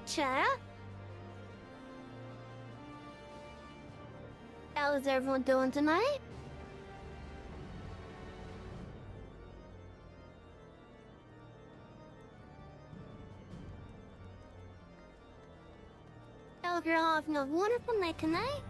China. How is everyone doing tonight? I hope you're all having a wonderful night tonight.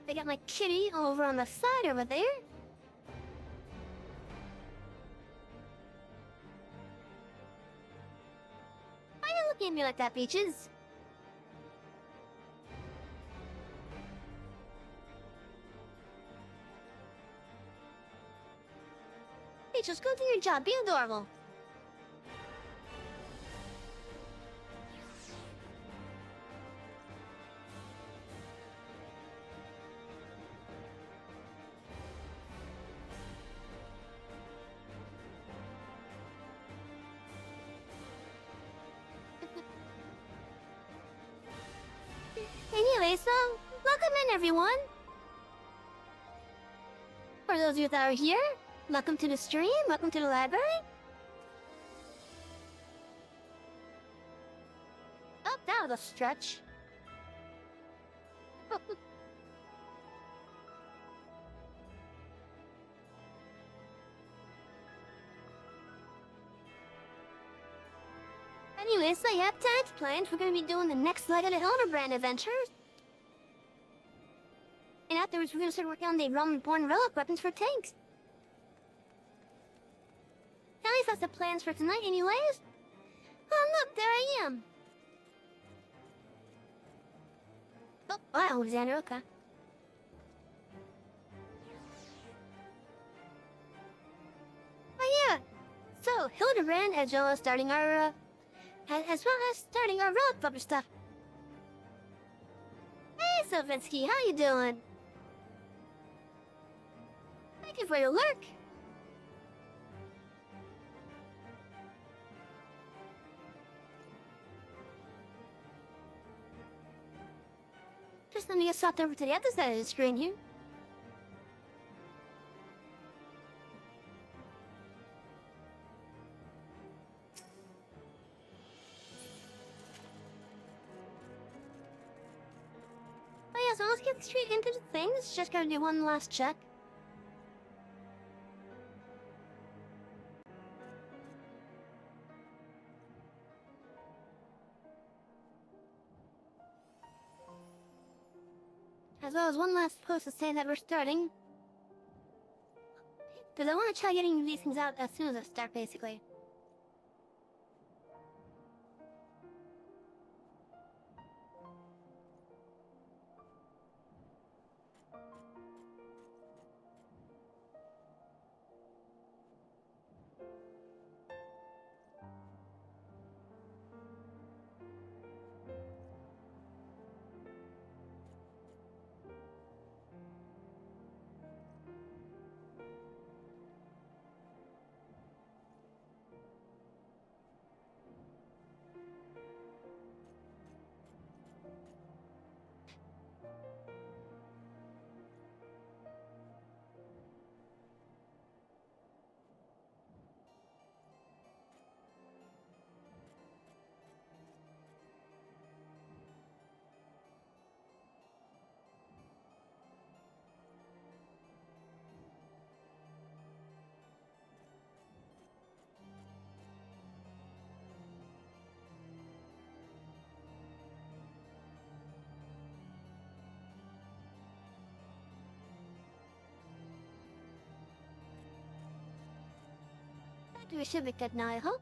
I got my kitty over on the side over there. Why are you looking at me like that, Peaches? Peaches, go do your job. Be adorable. Anyway, so, welcome in, everyone. For those of you that are here, welcome to the stream, welcome to the library. Oh, that was a stretch. Anyway, so yeah, tonight's plans, we're gonna be doing the next leg of the Hildebrand adventures. And afterwards, we're gonna start working on the Roman-born relic weapons for tanks. At least that's the plans for tonight anyways. Oh look, there I am. Oh, wow, Alexander, okay. Oh yeah, so Hildebrand, as well as starting our, relic weapon stuff. Hey, Sovinsky, how you doing? Thank you for your work. Just let me get swapped over to the other side of the screen here. Oh yeah, so let's get straight into the things. Just gotta do one last check. As well as one last post to say that we're starting. Because I want to try getting these things out as soon as I start, basically. We should be good now, I hope.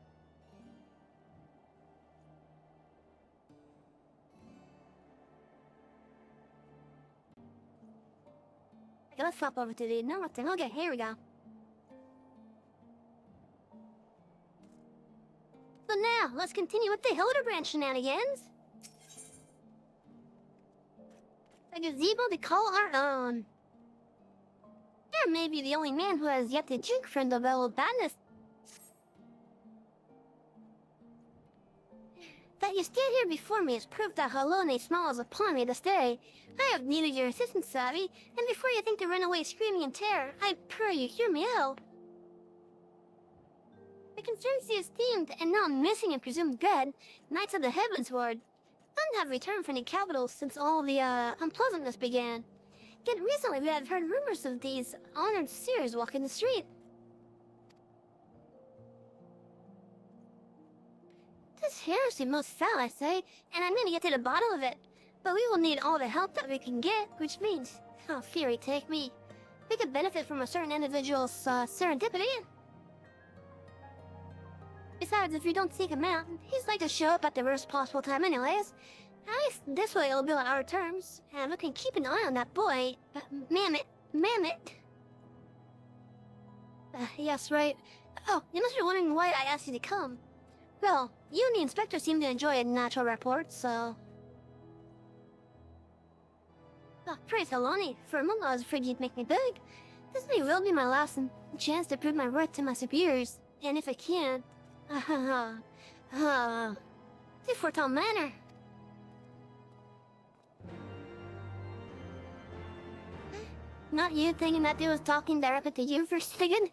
Okay, let's swap over to the normal thing. Okay, here we go. So now, let's continue with the Hildebrand shenanigans. A gazebo to call our own. You're maybe the only man who has yet to drink from the well of badness. That you stand here before me is proof that Halone smiles upon me this day. I have needed your assistance, Savvy, and before you think to run away screaming in terror, I pray you hear me out. The conspiracy is steamed and now missing and presumed dead. Knights of the Heavens Ward. None have returned from the capital since all the unpleasantness began. Yet recently we have heard rumors of these honored seers walking the street. This heresy most foul, I say, and I'm gonna get to the bottom of it. But we will need all the help that we can get, which means, oh, Fury, take me. We could benefit from a certain individual's serendipity. Besides, if you don't seek him out, he's like to show up at the worst possible time anyways. At least this way it'll be on our terms, and we can keep an eye on that boy. Mammoth. Yes, right. Oh, you must be wondering why I asked you to come. Well, you and the inspector seem to enjoy a natural report, so... Oh, praise Halone. For a moment I was afraid you'd make me beg. This may well be my last chance to prove my worth to my superiors. And if I can't... to Foretown Manor. Not you thinking that dude was talking directly to you for a second?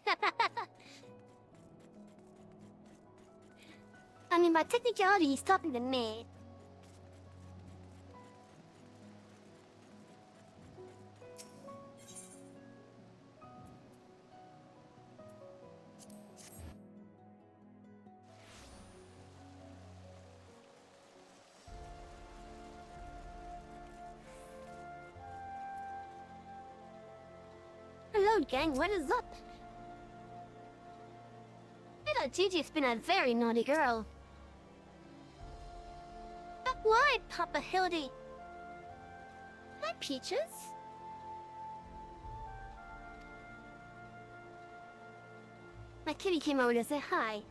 I mean, by technicality, he's talking to me. Hello, gang, what is up? I know Gigi's been a very naughty girl. But why, Papa Hildy? Hi, Peaches. My kitty came over to say hi.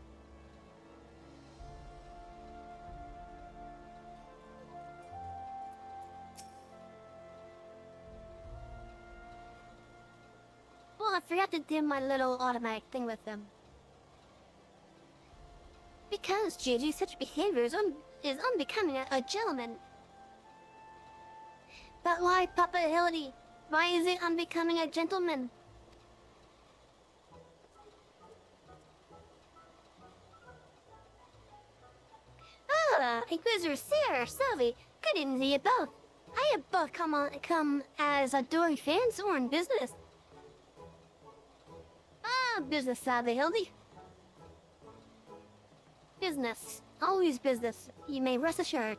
Well, I forgot to do my little automatic thing with them. Because, Gigi, such behavior is unbecoming a gentleman. But why, Papa Hildy? Why is it unbecoming a gentleman? Ah, Inquisitor Sarah, Sylvie, good evening to you both. I have both come as adoring fans or in business. Ah, business, Sylvie Hildy. Business. Always business. You may rest assured.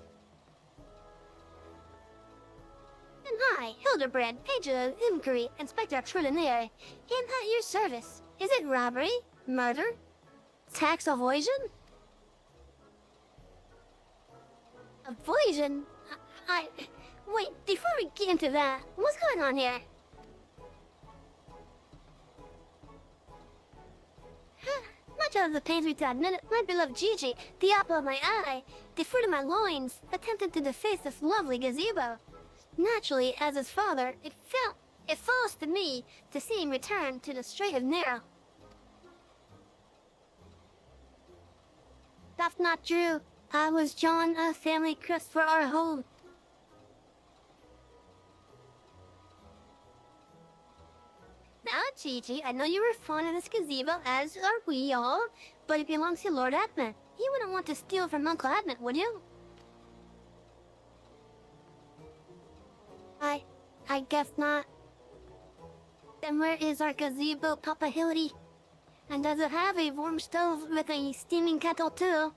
And hi, Hildebrand, Page of Inquiry, Inspector Extraordinaire. Am at your service. Is it robbery? Murder? Tax evasion? Evasion? Wait, before we get into that, what's going on here? Much out of the pains me to admit it, my beloved Gigi, the apple of my eye, the fruit of my loins, attempted to deface this lovely gazebo. Naturally, as his father, it falls to me to see him return to the Strait of Narrow. That's not true. I was John, a family crest for our home. Now, Gigi, I know you were fond of this gazebo, as are we all, but it belongs to Lord Edmund. He wouldn't want to steal from Uncle Edmund, would you? I guess not. Then where is our gazebo, Papa Hildy? And does it have a warm stove with a steaming kettle too?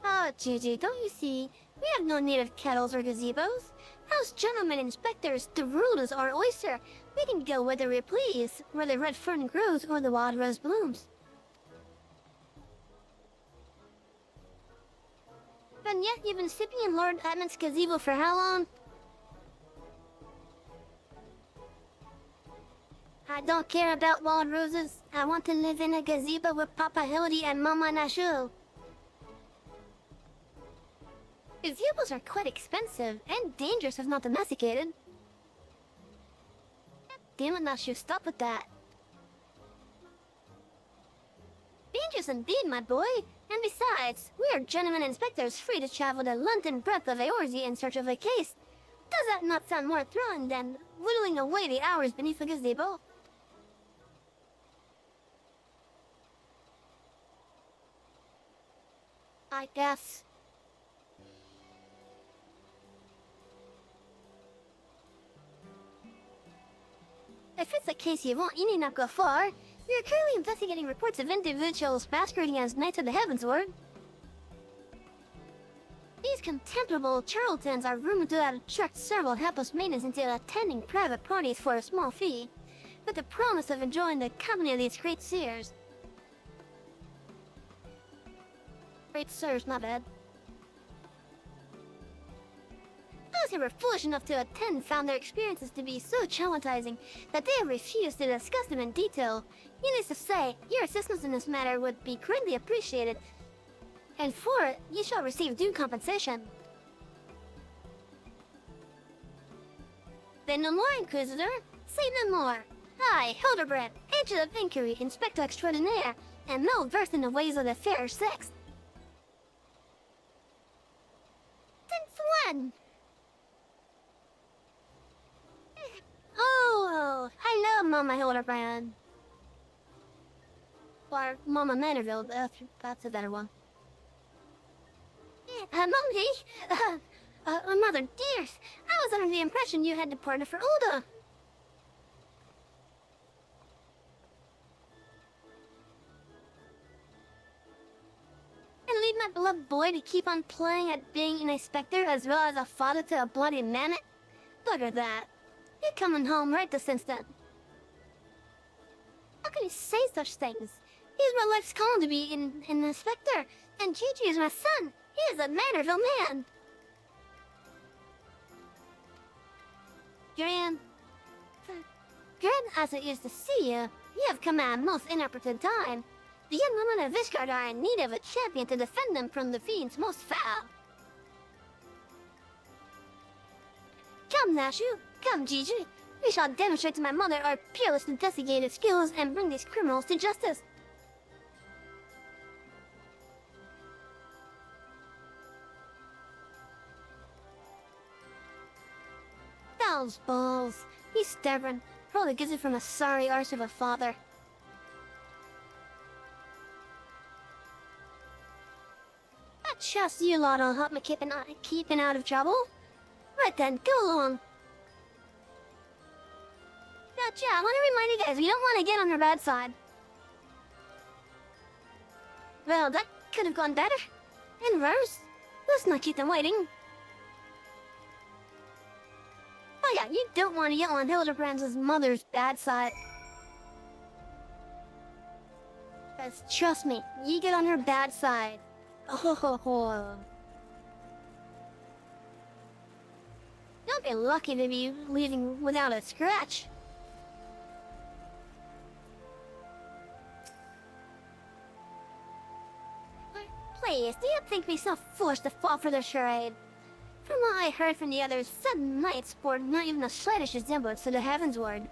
Oh, Gigi, don't you see? We have no need of kettles or gazebos. As gentlemen inspectors, the world is our oyster. We can go whither we please, where the red fern grows or the wild rose blooms. And yet you've been sleeping in Lord Edmund's gazebo for how long? I don't care about wild roses. I want to live in a gazebo with Papa Hildy and Mama Nashu. Gazebos are quite expensive and dangerous if not domesticated. Damn it, Nashu, stop with that. indeed, my boy. And besides, we are gentlemen inspectors free to travel the length and breadth of Eorzea in search of a case. Does that not sound more thrilling than whittling away the hours beneath a gazebo? I guess. If it's a case you want, you need not go far. We are currently investigating reports of individuals masquerading as Knights of the Heavensward. These contemptible charlatans are rumored to have tricked several hapless maidens into attending private parties for a small fee, with the promise of enjoying the company of these great seers. Great sirs, my bad. Those who were foolish enough to attend found their experiences to be so traumatizing that they refused to discuss them in detail. Needless to say, your assistance in this matter would be greatly appreciated, and for it, you shall receive due compensation. Then no more, Inquisitor. Say no more. I, Hildebrand, agent of inquiry, inspector extraordinaire, am well versed in the ways of the fair sex. Since when? Oh, hello, Mama Hildebrand. Or Mama Manorville, that's a better one. Mommy, Mother dears, I was under the impression you had departed for Ulda. And leave my beloved boy to keep on playing at being an inspector as well as a father to a bloody mammoth? Bugger that. You're coming home right this instant. How can you say such things? He's my life's calling to be an inspector, and Gigi is my son. He is a Manorville man. Grand as it is to see you, you have come at a most inopportune time. The young women of Vishgard are in need of a champion to defend them from the fiend's most foul. Come, Nashu. Come, Gigi. We shall demonstrate to my mother our peerless investigative skills and bring these criminals to justice. Those balls. He's stubborn. Probably gets it from a sorry arse of a father. I trust you lot will help me keeping out of trouble. Right then, go along. Gotcha, I want to remind you guys, we don't want to get on her bad side. Well, that could have gone better. And worse. Let's not keep them waiting. Oh yeah, you don't want to yell on Hildebrand's mother's bad side. Because trust me, you get on her bad side. Oh ho ho. You'll be lucky to be leaving without a scratch. Please, do you think me so foolish to fall for the charade? From what I heard from the others, some knights bore not even the slightest resemblance to the Heavensward.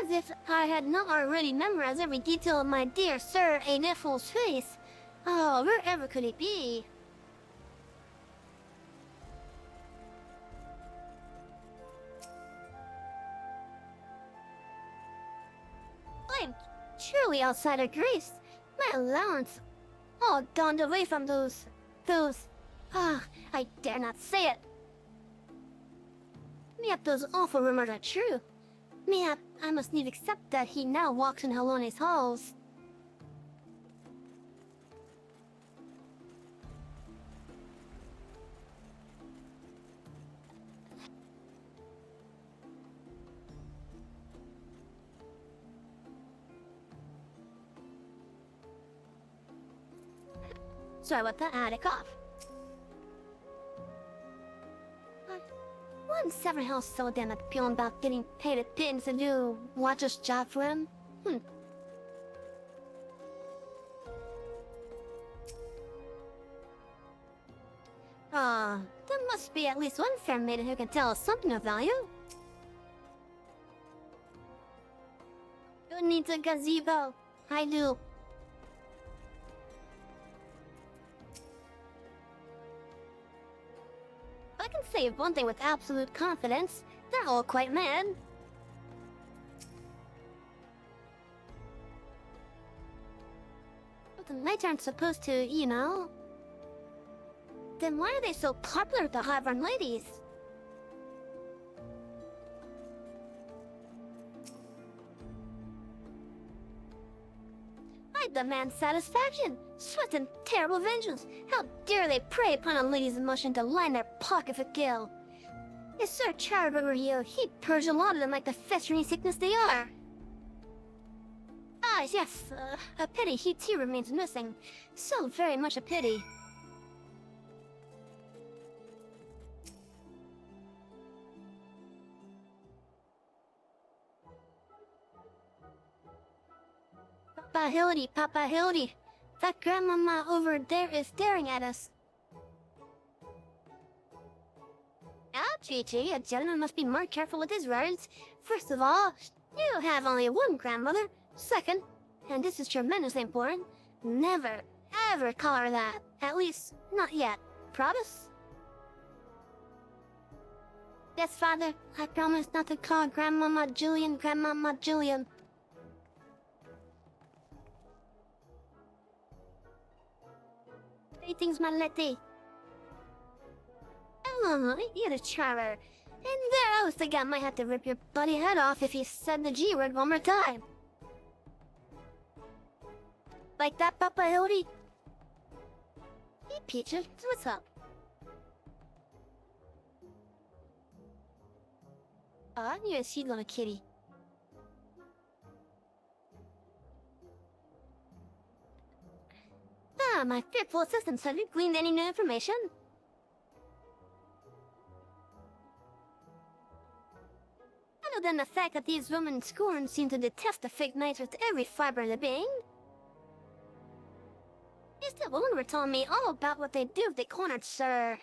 As if I had not already memorized every detail of my dear Sir Aniful's face. Oh, wherever could he be? I'm truly outside of grace. My allowance all dawned away from those... I dare not say it. Mayhap those awful rumors are true. Mayhap I must needs accept that he now walks in Hallone's halls. Sorry about that, I had a cough. Why Severin Hill's so damn appealing about getting paid a pittance to do Watcher's job for him? There must be at least one fair maiden who can tell us something of value. Who needs a gazebo? I do. I can say one thing with absolute confidence. They're all quite mad. But the knights aren't supposed to, you know. Then why are they so popular with the Highborn ladies? I demand satisfaction, swift and terrible vengeance. How dare they prey upon a lady's emotion to line their pockets with gall? If Sir Chariot were you, he'd purge a lot of them like the festering sickness they are. Ah, yes, a pity he too remains missing. So very much a pity. Papa Hildy, that grandmama over there is staring at us. Ah, Gigi, a gentleman must be more careful with his words. First of all, you have only one grandmother. Second, and this is tremendously important, never, ever call her that. At least, not yet. Promise? Yes, Father. I promise not to call Grandmama Julian Grandmama Julian. Greetings, my lady. Oh, you're the charmer. And there I was thinking I might have to rip your bloody head off if you said the G word one more time. Like that, Papa Hildy? Hey, Peaches, what's up? You're a sweet little kitty. My fearful assistants, have you gleaned any new information? Other than the fact that these women scorn seem to detest the fake knights with every fiber of their being. Is the woman were telling me all about what they do if they cornered Sir.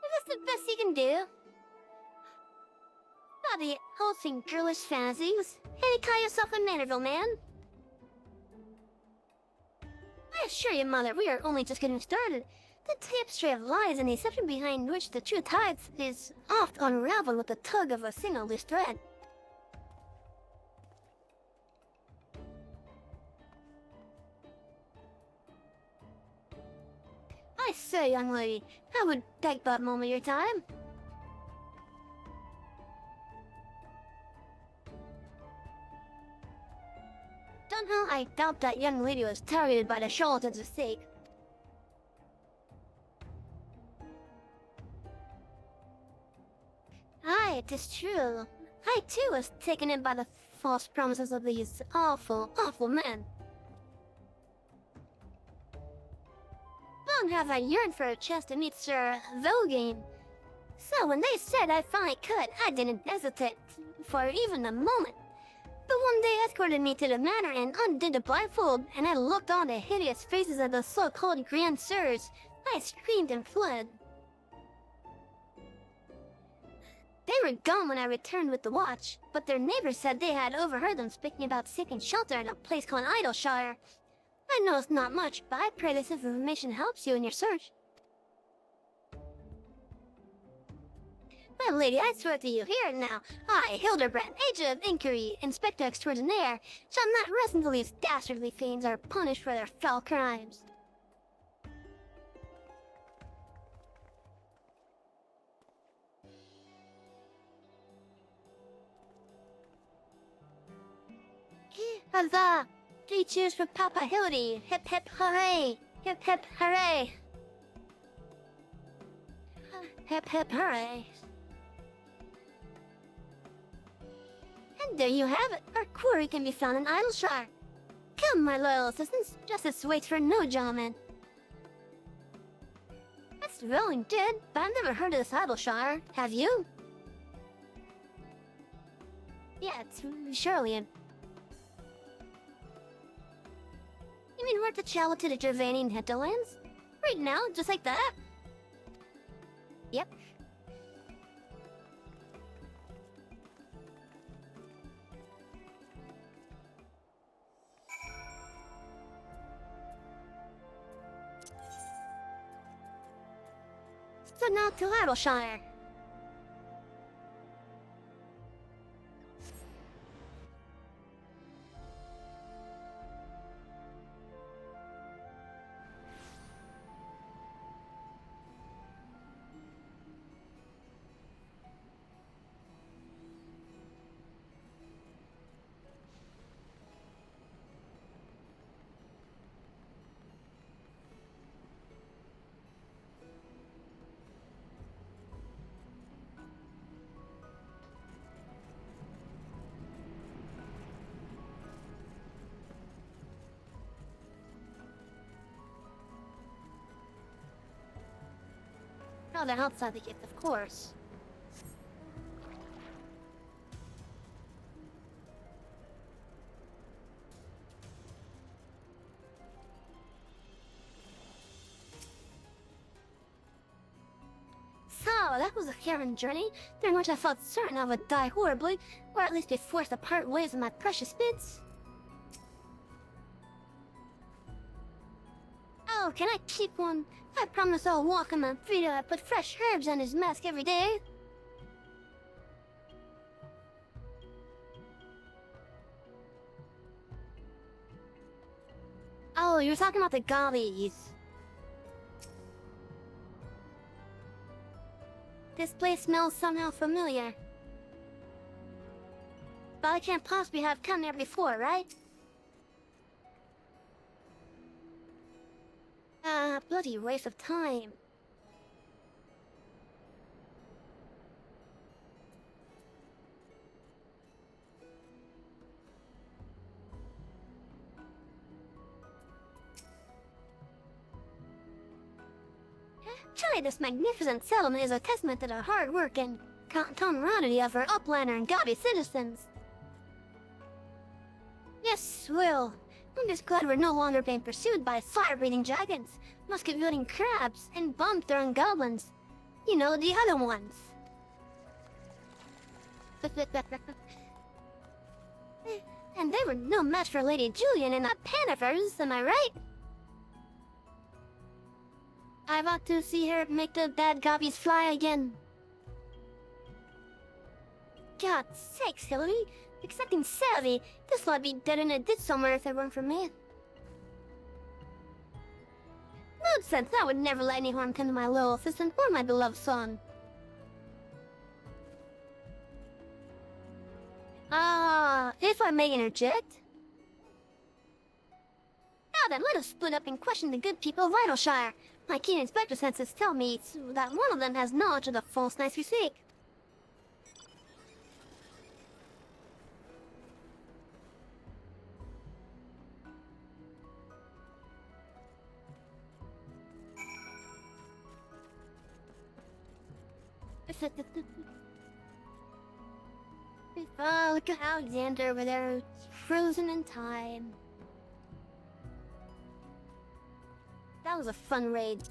Is this the best you can do? Bobby, hosting girlish fantasies? Hey, call yourself a Manorville man? I assure you, Mother, we are only just getting started. The tapestry of lies and deception behind which the truth hides is oft unraveled with the tug of a single loose thread. I say, young lady, I would beg but a moment of your time. Somehow I doubt that young lady was targeted by the charlatan's mistake. Aye, it is true. I too was taken in by the false promises of these awful, awful men. Long have I yearned for a chance to meet Sir Vogane. So when they said I finally could, I didn't hesitate for even a moment. But one day escorted me to the manor and undid the blindfold, and I looked on the hideous faces of the so-called Grand Sirs. I screamed and fled. They were gone when I returned with the watch, but their neighbors said they had overheard them speaking about seeking shelter in a place called Idleshire. I know it's not much, but I pray this information helps you in your search. My lady, I swear to you, here and now, I, Hildebrand, agent of inquiry, inspector extraordinaire, shall not rest until these dastardly fiends are punished for their foul crimes. Huzzah! 3 cheers for Papa Hildy! Hip hip hooray! Hip hip hooray! Hip hip hooray! And there you have it! Our quarry can be found in Idleshire! Come, my loyal assistants, justice waits for no gentleman! That's well indeed, but I've never heard of this Idleshire, have you? Yeah, it's surely. You mean we're to travel to the Gervanian hinterlands? Right now, just like that? Yep. So now to Laddleshire. Oh, they're outside the gate, of course. So, that was a harrowing journey, during which I felt certain I would die horribly, or at least be forced to part ways with my precious bits. Oh, can I keep one? I promise I'll walk him and feed him and put fresh herbs on his mask every day. Oh, you're talking about the gobbies. This place smells somehow familiar. But I can't possibly have come there before, right? Bloody waste of time. Surely this magnificent settlement is a testament to the hard work and camaraderie of our uplander and gobby citizens. Yes, well, I'm just glad we're no longer being pursued by fire-breathing dragons, musket-wielding crabs, and bomb-throwing goblins. You know, the other ones. And they were no match for Lady Julian and that Panifers, am I right? I want to see her make the bad gobbies fly again. God's sakes, Hillary. Excepting Savvy, this lot'd be dead in a ditch somewhere if it weren't for me. Nonsense, I would never let any harm come to my loyal assistant or my beloved son. If I may interject. Now then, let us split up and question the good people of Vitalshire. My keen inspector senses tell me that one of them has knowledge of the false knights we seek. Oh, look at Alexander over there, frozen in time. That was a fun raid.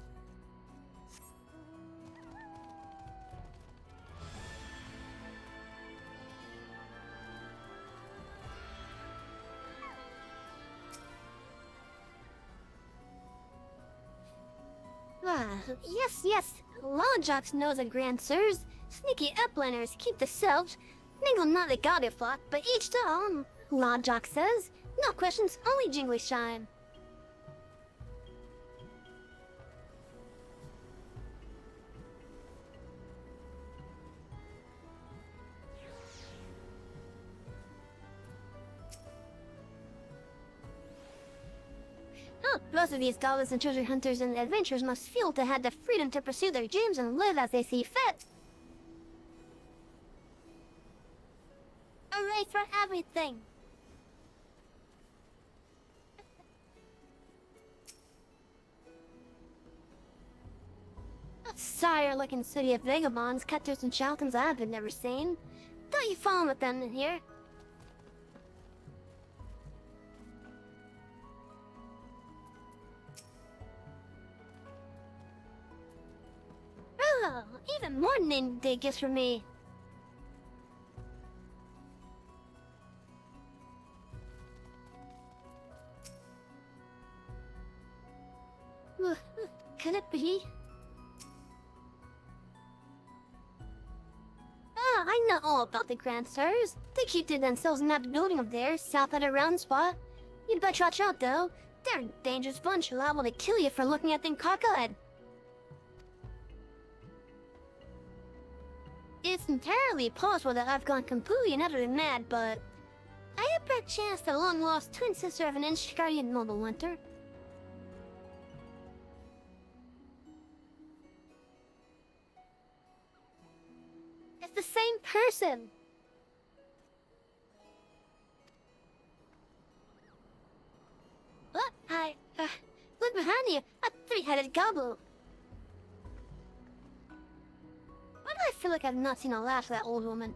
Yes. Lawjocks knows the grand sirs. Sneaky uplanders keep the selves. Mingle not the gaudy flock, but each to own. Lawjock says, no questions, only jingly shine. Most of these goblins and treasure hunters and adventurers must feel to have the freedom to pursue their dreams and live as they see fit. Hooray for everything! A sire-looking city of vagabonds, cutters, and shalkins I've never seen. Don't you fall in with them in here? Oh, even more named day gifts for me. Could it be? know all about the Grand Sirs. They keep to themselves in that building up there, south at a round spot. You'd better watch out, though. They're a dangerous bunch, liable to kill you for looking at them cockeyed. It's entirely possible that I've gone completely and utterly mad, but I have perchance the long-lost twin sister of an ancient guardian noble winter. It's the same person! What? Look behind you! A three-headed gobble! Why do I feel like I've not seen a laugh of that old woman?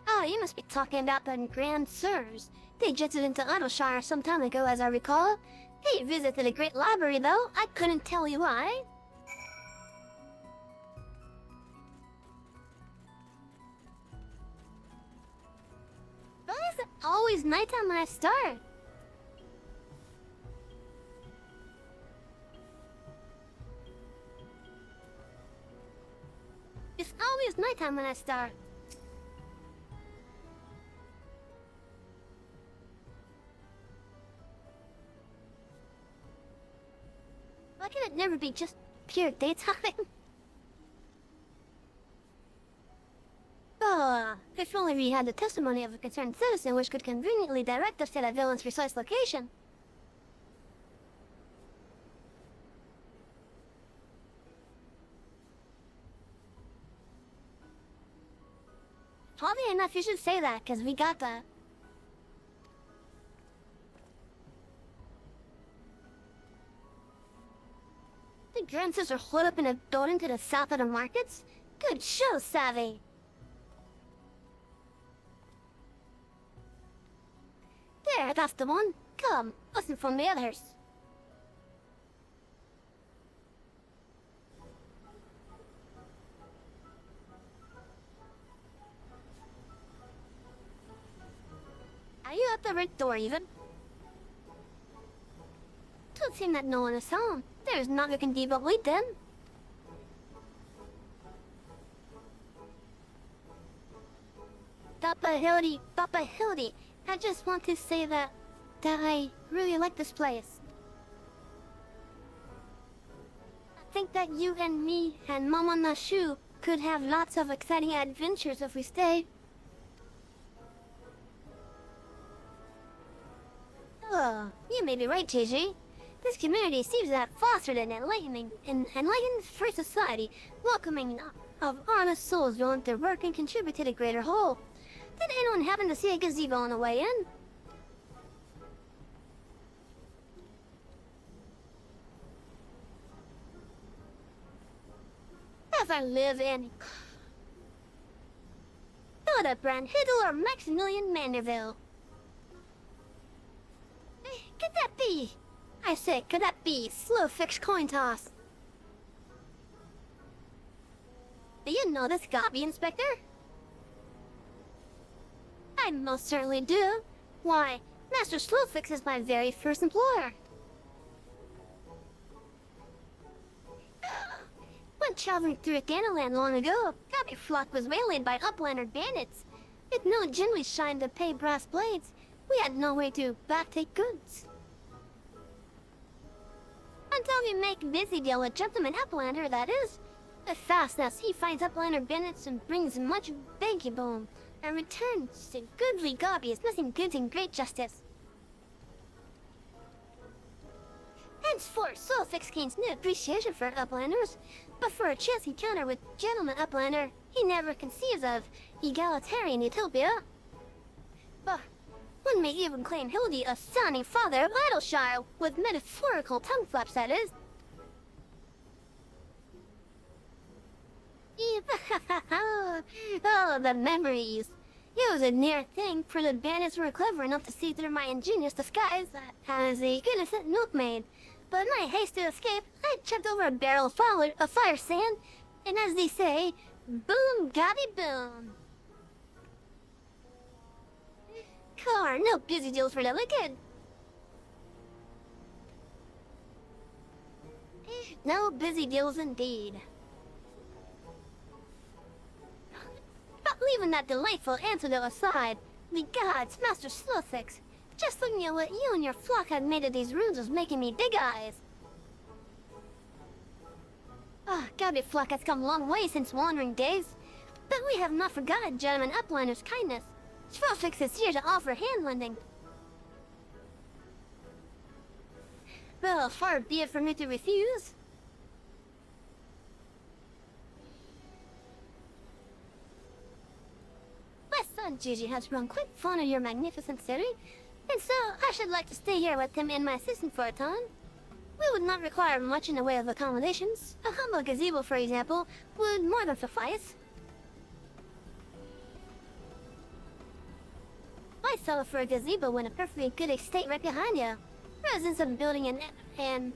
Oh, you must be talking about the Grand Sirs. They jetted into Idleshire some time ago, as I recall. They visited a great library, though. I couldn't tell you why. Why is it always nighttime when I start? It's always nighttime when I start. Why can it never be just pure daytime? Oh, if only we had the testimony of a concerned citizen which could conveniently direct us to that villain's precise location. Oddly enough, you should say that, because we got that. The Grand Sirs are holed up in a building to the south of the markets? Good show, Savvy! There, that's the one. Come, listen from the others. Are you at the right door, even? Twould seem that no one is home. There's not who can debug lead then. Papa Hildy, I just want to say that I really like this place. I think that you and me and Mama Nashu could have lots of exciting adventures if we stay. Oh, you may be right, Gigi. This community seems to have fostered an enlightened free society, welcoming of honest souls willing to work and contribute to the greater whole. Did anyone happen to see a gazebo on the way in? If I live in Hildebrand, Hiddle, or Maximilian Manderville. Could that be? I say, could that be slow fix coin toss? Do you know this copy, Inspector? I most certainly do. Why, Master Slowfix is my very first employer. When traveling through Danaland long ago, Gobby Flock was waylaid by Uplander bandits. With no gin shine to pay brass blades, we had no way to backtake goods. Until we make a busy deal with Gentleman Uplander, that is. At fastness, he finds Uplander bandits and brings much banky bone, and returns to goodly Gobbies, nothing goods in great justice. Henceforth, Solfix gains no appreciation for Uplanders, but for a chance encounter with Gentleman Uplander, he never conceives of egalitarian utopia. But one may even claim Hildy a sounding father of Idleshire, with metaphorical tongue flaps, that is. Oh, the memories. It was a near thing, for the bandits were clever enough to see through my ingenious disguise as a innocent milkmaid. But in my haste to escape, I tripped over a barrel of fire sand, and as they say, boom, gobby boom. car, no busy deals for the wicked. No busy deals indeed. But leaving that delightful antidote aside, the gods, Master Slowfix, just looking at what you and your flock had made of these runes was making me big eyes. Gabby flock has come a long way since wandering days, but we have not forgotten gentleman Upliner's kindness. Slowfix is here to offer hand-lending. Well, far be it for me to refuse. My son Gigi has grown quite fond of your magnificent city, and so I should like to stay here with him and my assistant for a time. We would not require much in the way of accommodations. A humble gazebo, for example, would more than suffice. I settle for a gazebo in a perfectly good estate right behind you. Residents of the building and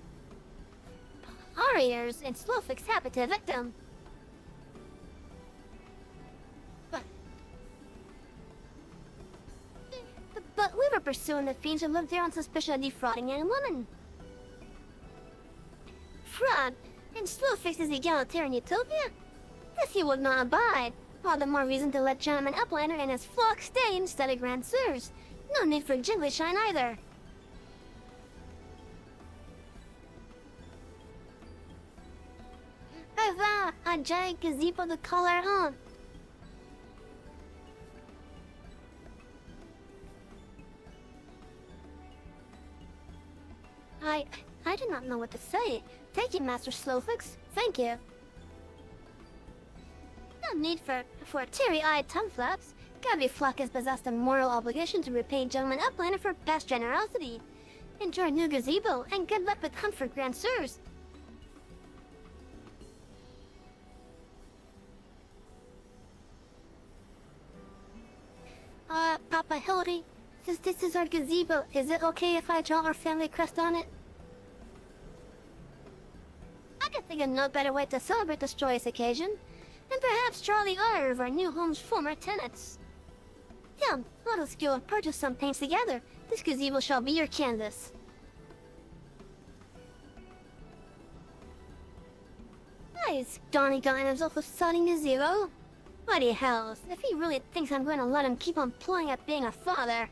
Ariers and Slowfix happy to evict them. But we were pursuing the fiends who lived there on suspicion of defrauding young women. Fraud and Slowfix's egalitarian utopia? This he would not abide. All the more reason to let Gentleman Upliner and his flock stay instead of Grand Sirs. No need for jiggly shine either. Hurrah! A giant gazebo to call our home. I do not know what to say. Thank you, Master Slowfix. Thank you. No need for teary-eyed tongue-flaps. Gabby Flock has possessed a moral obligation to repay Gentleman Uplander for past generosity. Enjoy a new gazebo, and good luck with hunt for Grand Sirs. Papa Hildy, since this is our gazebo, is it okay if I draw our family crest on it? I can think of no better way to celebrate this joyous occasion, and perhaps draw the ire of our new home's former tenants. Come, let us go and purchase some paints together. This gazebo shall be your canvas. Nice, Donnie got himself a sodding gazebo. Bloody hells, if he really thinks I'm going to let him keep on playing at being a father.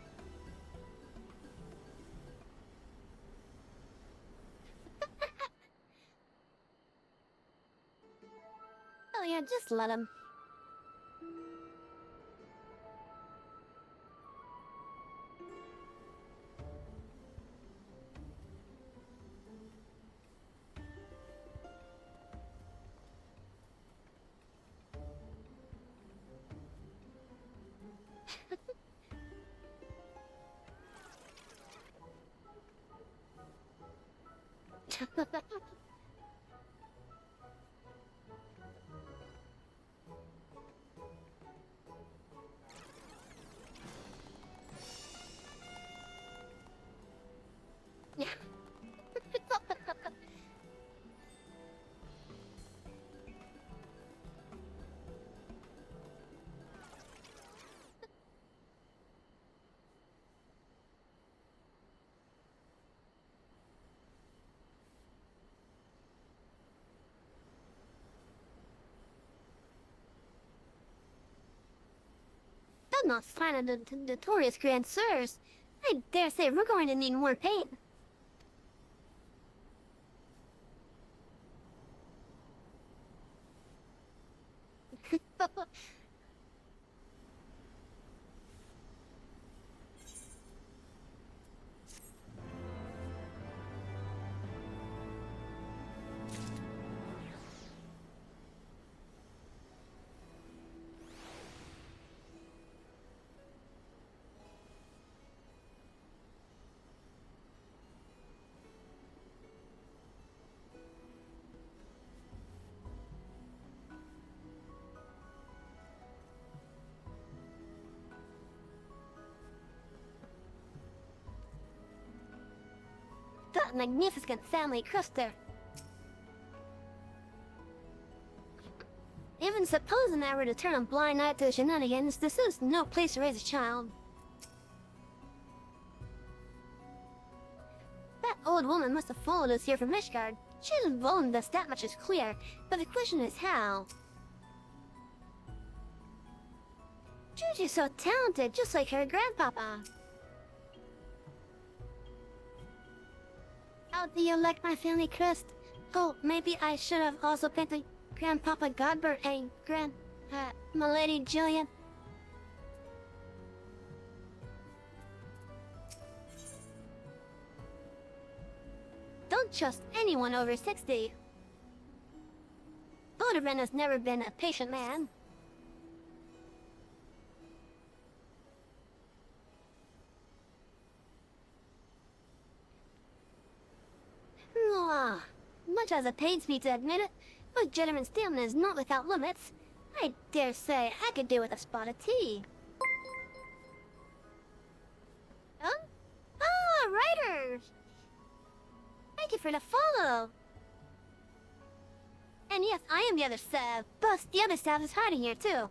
Oh yeah, just let him. Yeah. I'm not sign of the notorious Grand Sirs. I dare say we're going to need more paint. That magnificent family cluster. Even supposing I were to turn a blind eye to the shenanigans, this is no place to raise a child. old woman must have followed us here from Mishgard. She hasn't warned us, that much is clear. But the question is how? Gigi's so talented, just like her grandpapa. How do you like my family crest? Oh, maybe I should have also painted Grandpapa Godbert and my lady Jillian. Don't trust anyone over 60. Voldemort has never been a patient man. Much as it pains me to admit it, but gentleman's stamina is not without limits. I dare say I could do with a spot of tea. Huh? Ah, writers! Thank you for the follow. And yes, I am the other staff, but the other staff is hiding here too.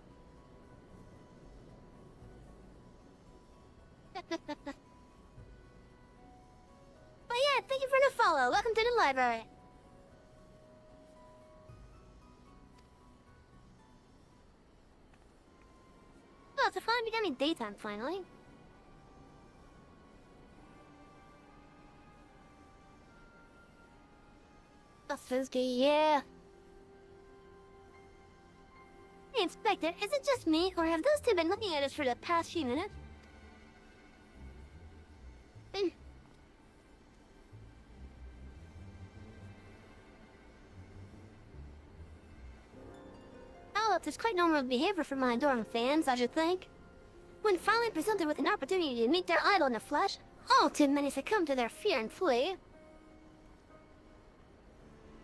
But yeah, thank you for the follow. Welcome to the library. Well, it's finally becoming daytime, finally. That's Frisky, yeah. Hey, Inspector, is it just me, or have those two been looking at us for the past few minutes? It's quite normal behavior for my adoring fans, I should think. When finally presented with an opportunity to meet their idol in the flesh, all too many succumb to their fear and flee.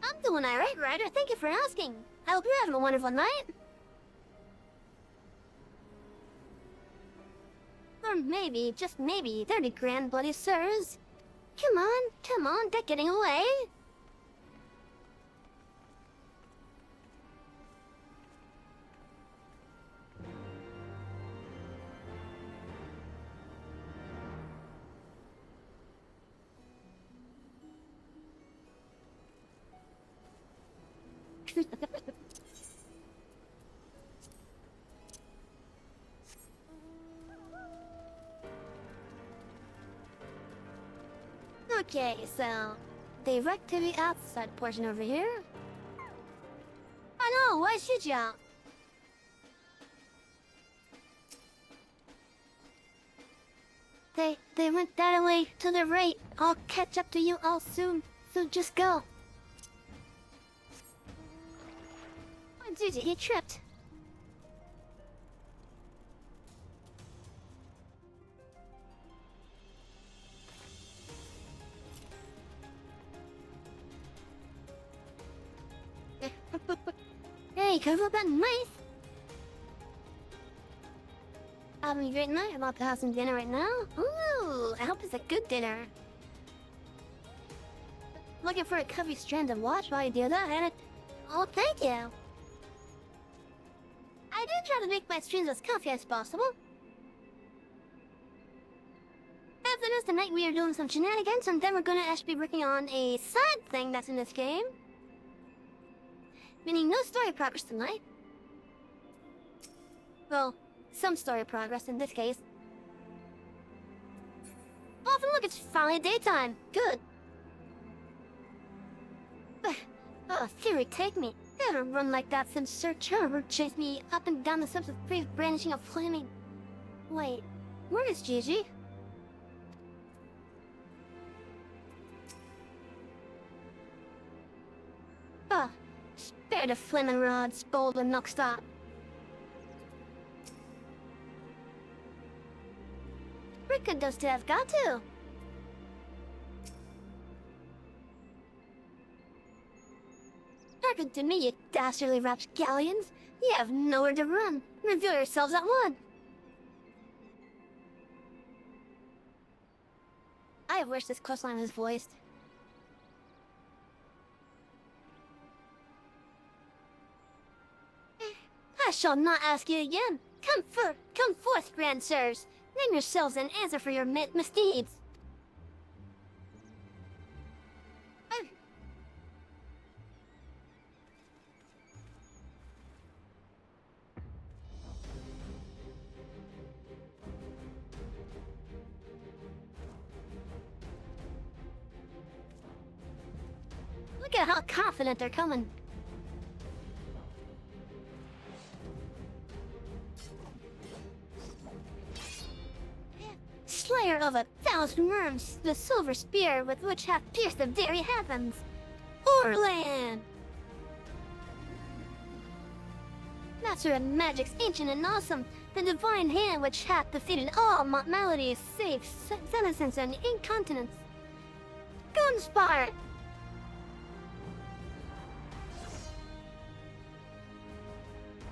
I'm doing alright, Ryder. Thank you for asking. I hope you're having a wonderful night. Or maybe, just maybe, they're the grand bloody sirs. Come on, they're getting away. Okay, so they wrecked to the outside portion over here. I know, why should ya? They went that way to the right. I'll catch up to you all soon, so just go. Oh, dude, he tripped. Hey, careful about mice. Having a great night. I'm about to have some dinner right now. Ooh, I hope it's a good dinner. Looking for a comfy strand of watch while you do that, and oh, thank you. I do try to make my streams as comfy as possible. After this, tonight we are doing some shenanigans, and then we're gonna actually be working on a side thing that's in this game. Meaning no story progress tonight. Well, some story progress in this case. Oh, look, it's finally daytime. Good. Oh, Theory, take me. I haven't run like that since Sir Charmer chased me up and down the steps with brave brandishing of flaming. Wait, where is Gigi? Ah, spare the flaming rods, bold and knock stop. Where could those two have got to? Hearken to me, you dastardly rapscallions. You have nowhere to run. Reveal yourselves at once. I wish this coastline was voiced. I shall not ask you again. Come forth, grand sirs. Name yourselves and answer for your misdeeds. at how confident they're coming. Slayer of 1,000 worms, the silver spear with which hath pierced the very heavens. Orland! Master of magics ancient and awesome, the divine hand which hath defeated all maladies save senescence and incontinence. Gunspire!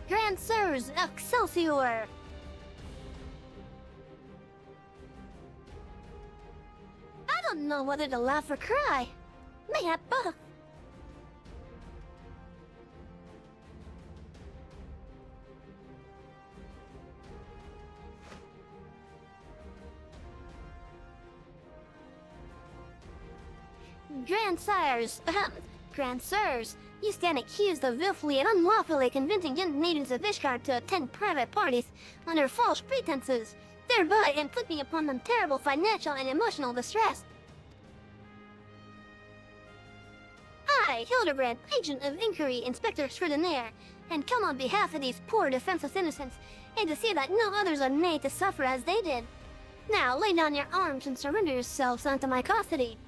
Grand Sirs Excelsior! I don't know whether to laugh or cry. Mayhap both. Grandsires, you stand accused of willfully and unlawfully convincing young maidens of Ishgard to attend private parties under false pretenses, thereby inflicting upon them terrible financial and emotional distress. I, Hildebrand, agent of inquiry, Inspector Extraordinaire, and come on behalf of these poor defenseless innocents, and to see that no others are made to suffer as they did. Now lay down your arms and surrender yourselves unto my custody.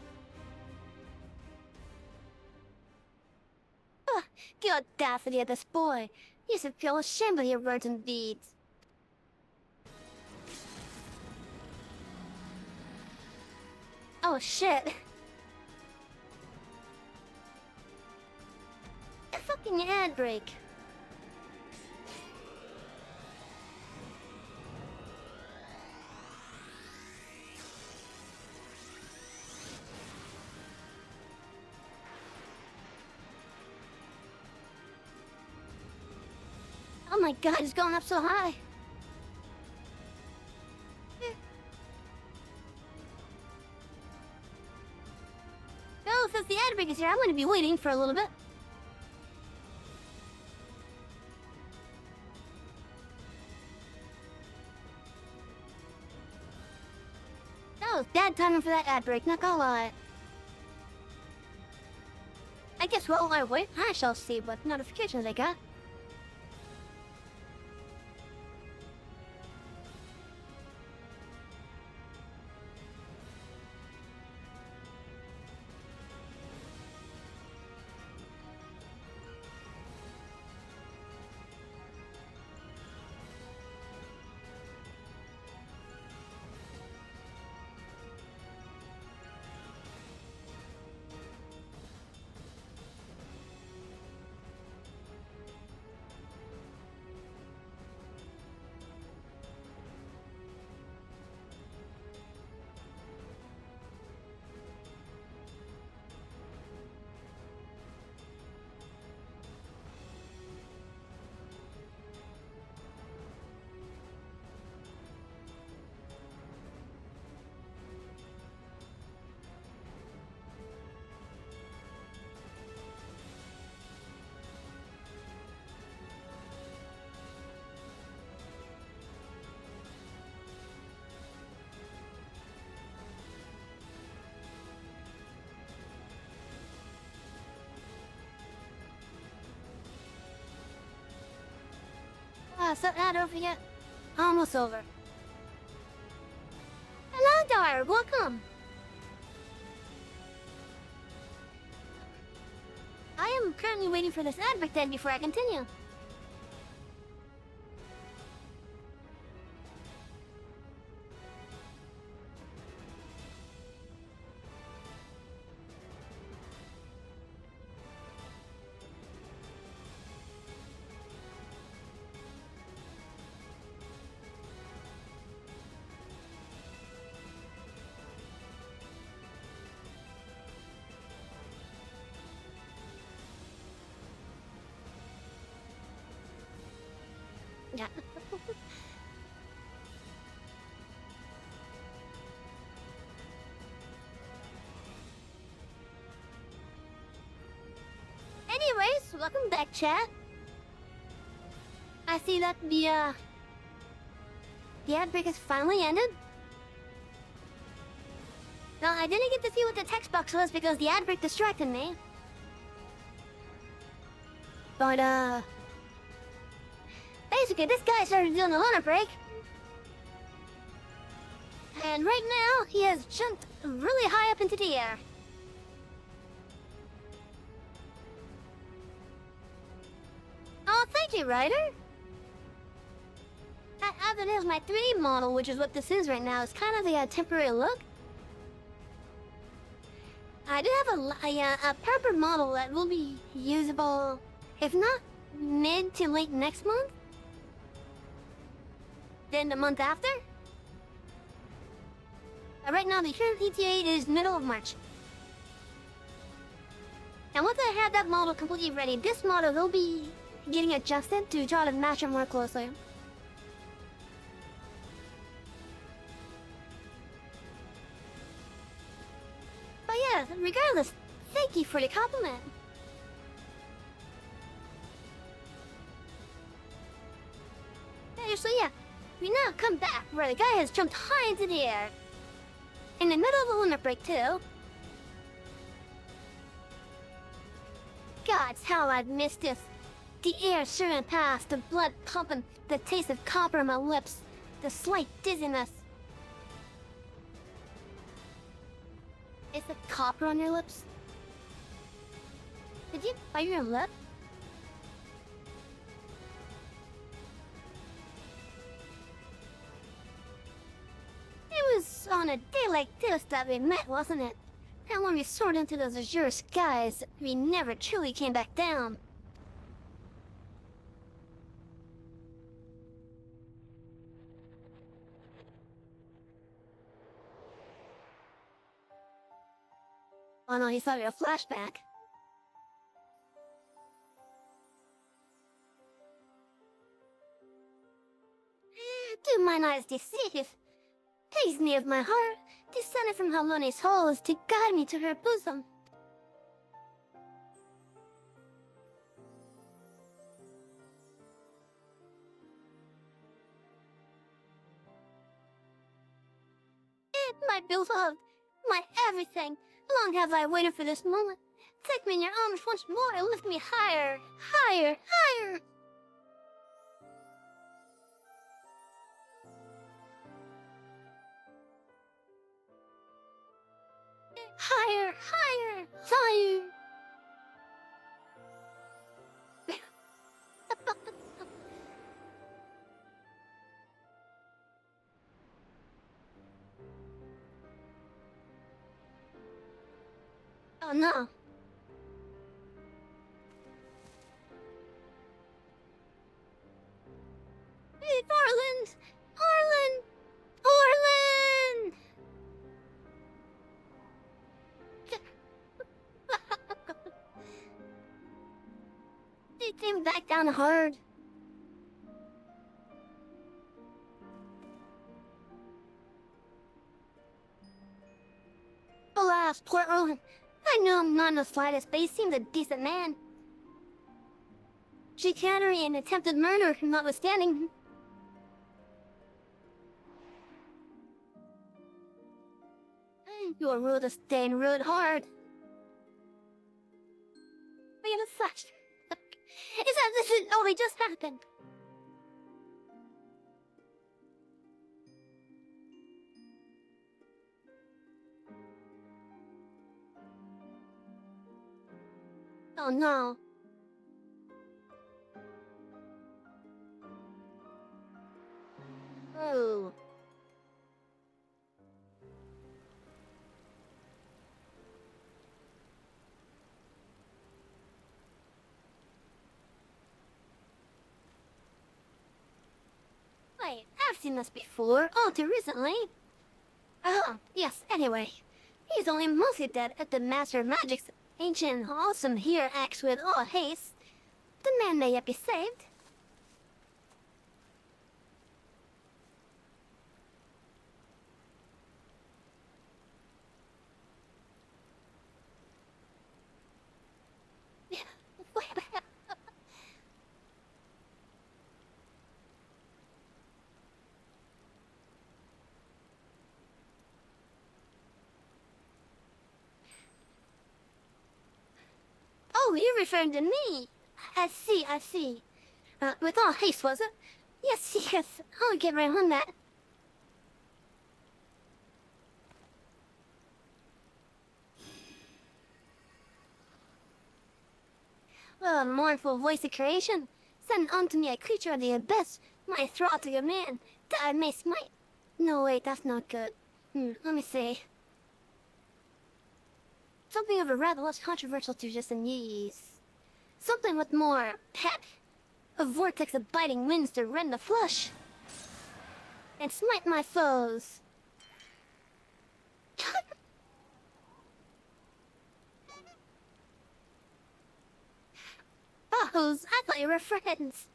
The audacity of this boy! You should feel ashamed of your words and deeds. Oh shit! A fucking ad break. Oh my god, it's going up so high. Oh, since the ad break is here, I'm gonna be waiting for a little bit. That was bad timing for that ad break, not gonna lie. I guess while I wait, I shall see what notifications I got. Is that ad over yet? Almost over. Hello, Dar. Welcome. I am currently waiting for this ad break then before I continue. Yeah. Anyways, welcome back, chat. I see that the ad break has finally ended. Well, I didn't get to see what the text box was because the ad break distracted me. But, basically, this guy started doing a lunar break. And right now, he has jumped really high up into the air. Oh, thank you, Ryder. As it is, my 3D model, which is what this is right now, is kind of the temporary look. I do have a purple model that will be usable, if not mid to late next month, then the month after. Right now, the current ETA is middle of March. And once I have that model completely ready, this model will be getting adjusted to try to match it more closely. But yeah, regardless, thank you for the compliment. So yeah, we now come back where the guy has jumped high into the air. In the middle of the lunar break too. Gods, how I've missed this. The air surging past, the blood pumping, the taste of copper on my lips, the slight dizziness. Is it copper on your lips? Did you bite your lip? It was on a day like this that we met, wasn't it? And when we soared into those azure skies, we never truly came back down. Oh no, he saw your flashback. Do mine eyes deceive? Takes me of my heart, descended from Haloni's halls to guide me to her bosom. My beloved, my everything, long have I waited for this moment. Take me in your arms once more and lift me higher, higher, higher. Higher, higher, higher. Oh no. Hey, Orland! Orland! Orland! They came back down hard. Alas, poor Orland. I knew him not in the slightest, but he seemed a decent man. Chicanery and attempted murder notwithstanding. Your rude is staying rude hard. But in such, is that this is only just happened? Oh no. Oh. Wait, I've seen this before, all too recently. Oh, yes, anyway. He's only mostly dead at the Master of Magic's ancient awesome here acts with all haste. The man may yet be saved. Oh, you're referring to me. I see, I see. With all haste, was it? Yes, yes, I'll get right on that. Oh, mournful voice of creation, send unto me a creature of the abyss, my thrall to your man, that I may smite. No, wait, that's not good. Let me see. Something of a rather less controversial to just in yeast. Something with more pep. A vortex of biting winds to rend the flesh. And smite my foes. Foes, I thought you were friends.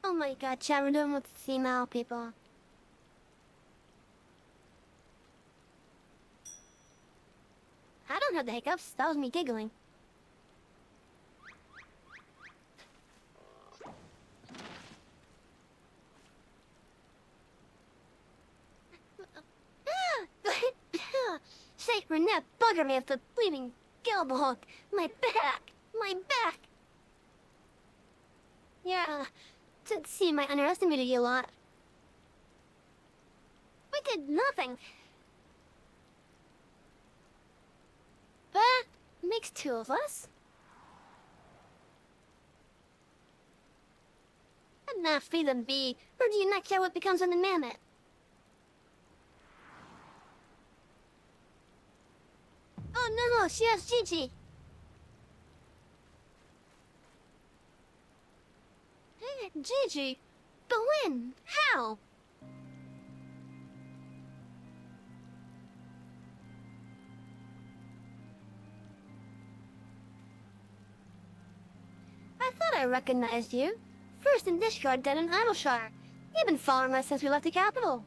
Oh my god, chat, we're doing with female people. I don't have the hiccups, that was me giggling. Sacred net bugger me with the bleeding gilbehawk. My back! My back! Yeah, to see I underestimated you a lot. We did nothing. That makes two of us. And not free them be, or do you not care what becomes of the mammoth? Oh no, she has Gigi. Gigi? But when? How? I thought I recognized you. First in Discard, then in Idleshire. You've been following us since we left the capital.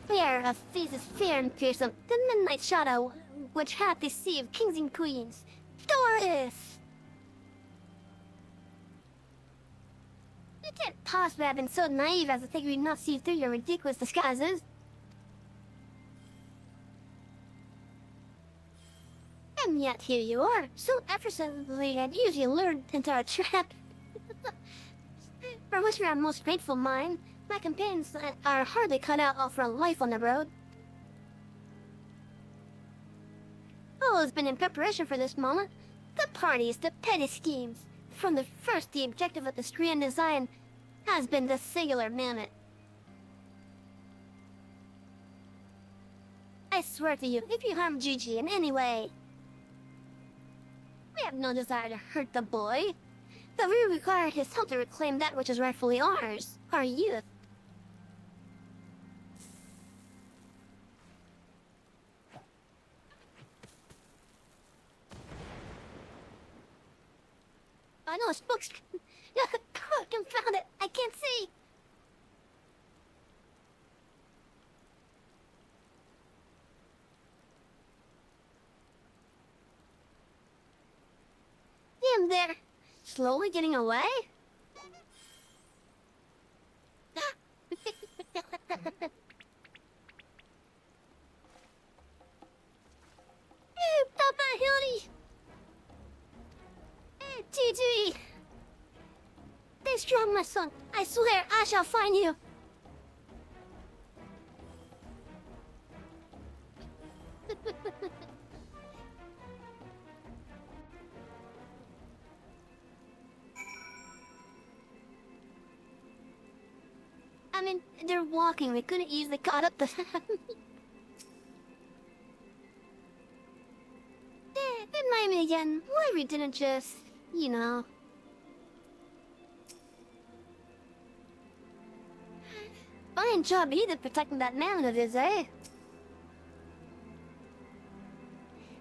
Fear of Theseus, fear and fearsome, the midnight shadow, which hath deceived kings and queens. Doris! You can't possibly have been so naive as to think we'd not see through your ridiculous disguises. And yet here you are, so effortlessly and usually lured into our trap. For which we are most grateful, mine. My companions are hardly cut out for a life on the road. All has been in preparation for this moment. The parties, the petty schemes. From the first, the objective of this grand design has been the singular mammoth. I swear to you, if you harm Gigi in any way, we have no desire to hurt the boy. But we require his help to reclaim that which is rightfully ours, our youth. I know it's books. Confound it, I can't see. Damn there. Slowly getting away? Hey, Papa Hildy! Hey, Gigi! Stay strong, my son. I swear I shall find you. I mean, they're walking. We couldn't easily caught up to them. Remind me again, why we didn't just, you know... Fine job either protecting that man of his, eh?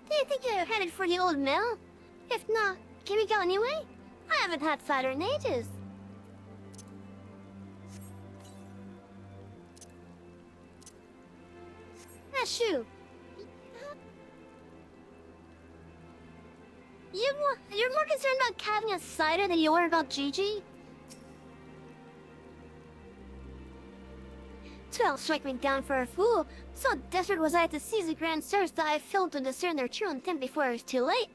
Do you think you're headed for the old mill? If not, can we go anyway? I haven't had cider in ages. That's true. You're more concerned about having a cider than you are about Gigi? Don't strike me down for a fool. So desperate was I to seize the grand sirs that I failed to discern their true intent before it was too late.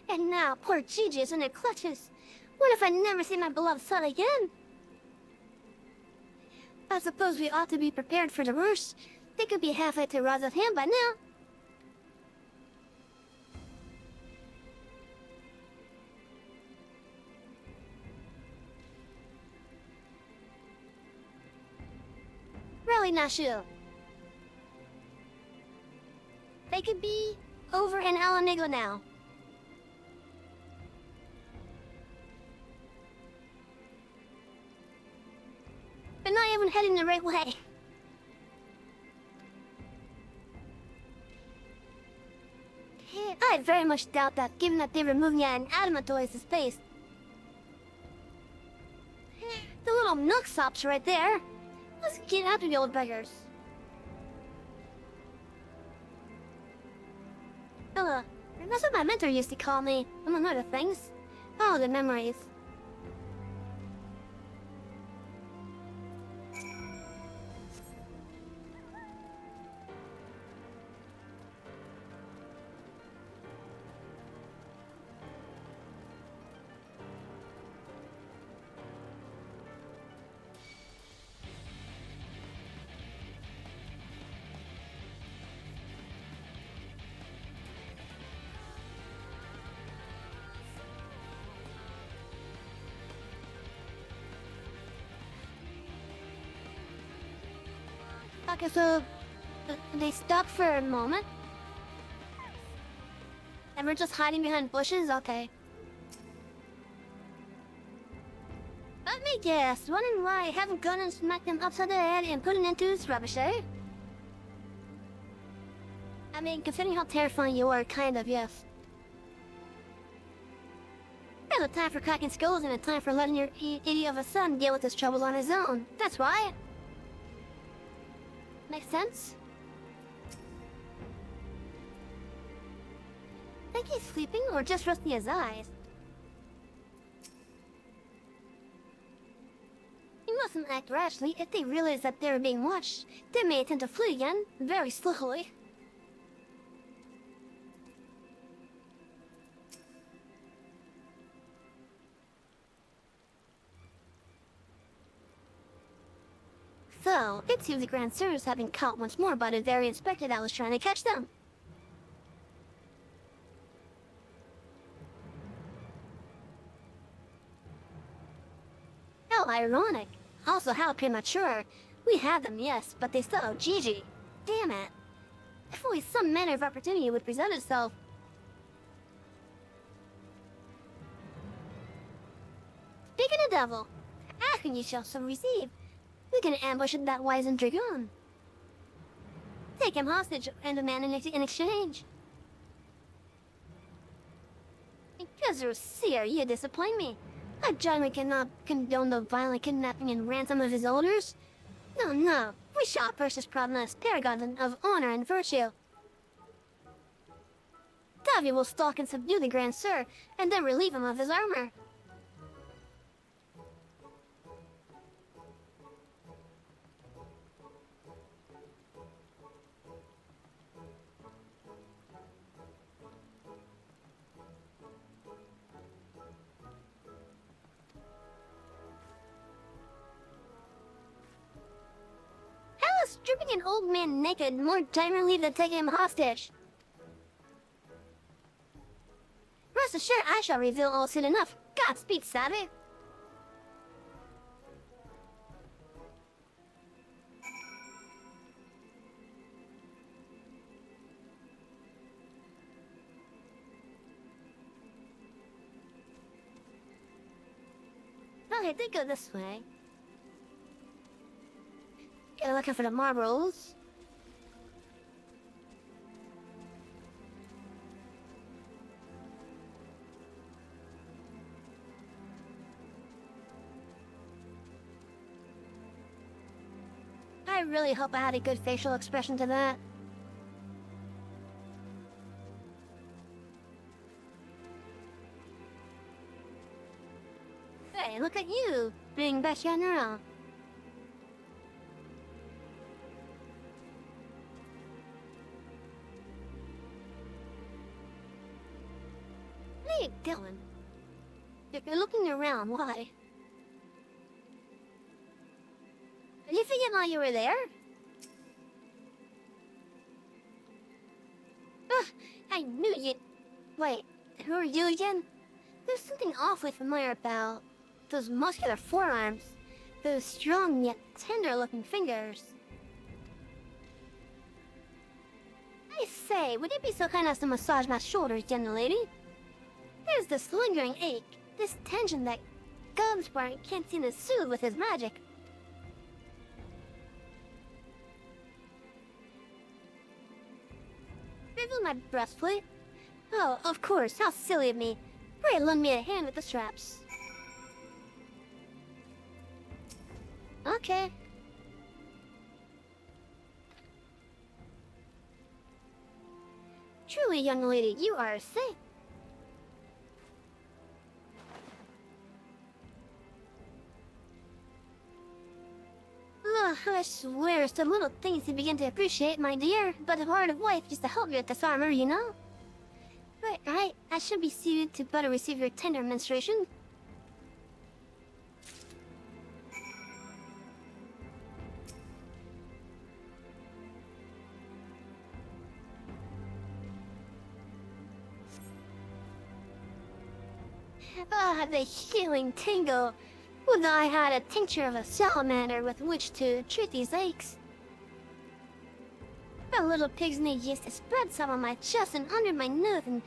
And now poor Gigi is in their clutches. What if I never see my beloved son again? I suppose we ought to be prepared for the worst. They could be halfway to Raza's hand by now. Really not sure. They could be over in Alanigo now. But not even heading the right way. I very much doubt that, given that they removed me an adamatoid to space. The little milk sops right there. Let's get after the old beggars. That's what my mentor used to call me, among other things. Oh, the memories. Okay, so they stopped for a moment. And we're just hiding behind bushes? Okay. Let me guess, wondering why I haven't gone and smacked them upside the head and put it into this rubbish, eh? I mean, considering how terrifying you are, kind of, yes. There's a time for cracking skulls and a time for letting your idiot of a son deal with his troubles on his own. That's why. Makes sense? Think he's sleeping or just resting his eyes? He mustn't act rashly. If they realize that they're being watched, they may attempt to flee again, very slowly. So, it seems the Grand Sirs have been caught once more by the very inspector that was trying to catch them. How ironic. Also how premature. We had them, yes, but they still owe Gigi. Damn it. If only some manner of opportunity would present itself. Speaking of devil, asking you shall some receive. We can ambush that wizened dragoon. Take him hostage and demand in exchange. Because Seer, you disappoint me. I generally cannot condone the violent kidnapping and ransom of his elders. No. We shall purchase Providence, paragon of honor and virtue. Davy will stalk and subdue the Grand Sir, and then relieve him of his armor. Stripping an old man naked more timely than taking him hostage. Rest assured I shall reveal all soon enough. Godspeed, savvy. Okay, they go this way. You're looking for the marbles. I really hope I had a good facial expression to that. Hey, look at you, being best on your own. going? You're looking around, why? Did you forget why you were there? Ugh, I knew you'd... Wait, who are you again? There's something awfully familiar about those muscular forearms, those strong yet tender-looking fingers. I say, would you be so kind as to massage my shoulders, young lady? There's this lingering ache, this tension that Gumsbar can't seem to soothe with his magic. Reveal my breastplate? Oh, of course, how silly of me. Pray lend me a hand with the straps. Okay. Truly, young lady, you are a saint. Ugh, I swear, it's the little things you begin to appreciate, my dear, but a heart of wife just to help you with this armor, you know? Right, I should be suited to better receive your tender menstruation. Ah, the healing tingle. Would I had a tincture of a salamander with which to treat these aches. The little pigs need used to spread some on my chest and under my nose and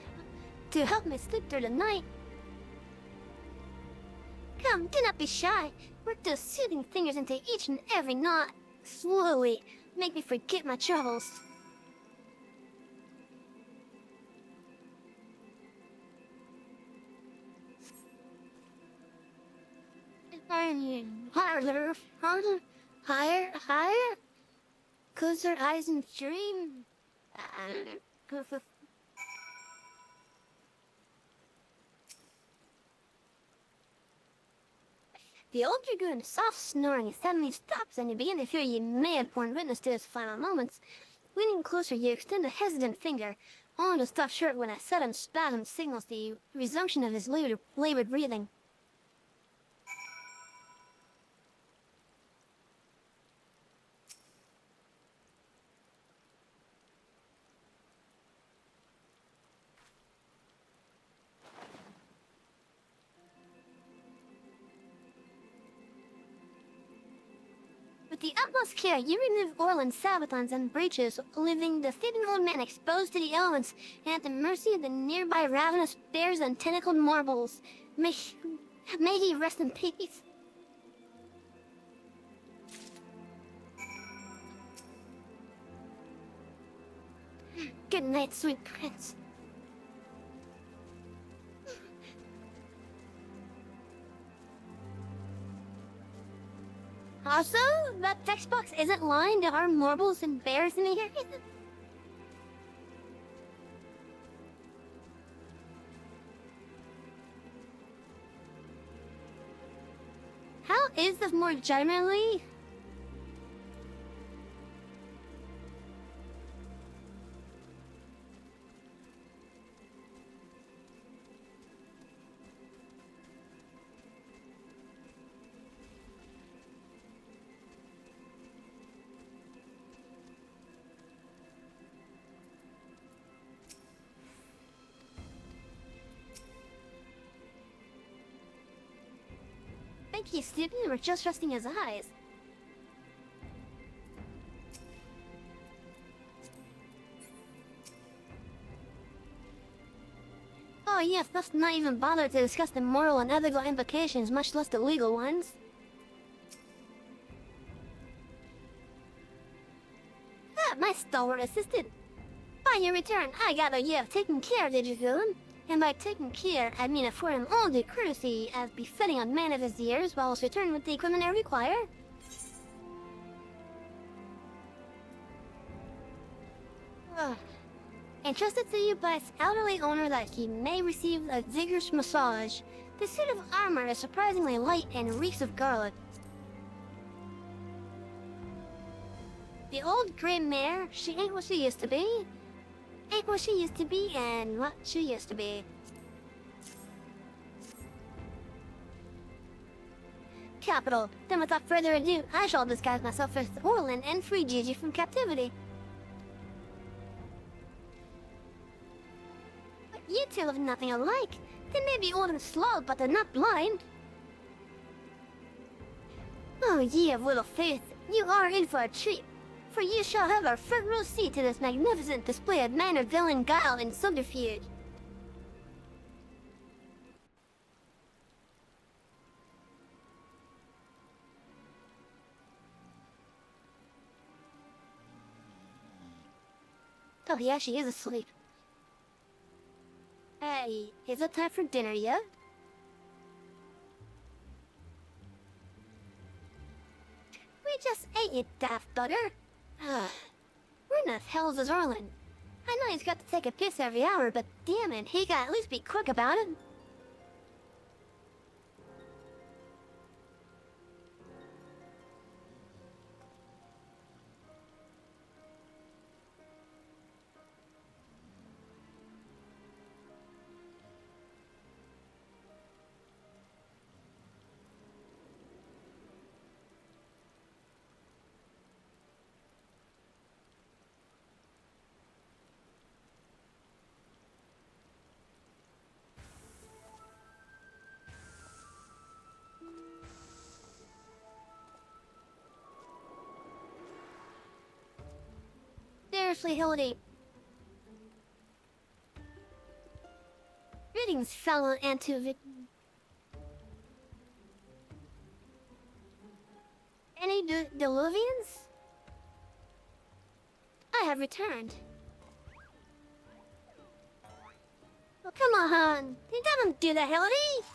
to help me sleep through the night. Come, do not be shy. Work those soothing fingers into each and every knot. Slowly, make me forget my troubles. Harder, harder, higher, higher. Close your eyes and dream. The old dragoon's soft snoring suddenly stops, and you begin to fear you may have borne witness to his final moments. Leaning closer, you extend a hesitant finger, only to stop short when a sudden spasm signals the resumption of his labored breathing. With the utmost care, you remove Orland's sabatons and breeches, leaving the thin old man exposed to the elements and at the mercy of the nearby ravenous bears and tentacled marbles. May he rest in peace. Good night, sweet prince. Also, that text box isn't lying. There are marbles and bears in here. How is this more generally? Thank you, Stephen. We're just resting his eyes. Oh yes, let's not even bother to discuss the moral and ethical implications, much less the legal ones. Ah, my stalwart assistant. By your return, I gather you have taken care of the dragoon. And by taking care, I mean afford him all due courtesy as befitting a man of his years, while returning with the equipment I require. Entrusted to you by its elderly owner that he may receive a vigorous massage. The suit of armor is surprisingly light and reeks of garlic. The old gray mare, she ain't what she used to be. Ain't what she used to be and what she used to be. capital. Then without further ado, I shall disguise myself as Orlin and free Gigi from captivity. But you two look nothing alike. They may be old and slow, but they're not blind. Oh, ye of little faith, you are in for a treat. For you shall have a front row seat to this magnificent display of manner, villain, guile, and subterfuge. Oh, yeah, she is asleep. Hey, is it time for dinner yet? We just ate it, daft butter. Where in the hell is Orlin? I know he's got to take a piss every hour, but damn it, he gotta at least be quick about it. Seriously, Hildy. Greetings, fellow Antuvic. Any Diluvians? I have returned. Oh, come on. You don't do that, Hildy.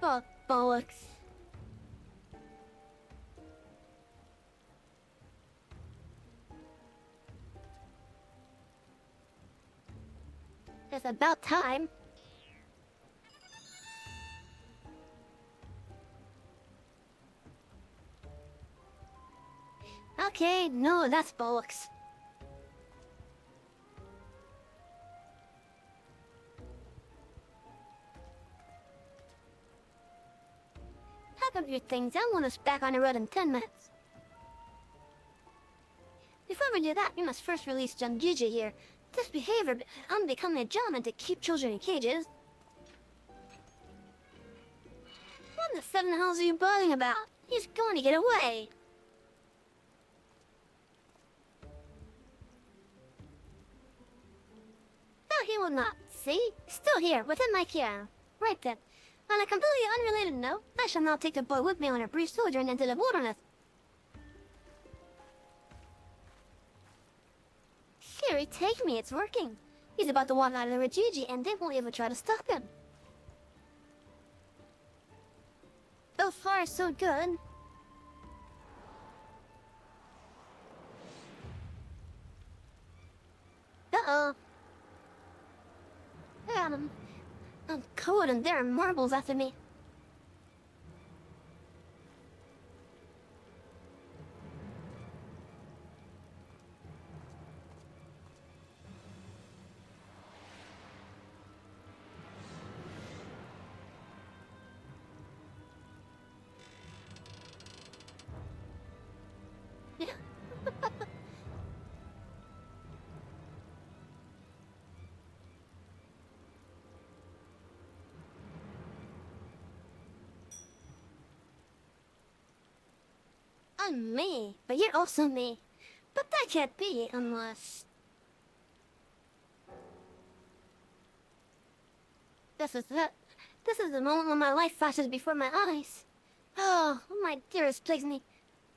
Oh, bollocks. It's about time. Okay, no, that's bollocks. Pack up your things. I want us back on the road in 10 minutes. Before we do that, we must first release young Gigi here. This behavior unbecoming a gentleman to keep children in cages. What the seven hells are you bothering about? He's going to get away. No, he will not. See? Still here, within my care. Right then. On a completely unrelated note, I shall now take the boy with me on a brief sojourn into the wilderness. Siri, take me, it's working. He's about to walk out of the Gigi, and they won't even try to stop him. So far, so good. Uh-oh. I'm cold and there are marbles after me. I'm me, but you're also me. But that can't be unless... This is it. This is the moment when my life flashes before my eyes. Oh, my dearest plagues me.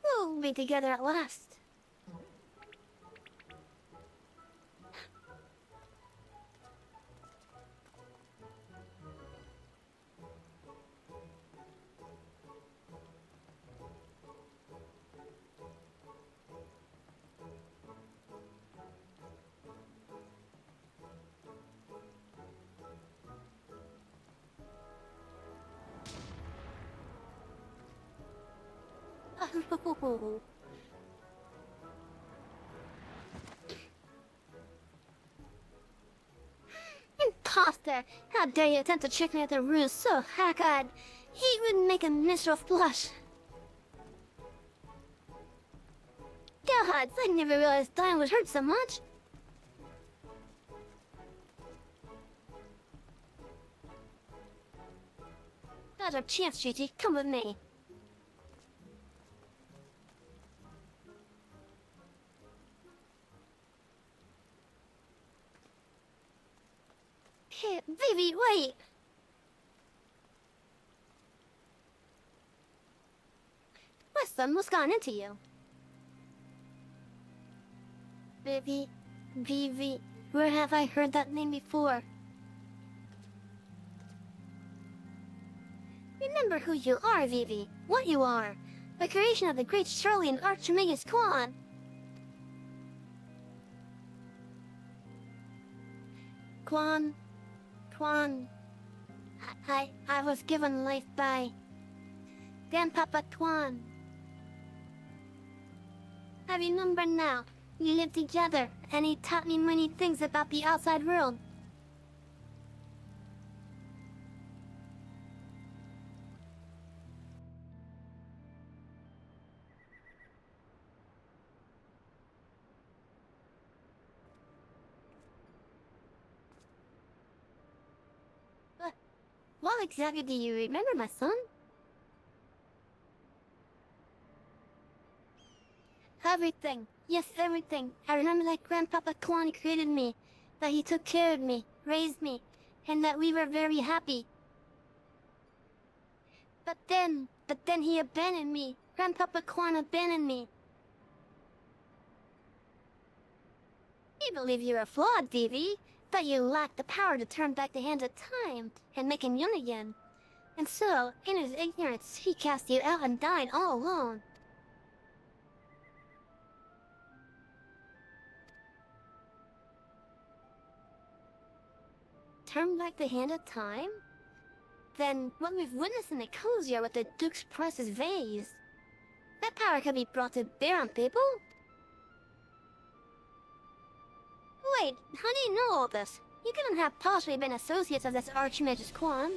We'll be together at last. imposter! How dare you attempt to trick me with a ruse so hack-eyed! He would make a minstrel blush! Gods, I never realized dying would hurt so much! Now's our chance, Gigi. Come with me. Hey, baby, wait! Listen, what's gone into you? Vivi, where have I heard that name before? Remember who you are, Vivi, what you are. The creation of the great Shirley and Archimedes Quan. Quan. I was given life by Grandpapa Quan. I remember now. We lived together, and he taught me many things about the outside world. But what exactly do you remember, my son? Everything. Yes, everything. I remember that Grandpapa Quan created me, that he took care of me, raised me, and that we were very happy. But then he abandoned me. Grandpapa Quan abandoned me. You believe you are flawed, Vivi, that you lack the power to turn back the hands of time and make him young again. And so, in his ignorance, he cast you out and died all alone. Turn back the hand of time? Then what we've witnessed in Nicosia with the Duke's precious vase, that power can be brought to bear on people? Wait, how do you know all this? You couldn't have possibly been associates of this Archimedes Quan.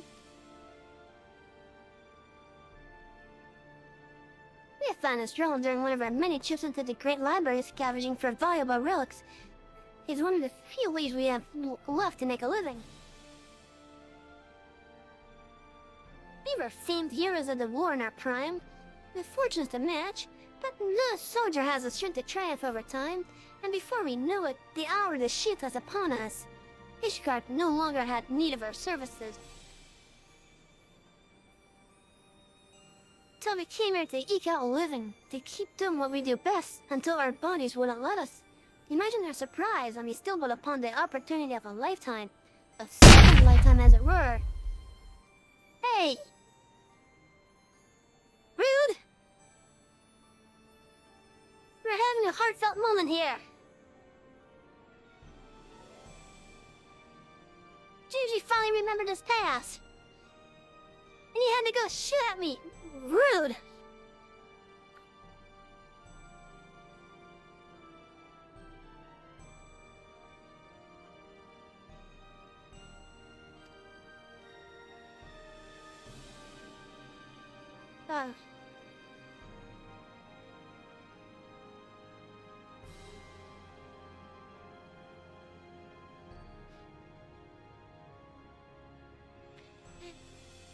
We found his journal during one of our many trips into the Great Library scavenging for valuable relics. It's one of the few ways we have left to make a living. We were famed heroes of the war in our prime, with fortunes to match, but no soldier has the strength to triumph over time, and before we knew it, the hour of the sheath was upon us. Ishgard no longer had need of our services. So we came here to eke out a living, to keep doing what we do best, until our bodies wouldn't let us. Imagine our surprise when we stumbled upon the opportunity of a lifetime. A second lifetime, as it were. Hey! Rude! We're having a heartfelt moment here. Gigi finally remembered his past. And he had to go shoot at me. Rude!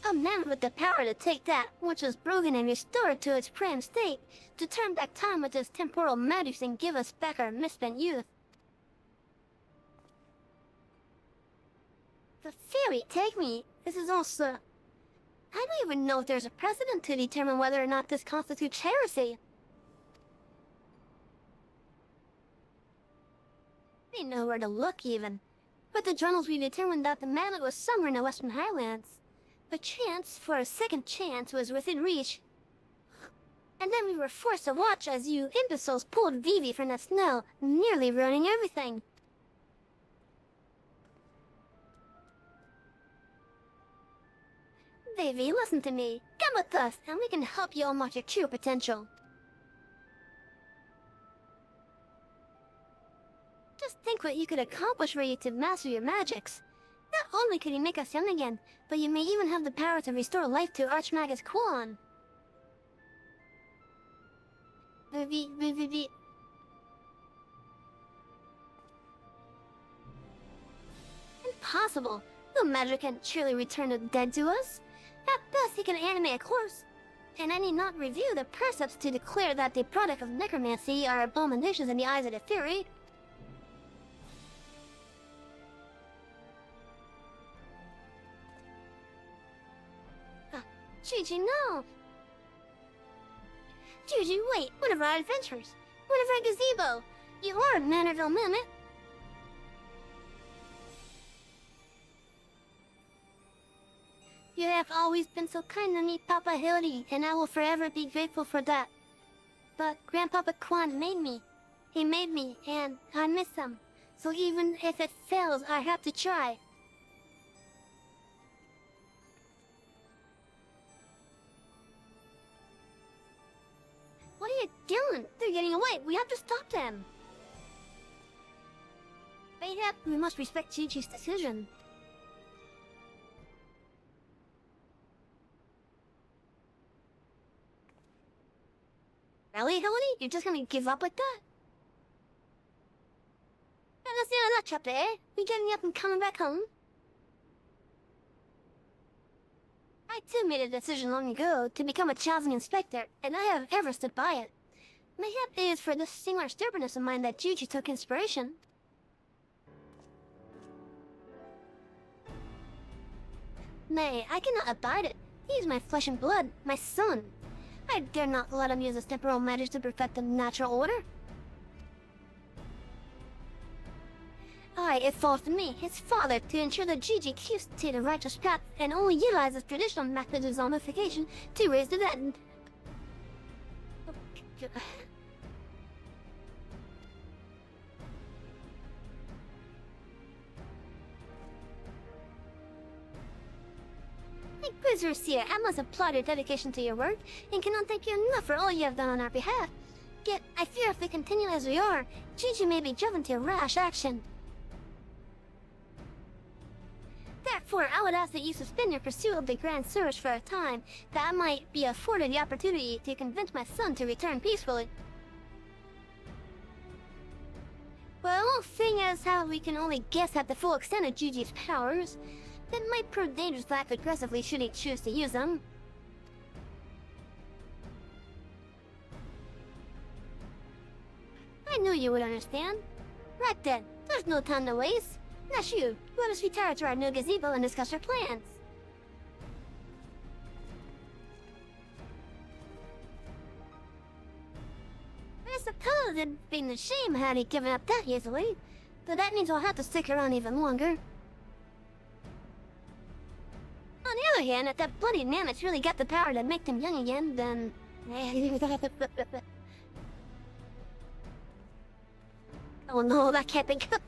A man with the power to take that which was broken and restore it to its prime state, to turn back time with his temporal magics and give us back our misspent youth. The fairy, take me. This is also... I don't even know if there's a precedent to determine whether or not this constitutes heresy. I didn't know where to look even. With the journals we determined that the mallet was somewhere in the Western Highlands. The chance for a second chance was within reach. And then we were forced to watch as you imbeciles pulled Vivi from the snow, nearly ruining everything. Vivi, listen to me. Come with us, and we can help you unlock your true potential. Just think what you could accomplish were you to master your magics. Not only could you make us young again, but you may even have the power to restore life to Archmagus Quan. Impossible! No magic can surely return the dead to us. At best, he can animate a corpse. And I need not review the precepts to declare that the product of necromancy are abominations in the eyes of the Fury. Gigi, no! Gigi, wait! One of our adventures! One of our gazebo! You are a Manorville Mammoth! You have always been so kind to me, Papa Hildy, and I will forever be grateful for that. But Grandpapa Quan made me. He made me, and I miss him. So even if it fails, I have to try. What are you doing? They're getting away. We have to stop them. Mayhap, we must respect Gigi's decision. Really, Hildy? You're just gonna give up like that? Yeah, that's the end of that chapter, eh? We getting up and coming back home? I too made a decision long ago to become a Chasm Inspector, and I have ever stood by it. Mayhap it is for this singular stubbornness of mine that Gigi took inspiration. Nay, I cannot abide it. He is my flesh and blood, my son. I dare not let him use his temporal magic to perfect the natural order. It falls to me, his father, to ensure that Gigi keeps to the righteous path and only utilizes traditional methods of zombification to raise the dead. Inquisitor Seer, I must applaud your dedication to your work, and cannot thank you enough for all you have done on our behalf. Yet, I fear if we continue as we are, Gigi may be driven to rash action. Therefore, I would ask that you suspend your pursuit of the Grand Search for a time, that I might be afforded the opportunity to convince my son to return peacefully. Well, seeing as how we can only guess at the full extent of Gigi's powers, it might prove dangerous to act aggressively should he choose to use them. I knew you would understand. Right then, there's no time to waste. Nashu, let us retire to our new gazebo and discuss our plans. I suppose it'd been a shame had he given up that easily, but that means I'll have to stick around even longer. On the other hand, if that bloody mammoth really got the power to make them young again, then... Oh no, that can't be good.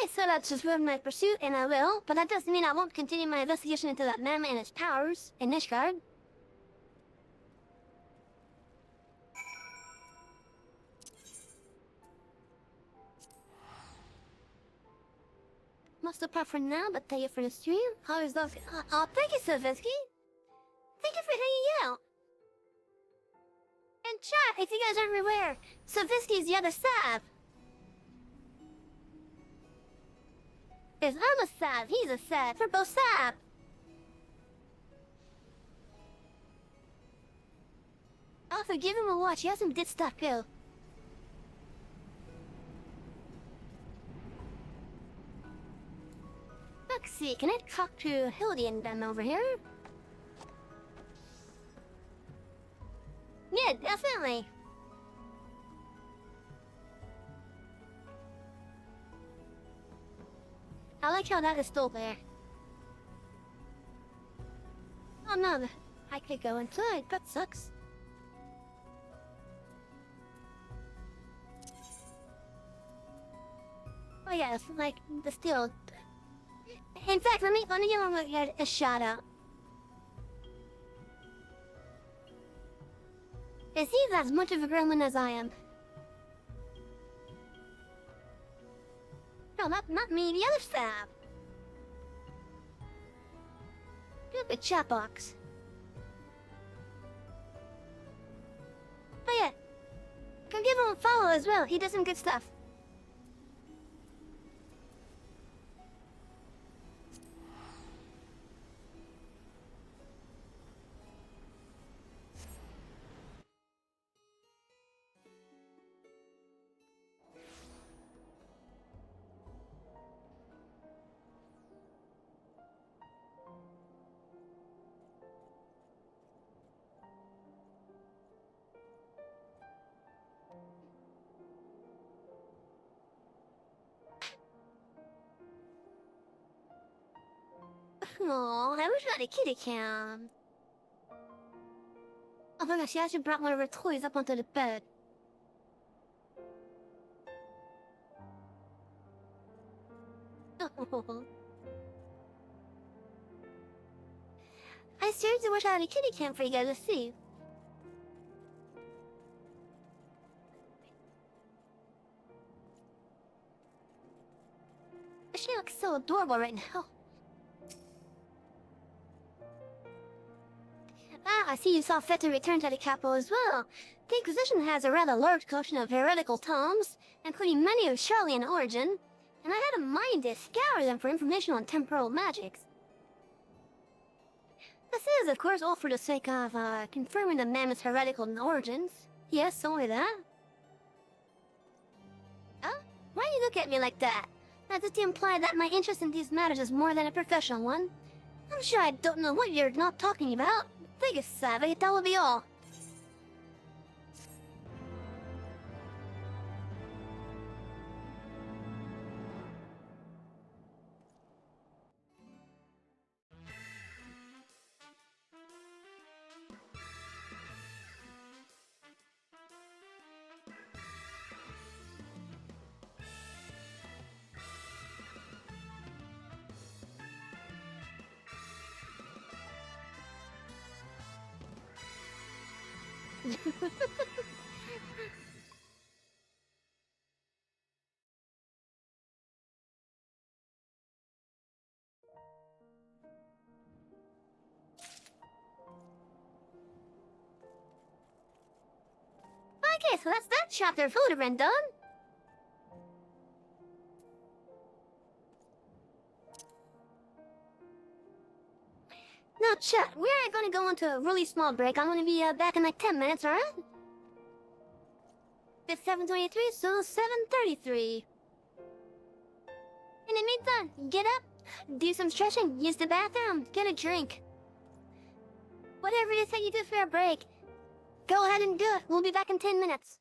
I set out to swim my pursuit, and I will, but that doesn't mean I won't continue my investigation into that mammoth and its powers in Nishgard. Must depart for now, but thank you for the stream. Always love it. Thank you, Savinsky. Thank you for hanging out. And chat, if you guys aren't aware, Savinsky's the other Sav. If I'm a Sav, he's a Sav. We're both Sav. Also, give him a watch. He has some good stuff, too. Let's see, can I talk to Hildy and them over here? Yeah, definitely. I like how that is still there. Oh no, I could go inside. That sucks. Oh yes, like the steel. In fact, let me give him a shout out. Is he as much of a gremlin as I am? No, not me, the other staff. Stupid chat box. Oh yeah, come give him a follow as well. He does some good stuff. Oh, I wish I had a kitty cam. Oh my gosh, she actually brought one of her toys up onto the bed. Oh. I seriously wish I had a kitty cam for you guys to see. She looks so adorable right now. Ah, I see you saw fit to return to the capital as well. The Inquisition has a rather large collection of heretical tomes, including many of Charlian origin, and I had a mind to scour them for information on temporal magics. This is, of course, all for the sake of, confirming the mammoth's heretical origins. Yes, only that. Huh? Why do you look at me like that? That just implies that my interest in these matters is more than a professional one. I'm sure I don't know what you're not talking about. Think it's savvy, that will be all. Okay, so that's that chapter would have been done. Now, chat, we are gonna go into a really small break. I'm gonna be back in like 10 minutes, alright? It's 7:23, so 7:33. In the meantime, get up, do some stretching, use the bathroom, get a drink. Whatever it is that you do for a break, go ahead and do it. We'll be back in 10 minutes.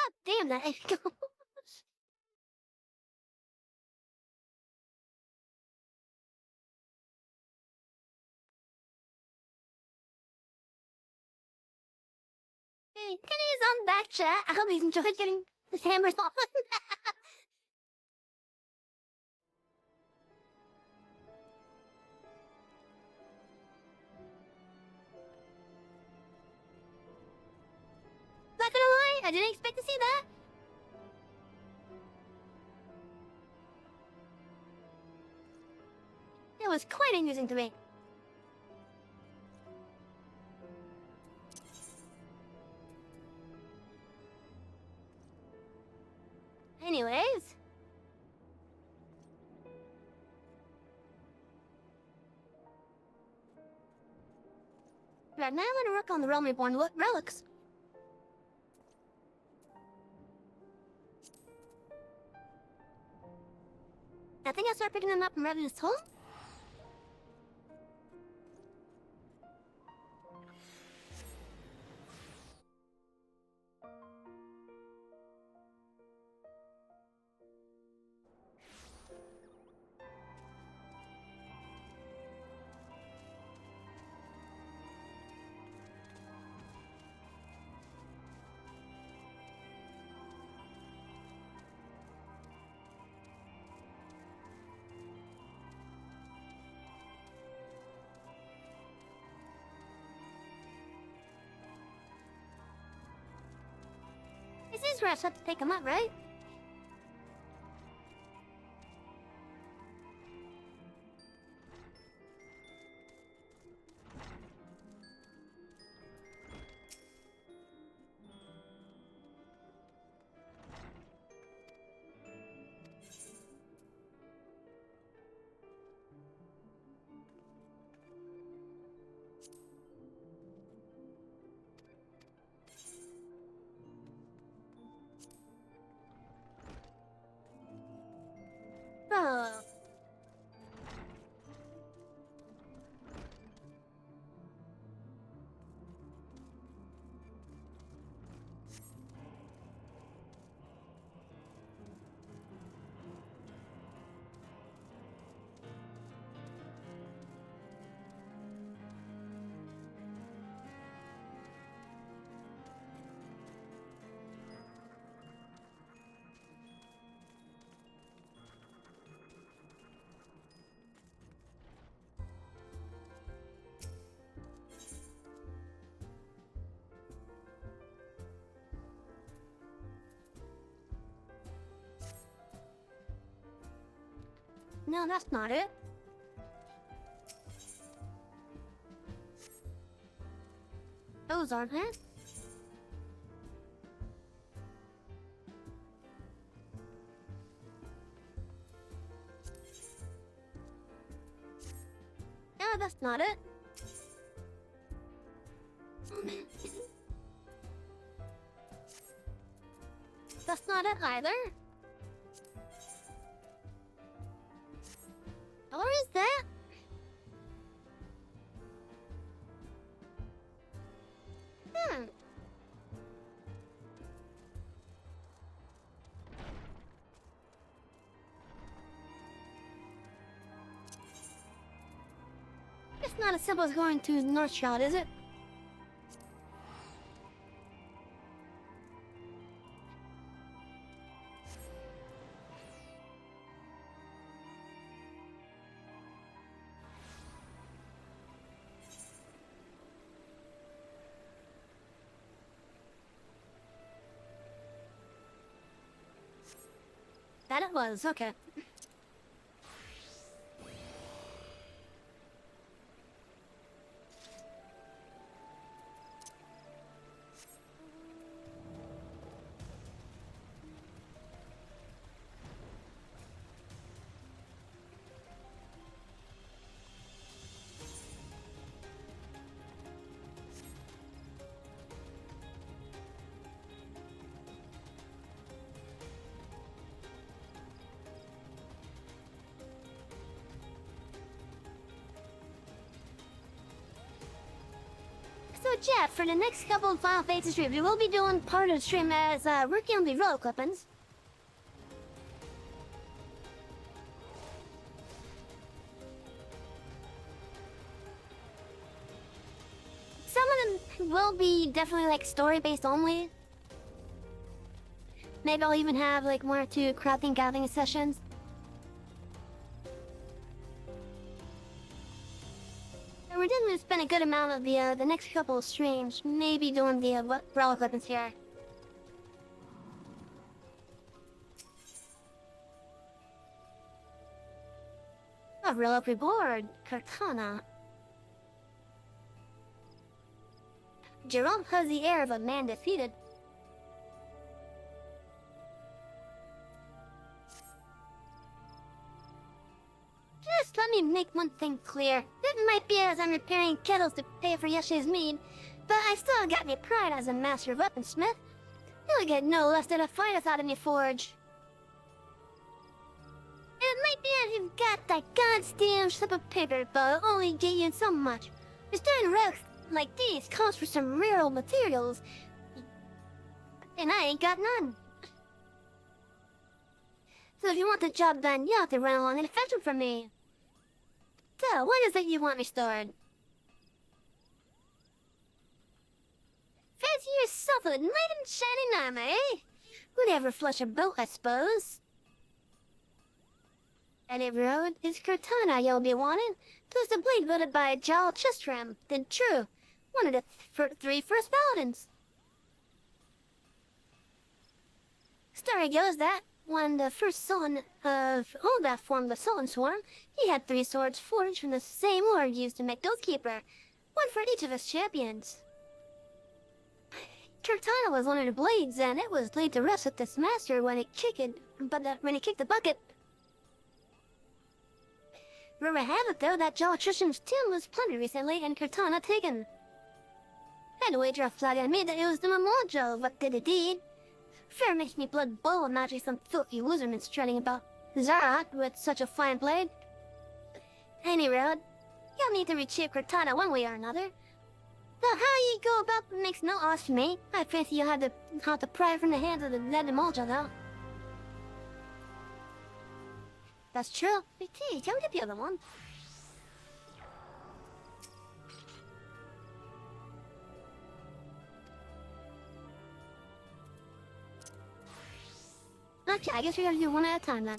God damn that echo. Hey, Kenny's on back chat. I hope he's enjoyed getting his hammers off. Not gonna lie, I didn't expect to see that. It was quite amusing to me. Anyways. Right now I'm gonna work on the Realm Reborn relics. I think I'll start picking them up in Revenant's home. This is where I have to pick them up, right? Oh. No, that's not it. Those aren't it. No, that's not it. That's not it either. Or is that? Hmm. It's not as simple as going to North Shot, is it? That it was, okay. yeah, for the next couple of Final Fantasy streams, we will be doing part of the stream as working on the roll clippings. Some of them will be definitely like story-based only. Maybe I'll even have like 1 or 2 crafting gathering sessions. And we're definitely gonna spend a good amount of the next couple of streams, maybe doing the relic weapons here. A relic reward, Katana. Jerome has the air of a man defeated. Just let me make one thing clear. It might be as I'm repairing kettles to pay for yesterday's mead, but I still got me pride as a master weaponsmith. You'll get no less than a finest out of me forge. It might be that you've got that goddamn slip of paper, but it'll only get you so much. Restoring relics like these calls for some rare old materials, and I ain't got none. So if you want the job done, you'll have to run along and fetch them from me. So, what is it you want restored? Fancy yourself a knight in shining armor, eh? Would ever flush a boat, I suppose. Any road is Cortana you'll be wanting. 'Twas the blade wielded by Jal Tristram, then true. One of the 3 first paladins. Story goes that when the first son of Olaf formed the Sultan Swarm, he had 3 swords forged from the same ore used to make Oathkeeper, one for each of his champions. Cortana was one of the blades, and it was laid to rest with this master when he kicked the bucket. Rumor have it, though, that Jal Tristram's tomb was plundered recently and Cortana taken. I'd wager a flag on me that it was the Mamojo what did the deed. Fair makes me blood boil imagining some filthy loserman strutting about Zara with such a fine blade. Any road, you'll need to retrieve Cortana one way or another. Though how you go about it makes no odds to me. I fancy you'll have to pry from the hands of the dead Mamojo, though. That's true. Hey, tell me the other one. Okay, I guess we gotta do one at a time then.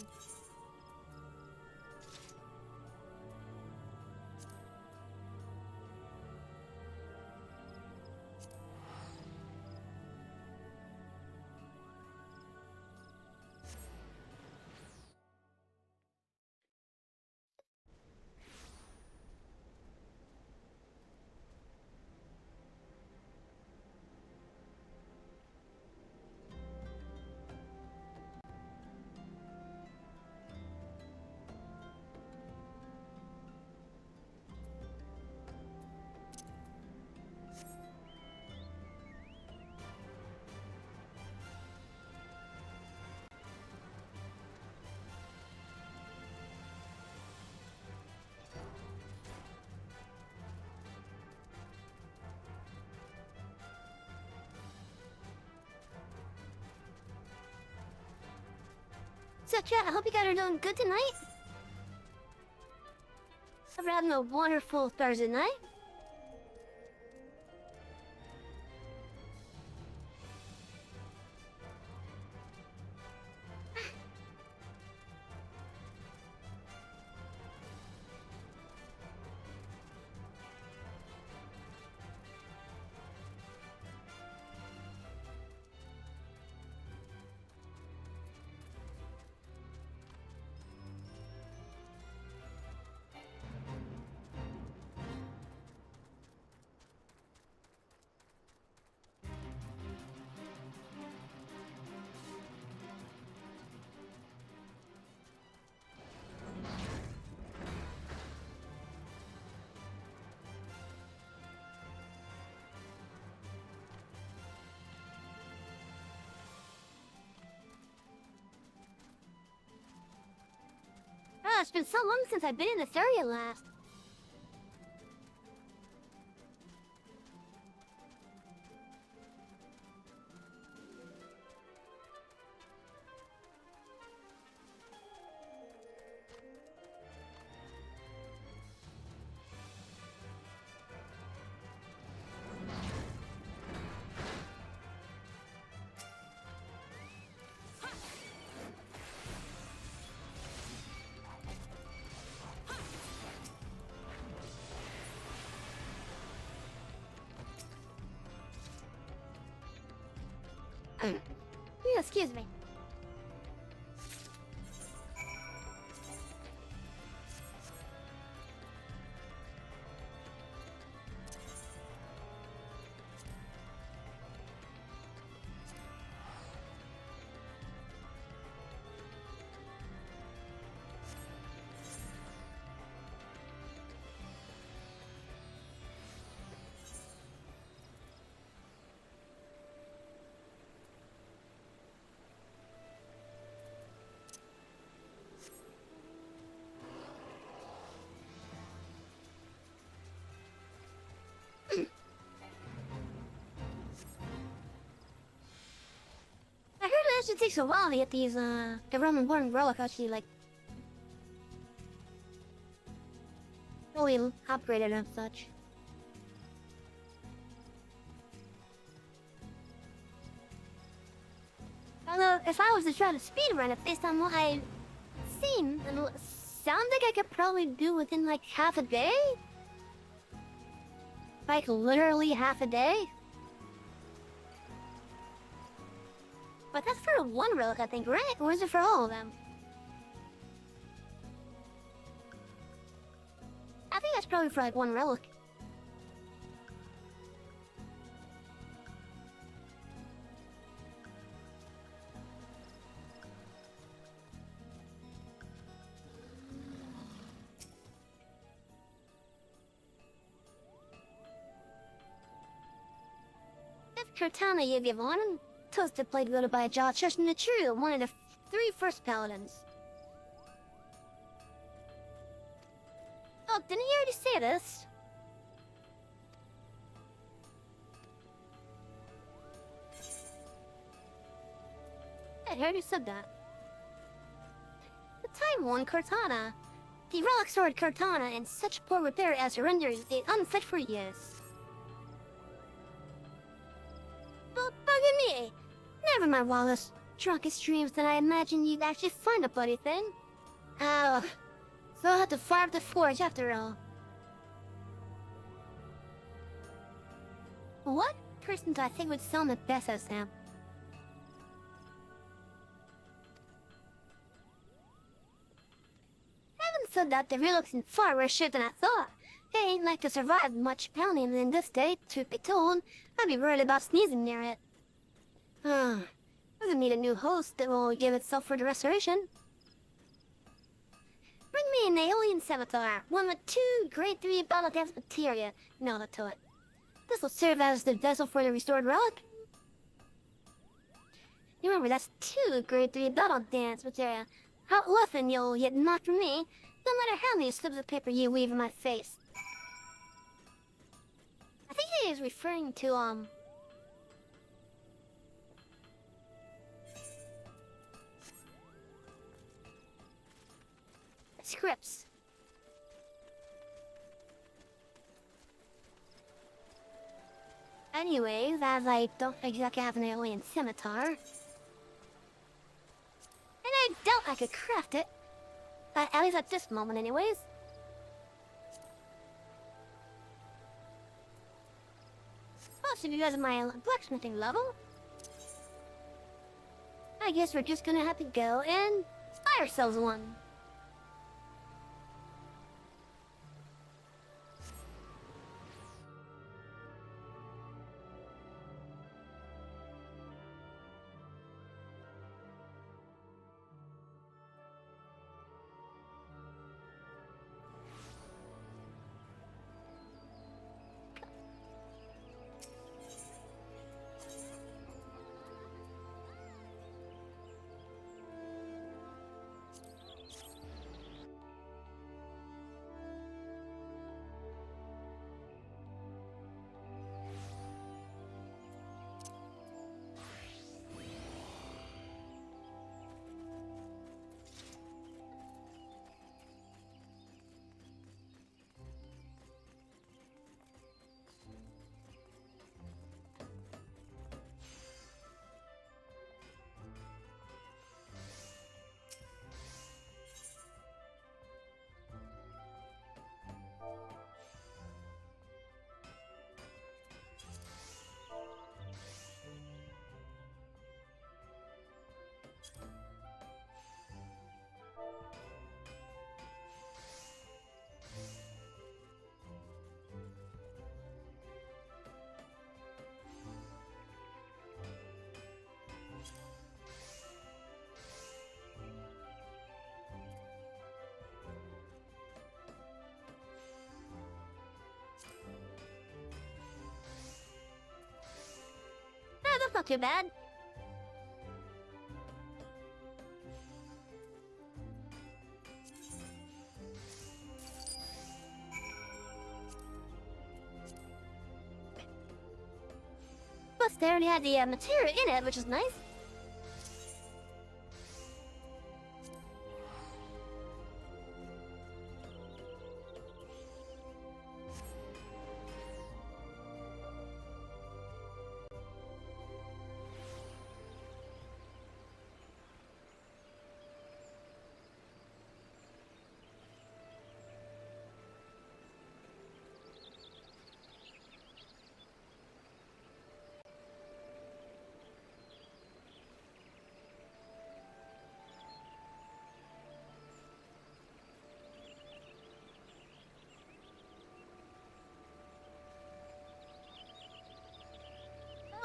So chat, I hope you guys are doing good tonight. Hope you're having a wonderful Thursday night. Oh, it's been so long since I've been in this area last. Excuse me. I heard it actually takes a while to get these, the Roman born relic actually, like, fully upgraded and such. Although, if I was to try to speedrun it based on what I've seen, it sounds like I could probably do within like half a day? Like, literally half a day? But that's for one relic, I think, right? Or is it for all of them? I think that's probably for like one relic. If Cortana you give on him, Toasted played good by Josh and the True, one of the three first paladins. Oh, didn't you already say this? I heard you said that. The Time One Cortana. The relic sword Cortana in such poor repair as rendering it unfit for use. But bugger me! Never mind, Wallace. Drunkest dreams that I imagined you'd actually find a bloody thing. Oh, so I'll have to fire up the forge after all. What person do I think would sound the best as Sam? Having said that, the real looks in far worse shape than I thought. They ain't like to survive much pounding in this day, truth be told. I'd be worried about sneezing near it. Doesn't need a new host that will give itself for the restoration. Bring me an alien scimitar, one with 2 grade 3 battle dance materia melted to it. This will serve as the vessel for the restored relic. Remember, that's 2 grade 3 battle dance materia. How often you'll get knocked from me, no matter how many slips of paper you weave in my face. I think he is referring to, scripts. Anyways, as I don't exactly have an alien scimitar, and I doubt I could craft it, at least at this moment anyways. Possibly because of my blacksmithing level. I guess we're just gonna have to go and buy ourselves one. not too bad. Plus, they already had the material in it, which is nice.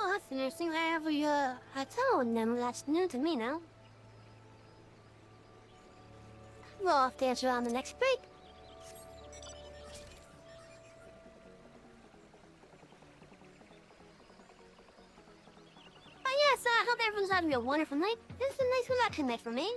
Oh, that's interesting. I have a tone them. That's new to me now. We'll have to answer on the next break. Oh yes, I hope everyone's having a wonderful night. This is a nice relaxing night for me.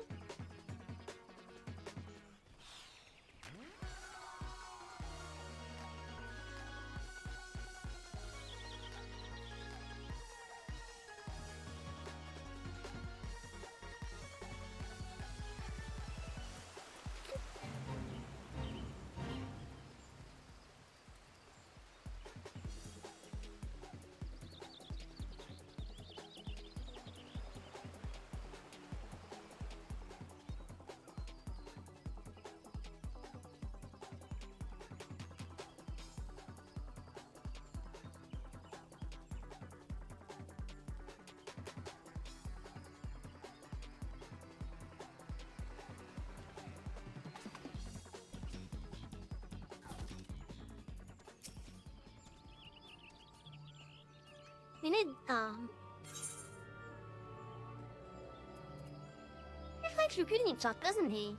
We need, he likes recruiting himself, doesn't he?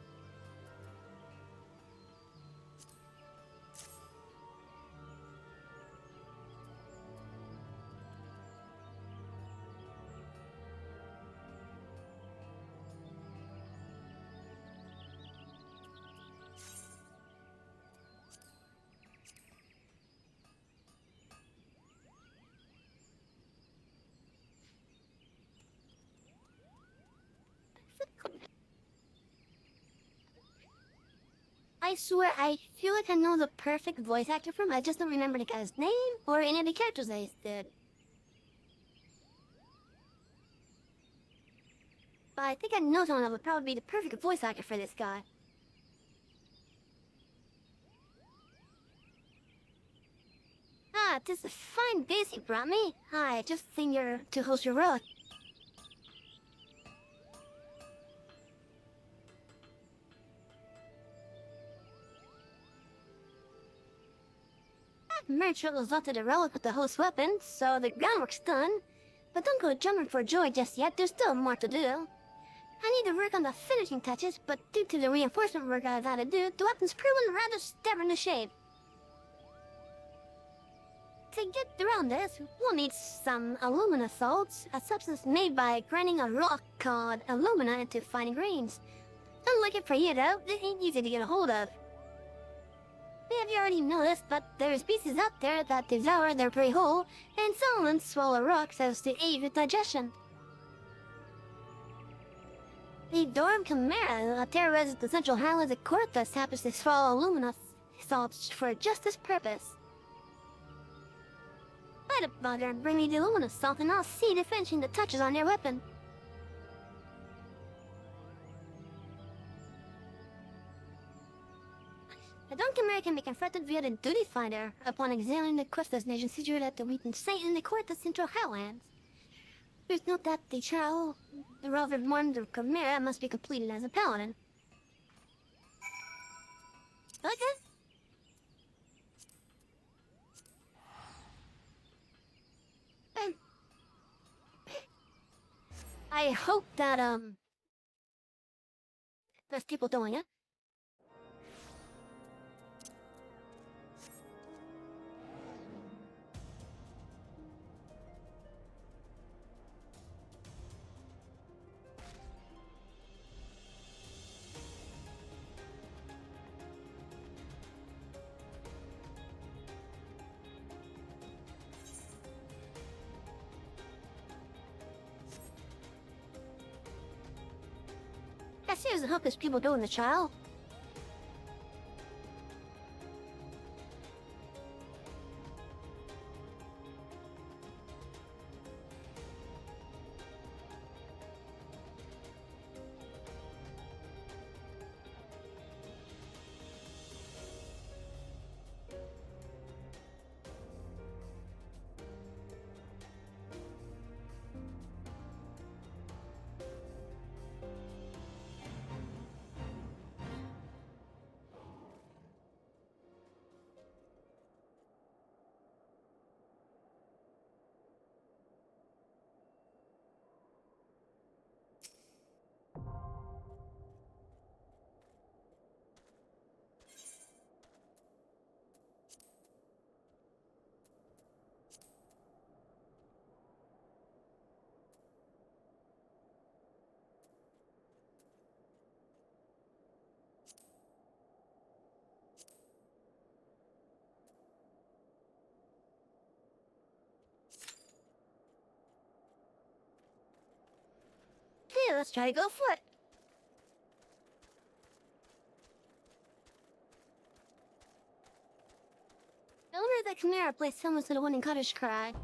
I swear, I feel like I know the perfect voice actor for him. I just don't remember the guy's name or any of the characters I did. But I think I know someone that would probably be the perfect voice actor for this guy. Ah, this is a fine base you brought me. Hi, just think you're to host your relic. Merchant was up to the relic with the host weapon, so the groundwork's done. But don't go jumping for joy just yet, there's still more to do. I need to work on the finishing touches, but due to the reinforcement work I've had to do, the weapon's proven rather stubborn to shape. To get around this, we'll need some alumina salts, a substance made by grinding a rock called alumina into fine grains. Unlike it for you though, it ain't easy to get a hold of. Maybe you already noticed, but there's species out there that devour their prey whole, and some of them swallow rocks as to aid with digestion. The Dorm Chimera, a terrorizes the central highlands of Corthus, happens to swallow alumina salts for just this purpose. Light up, bugger, and bring me the alumina salt, and I'll see to finishing the touches on your weapon. The Dorm Chimera can be confronted via the Duty Finder upon examining the Corthus nation situated at the weakened site in the Corthus Central Highlands. Please note that the relevant one of Chimera must be completed as a paladin. Okay. I hope that, there's people doing it. seriously hope there's people doing the trial. Okay, let's try to go for it. The owner of the Chimera placed someone to the winning cottage cry.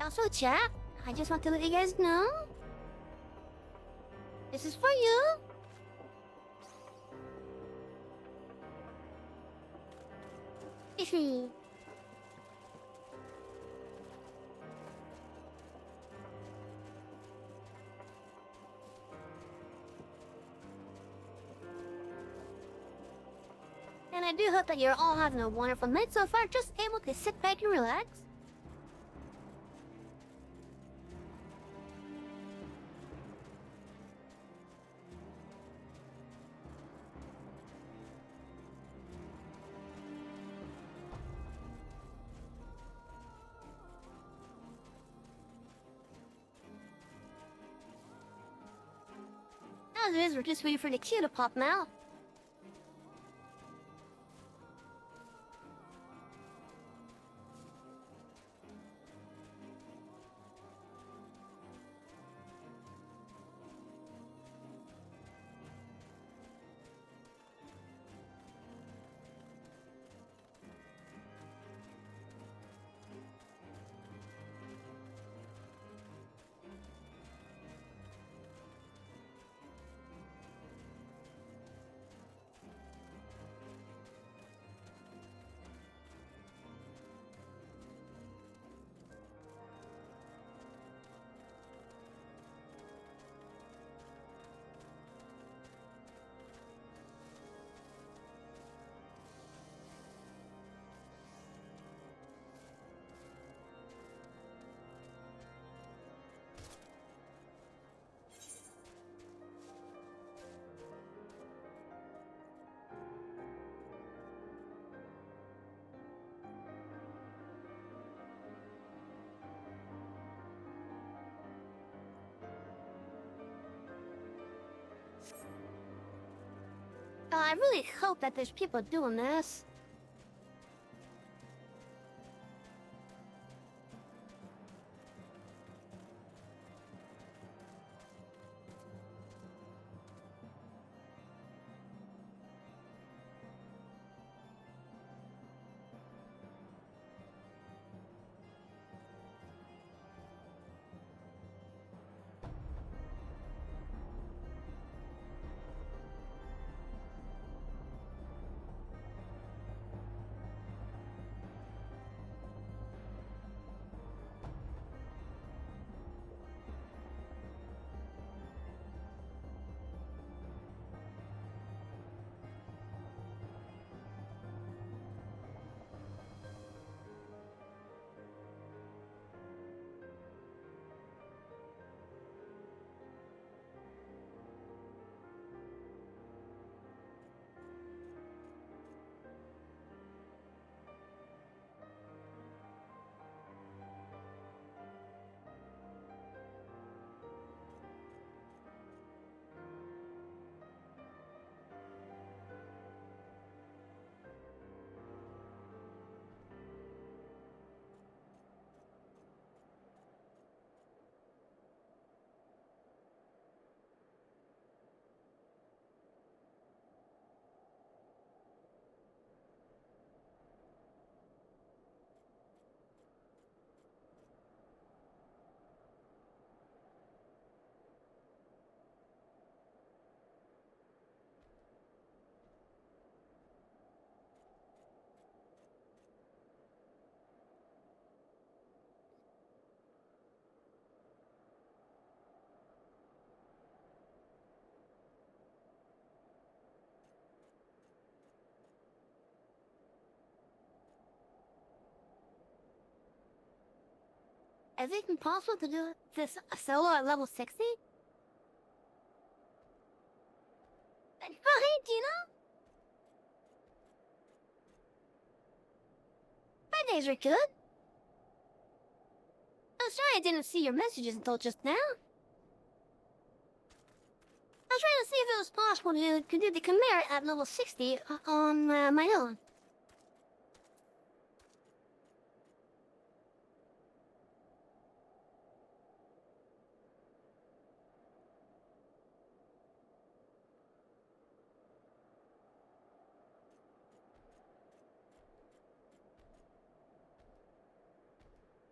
Also, chat, I just want to let you guys know. This is for you. And I do hope that you're all having a wonderful night so far, just able to sit back and relax. As it is, we're just waiting for the queue to pop now. I really hope that there's people doing this. Is it impossible to do this solo at level 60? Oh, hey, Gina. My days are good. I'm sorry I didn't see your messages until just now. I was trying to see if it was possible to do the Chimera at level 60 on my own.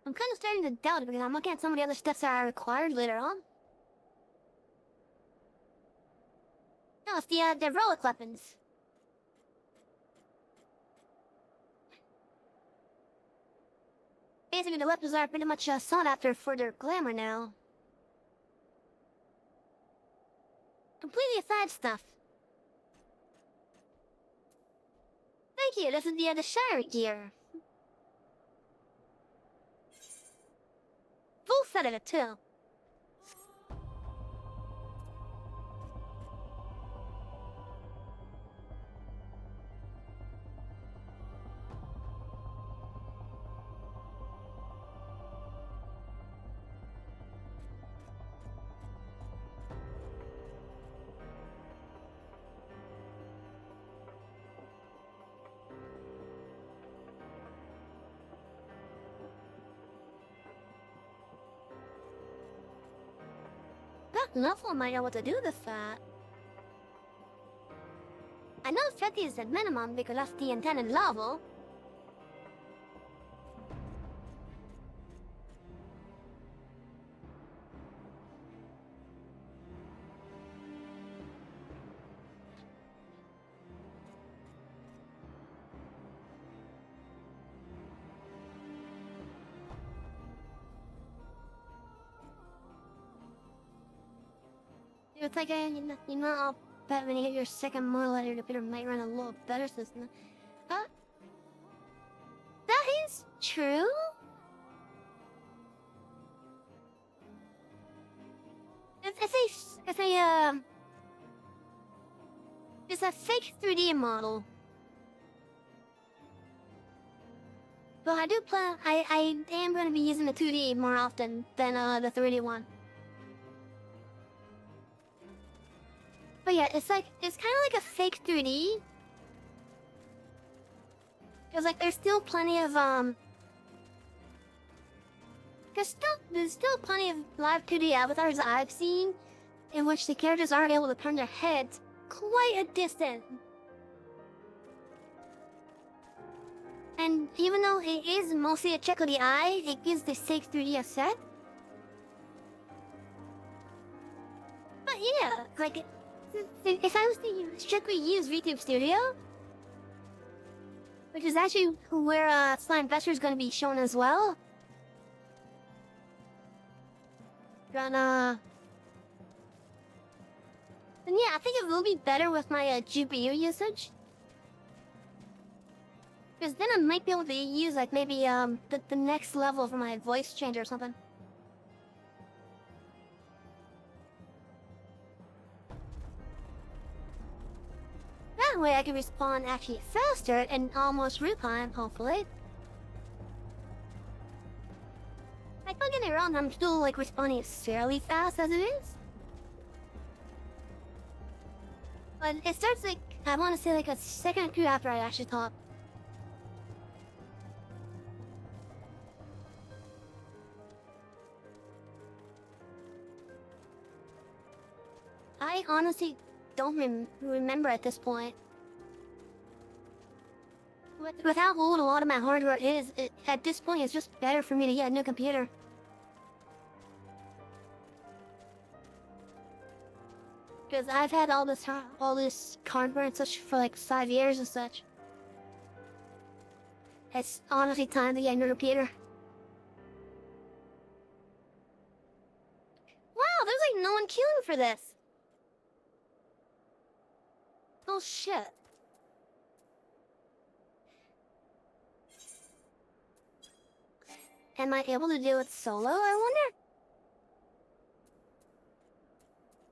I'm kind of starting to doubt it because I'm looking at some of the other steps that are required later on. No, it's the relic weapons. Basically, the weapons are pretty much sought after for their glamour now. Completely aside stuff. Thank you, this is the Shire gear. Full set of it, too. That level might know what to do with that. I know 50 is the minimum because that's the intended level. It's like I'll bet when you get your second model letter, the computer might run a little better system. Huh? That is true? It's a fake 3D model. But I do plan, I am going to be using the 2D more often than the 3D one. But yeah, it's kind of like a fake 3D. Cause like there's still plenty of there's still plenty of live 2D avatars I've seen in which the characters aren't able to turn their heads quite a distance. And even though it is mostly a trick of the eye, it gives the fake 3D effect. But yeah, like if I was to strictly use VTube Studio, which is actually where Slime Vester is going to be shown as well. Then yeah, I think it will be better with my GPU usage. Because then I might be able to use like maybe the next level for my voice changer or something. That way I can respond actually faster and almost real time, hopefully. Like, don't get me wrong, I'm still like responding fairly fast as it is. But it starts like, I want to say like a second or two after I actually talk. I honestly don't remember at this point. With how old a lot of my hardware is, at this point it's just better for me to get a new computer. Because I've had all this hardware and such for like 5 years and such. It's honestly time to get a new computer. Wow, there's like no one queuing for this. Oh shit. Am I able to do it solo, I wonder?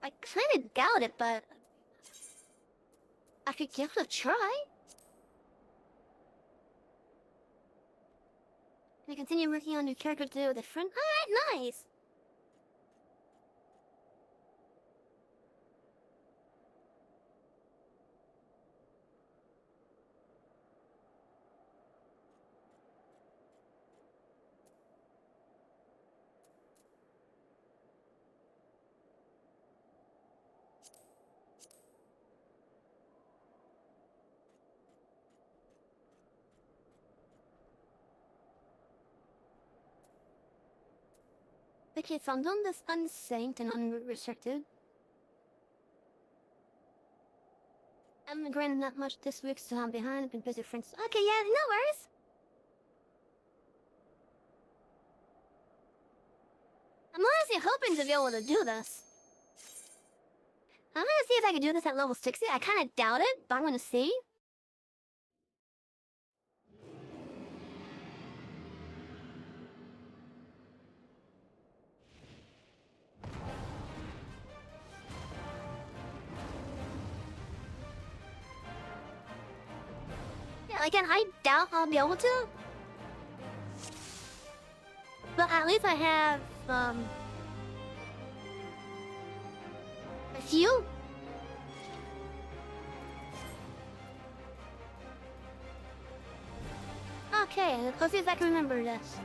I kinda doubt it, but I could give it a try. Can I continue working on your character to do different? Alright, nice! Okay, so I'm doing this unsynced and unrestricted. I'm granted not much this week, so I'm behind. I've been busy with friends. Okay, yeah, no worries. I'm honestly hoping to be able to do this. I'm gonna see if I can do this at level 60. I kinda doubt it, but I'm gonna see. Yeah, again, I doubt I'll be able to. But at least I have, a few. Okay, let's see if I can remember this.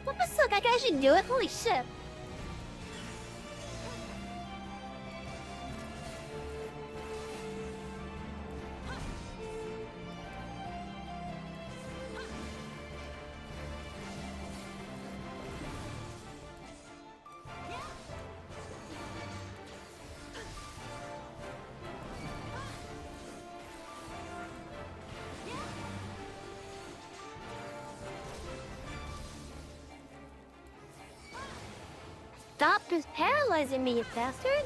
What the fuck? I can actually do it? Holy shit. Stop just paralyzing me, you bastard!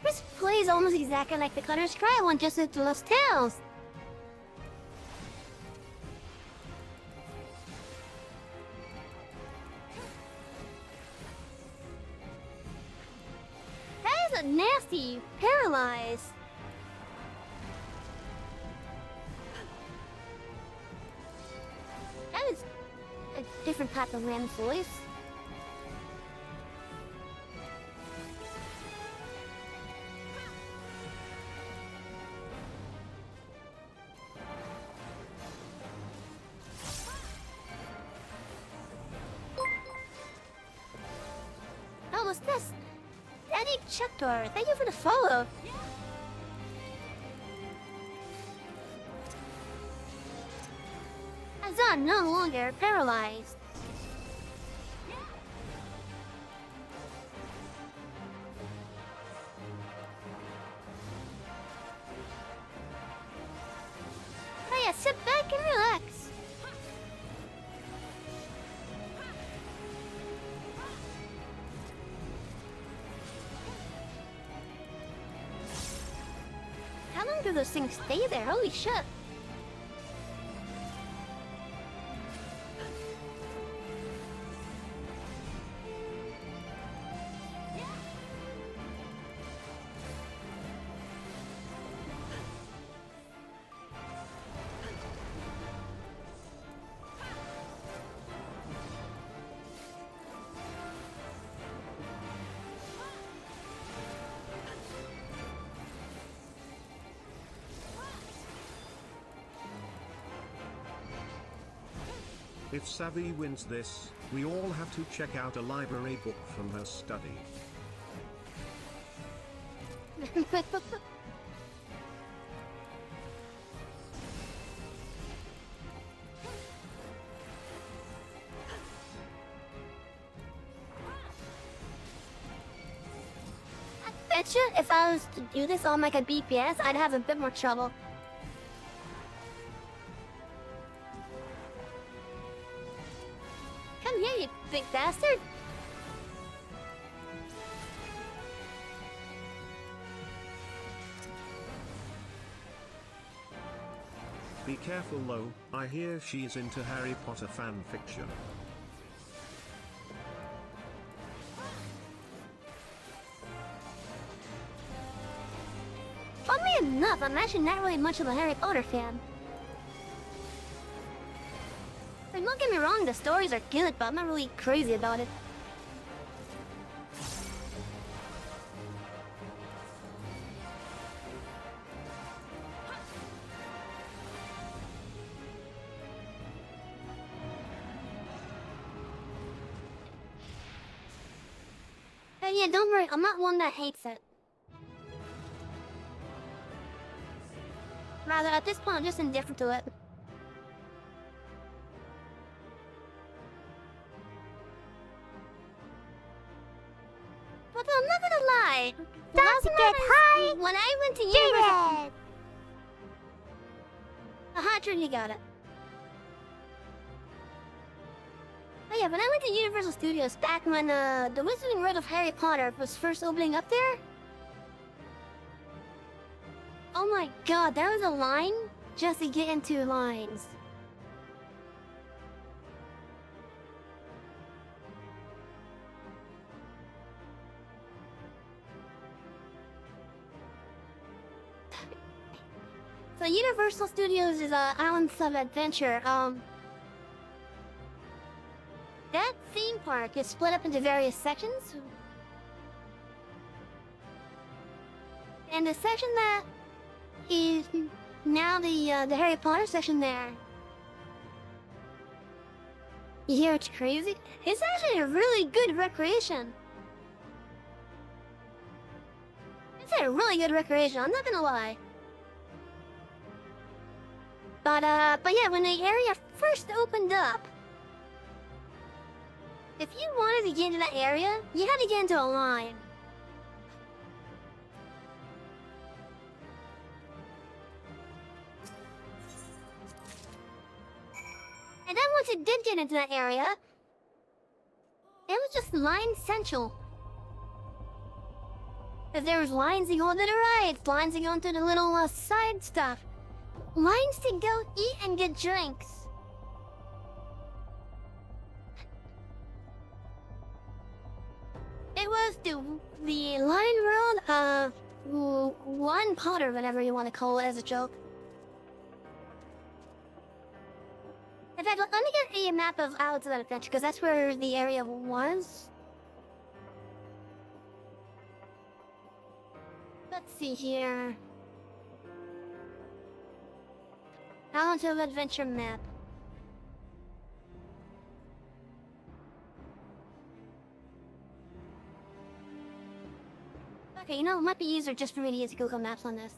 This plays almost exactly like the Cutter's Cry one, just with less tails. That is a nasty paralyze. That is a different type of man's voice. Oh, what's this? Danny Chector, thank you for the follow. Azan no longer paralyzed. Oh yeah, sit back and relax. How long do those things stay there? Holy shit. If Savvy wins this, we all have to check out a library book from her study. bet you if I was to do this on like a BPS, I'd have a bit more trouble. Come here, you big bastard! Be careful though, I hear she's into Harry Potter fan fiction. Funnily enough, I'm actually not really much of a Harry Potter fan. And don't get me wrong, the stories are good, but I'm not really crazy about it. And yeah, don't worry, I'm not one that hates it. Rather, at this point, I'm just indifferent to it. But I'm not gonna lie. Don't get high! When I went to Get university... it! Aha, Trinity got it. Oh yeah, when I went to Universal Studios back when the Wizarding World of Harry Potter was first opening up there. Oh my god, there was a line just to get into lines. So Universal Studios is Islands of Adventure. That theme park is split up into various sections. And the section that is now the Harry Potter section there. You hear it's crazy? It's actually a really good recreation. It's a really good recreation, I'm not gonna lie. But yeah, when the area first opened up, if you wanted to get into that area, you had to get into a line. And then once you did get into that area, it was just line central. If there was lines to go to the right, lines to go into the little side stuff, lines to go eat and get drinks. It was the line world of one Potter, whatever you want to call it as a joke. In fact, let me get a map of Islands of Adventure, because that's where the area was. Let's see here. Islands of Adventure map. Okay, you know, it might be easier just for me to use Google Maps on this.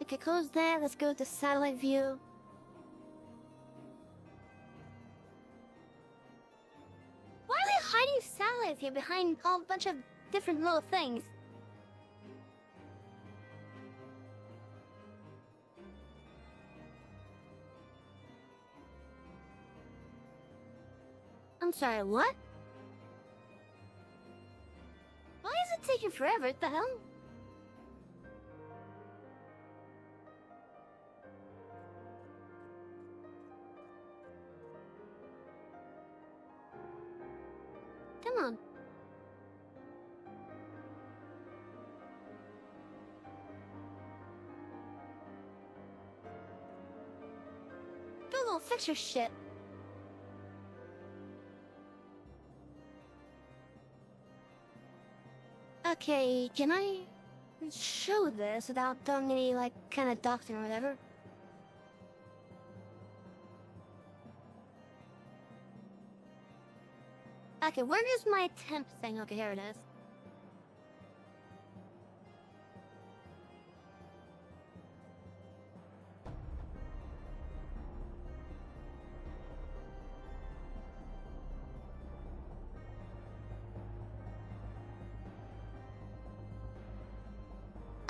Okay, close that. Let's go to satellite view. Why are they hiding satellite view behind a bunch of different little things? I'm sorry, what? Why is it taking forever? What the hell? Come on. Google, fix your shit. Okay, can I show this without doing any, like, kind of doxing or whatever? Okay, where is my temp thing? Okay, here it is.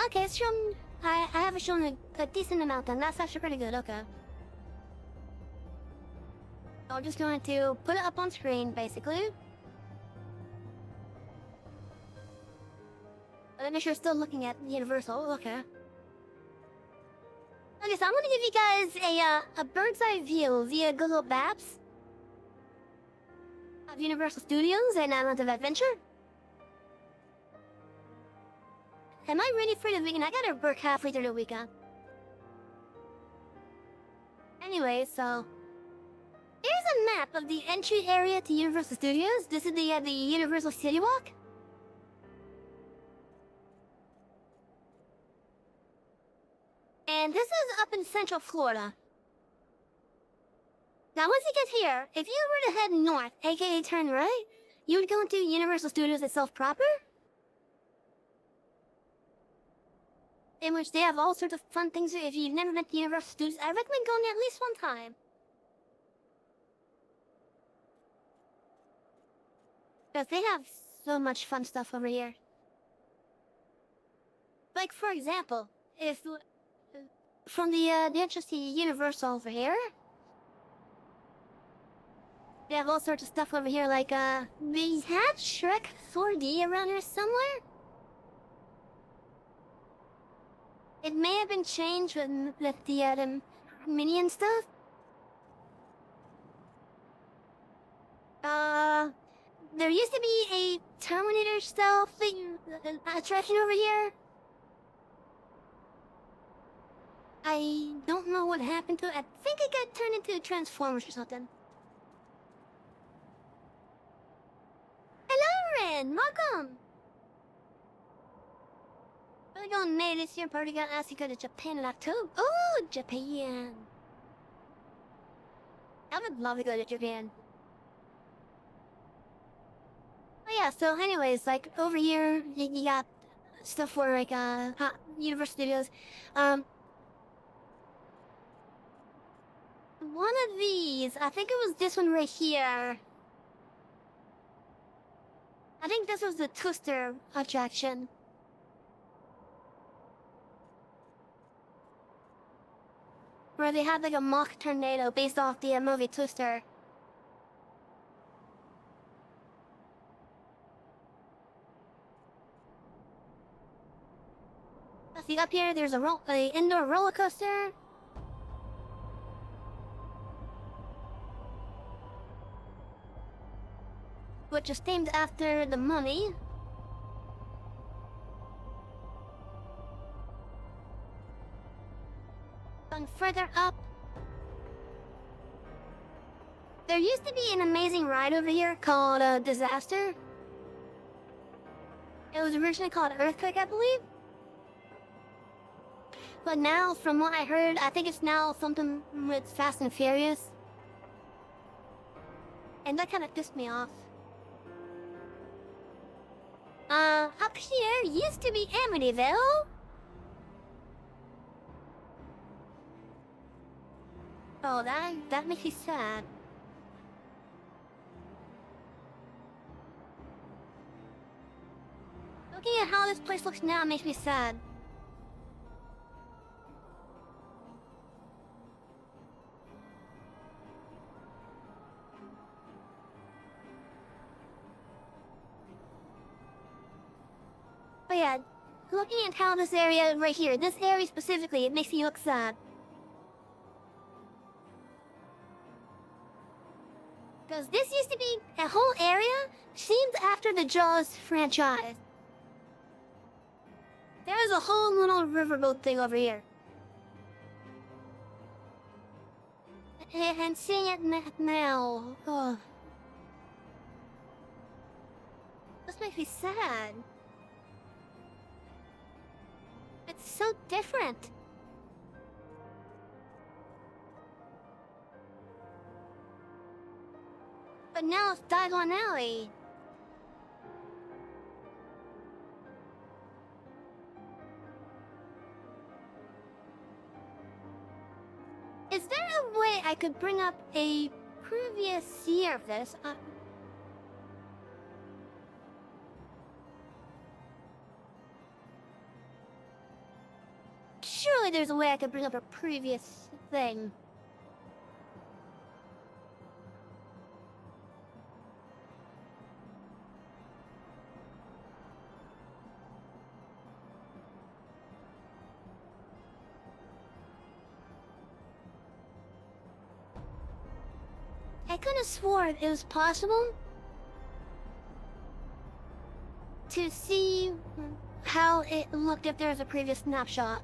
Okay, it's shown. I have shown a decent amount, and that's actually pretty good. Okay. I'm just going to put it up on screen, basically. But make sure you're still looking at Universal. Okay. Okay, so I'm gonna give you guys a bird's eye view via Google Maps of Universal Studios and Islands of Adventure. Am I ready for the weekend? I gotta work halfway through the weekend. Anyway, so here's a map of the entry area to Universal Studios. This is the Universal City Walk. And this is up in Central Florida. Now once you get here, if you were to head north, aka turn right, you would go into Universal Studios itself proper. In which they have all sorts of fun things. If you've never been to Universal Studios, I recommend going at least one time. Because they have so much fun stuff over here. Like, for example, if from the entrance to Universal over here, they have all sorts of stuff over here, like, we had Shrek 4D around here somewhere? It may have been changed with the Minion stuff. There used to be a Terminator style thing, attraction over here. I don't know what happened to it. I think it got turned into Transformers or something. Hello, Ren! Welcome! We're going May this year. Party got asked to go to Japan in October. Oh, Japan! I would love to go to Japan. Oh yeah, so anyways, like, over here, you got stuff for, like, Universal Studios. One of these, I think it was this one right here. I think this was the Twister attraction. Where they had like a mock tornado based off the movie Twister. See up here, there's a indoor roller coaster. Which is named after the mummy. Going further up, there used to be an amazing ride over here called Disaster. It was originally called Earthquake, I believe. But now, from what I heard, I think it's now something with Fast and Furious. And that kind of pissed me off. Up here used to be Amityville. Oh, that makes me sad. Looking at how this place looks now makes me sad. But yeah, looking at how this area right here, this area specifically, it makes me look sad. Because this used to be a whole area themed after the Jaws franchise. There's a whole little riverboat thing over here. And seeing it now, oh. This makes me sad. It's so different. But now it's Diagon Alley. Is there a way I could bring up a previous year of this? Surely there's a way I could bring up a previous thing. I could have sworn it was possible to see how it looked if there was a previous snapshot.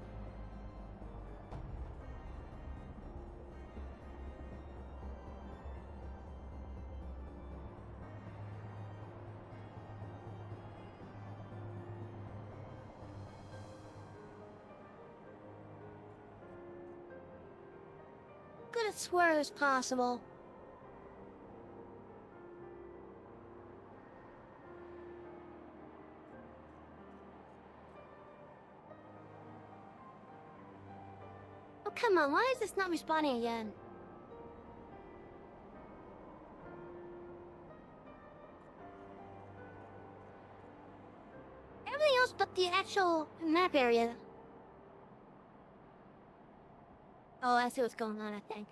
Could have sworn it was possible. Oh, come on, why is this not responding again? Everything else but the actual map area. Oh, I see what's going on, I think.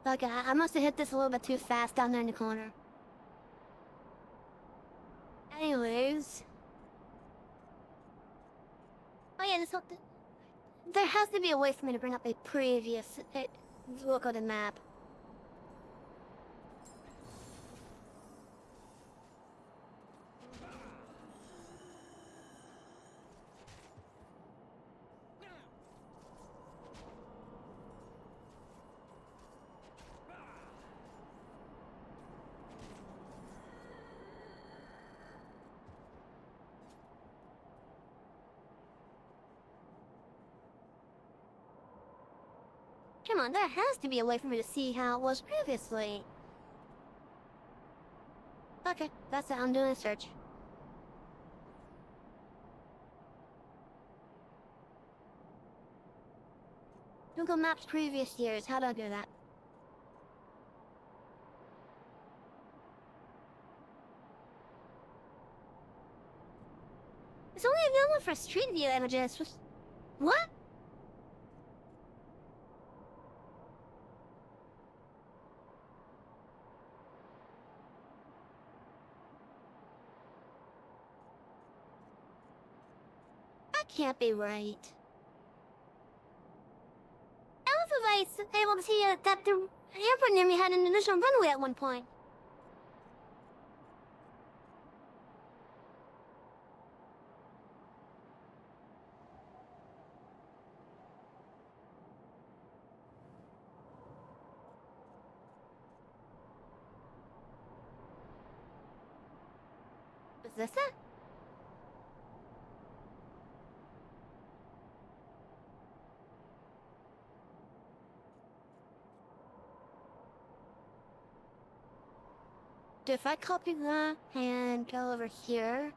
Okay, I must have hit this a little bit too fast down there in the corner. Anyways. Oh yeah, this whole there has to be a way for me to bring up a previous look at the map. Come on, there has to be a way for me to see how it was previously. Okay, that's it. I'm doing a search. Google Maps previous years. How do I do that? It's only available for Street View images. What? That can't be right. I was able to see that the airport near me had an additional runway at one point. Is this it? If I copy that and go over here.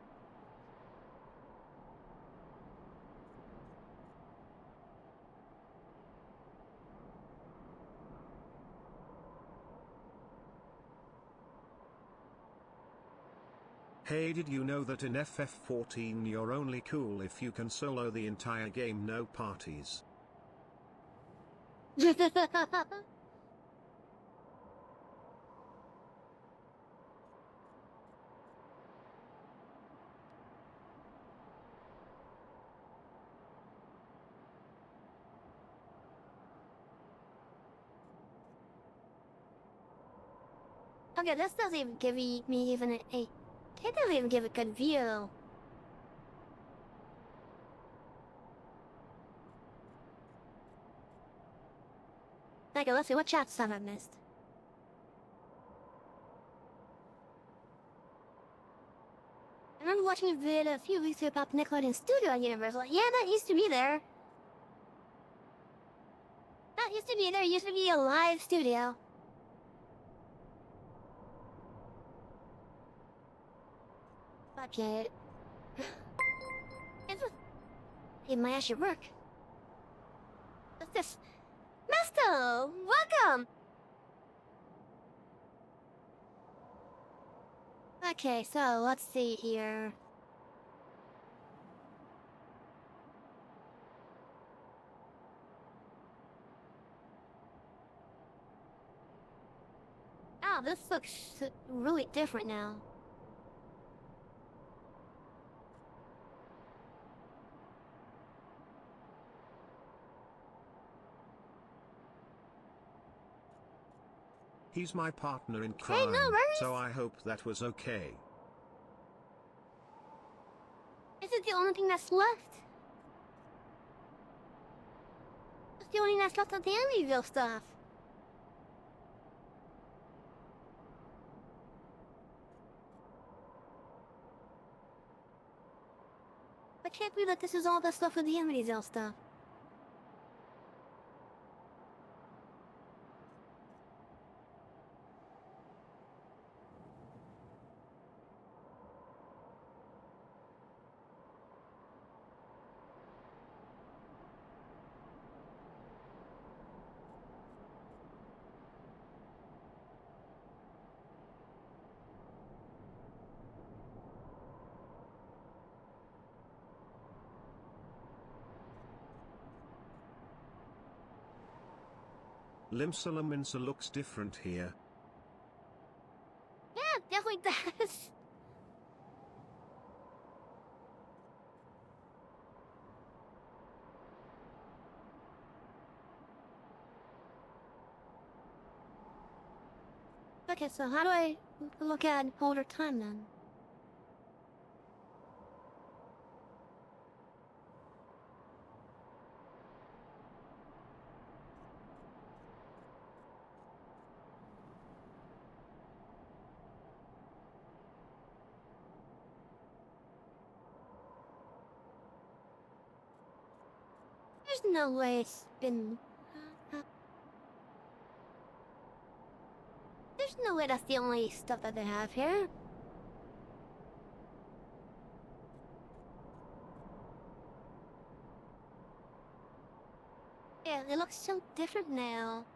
Hey, did you know that in FF14 you're only cool if you can solo the entire game, no parties? Okay, this doesn't even give me even a... It doesn't even give a good view. Okay, let's see, what chats have I missed? I remember watching a video a few weeks ago about the Nickelodeon studio at Universal. Yeah, that used to be there. That used to be there. It used to be a live studio. Okay. It might actually work. What's this? Mesto! Welcome! Okay, so let's see here. Oh, this looks really different now. He's my partner in crime, no worries. so I hope that was okay. This is the only thing that's left. It's the only thing that's left of the Amityville stuff. I can't believe that this is all the stuff with the Amityville stuff. Limsa looks different here. Yeah, it definitely does. Okay, so how do I look at older time then? There's no way it's been... There's no way that's the only stuff that they have here. Yeah, it looks so different now.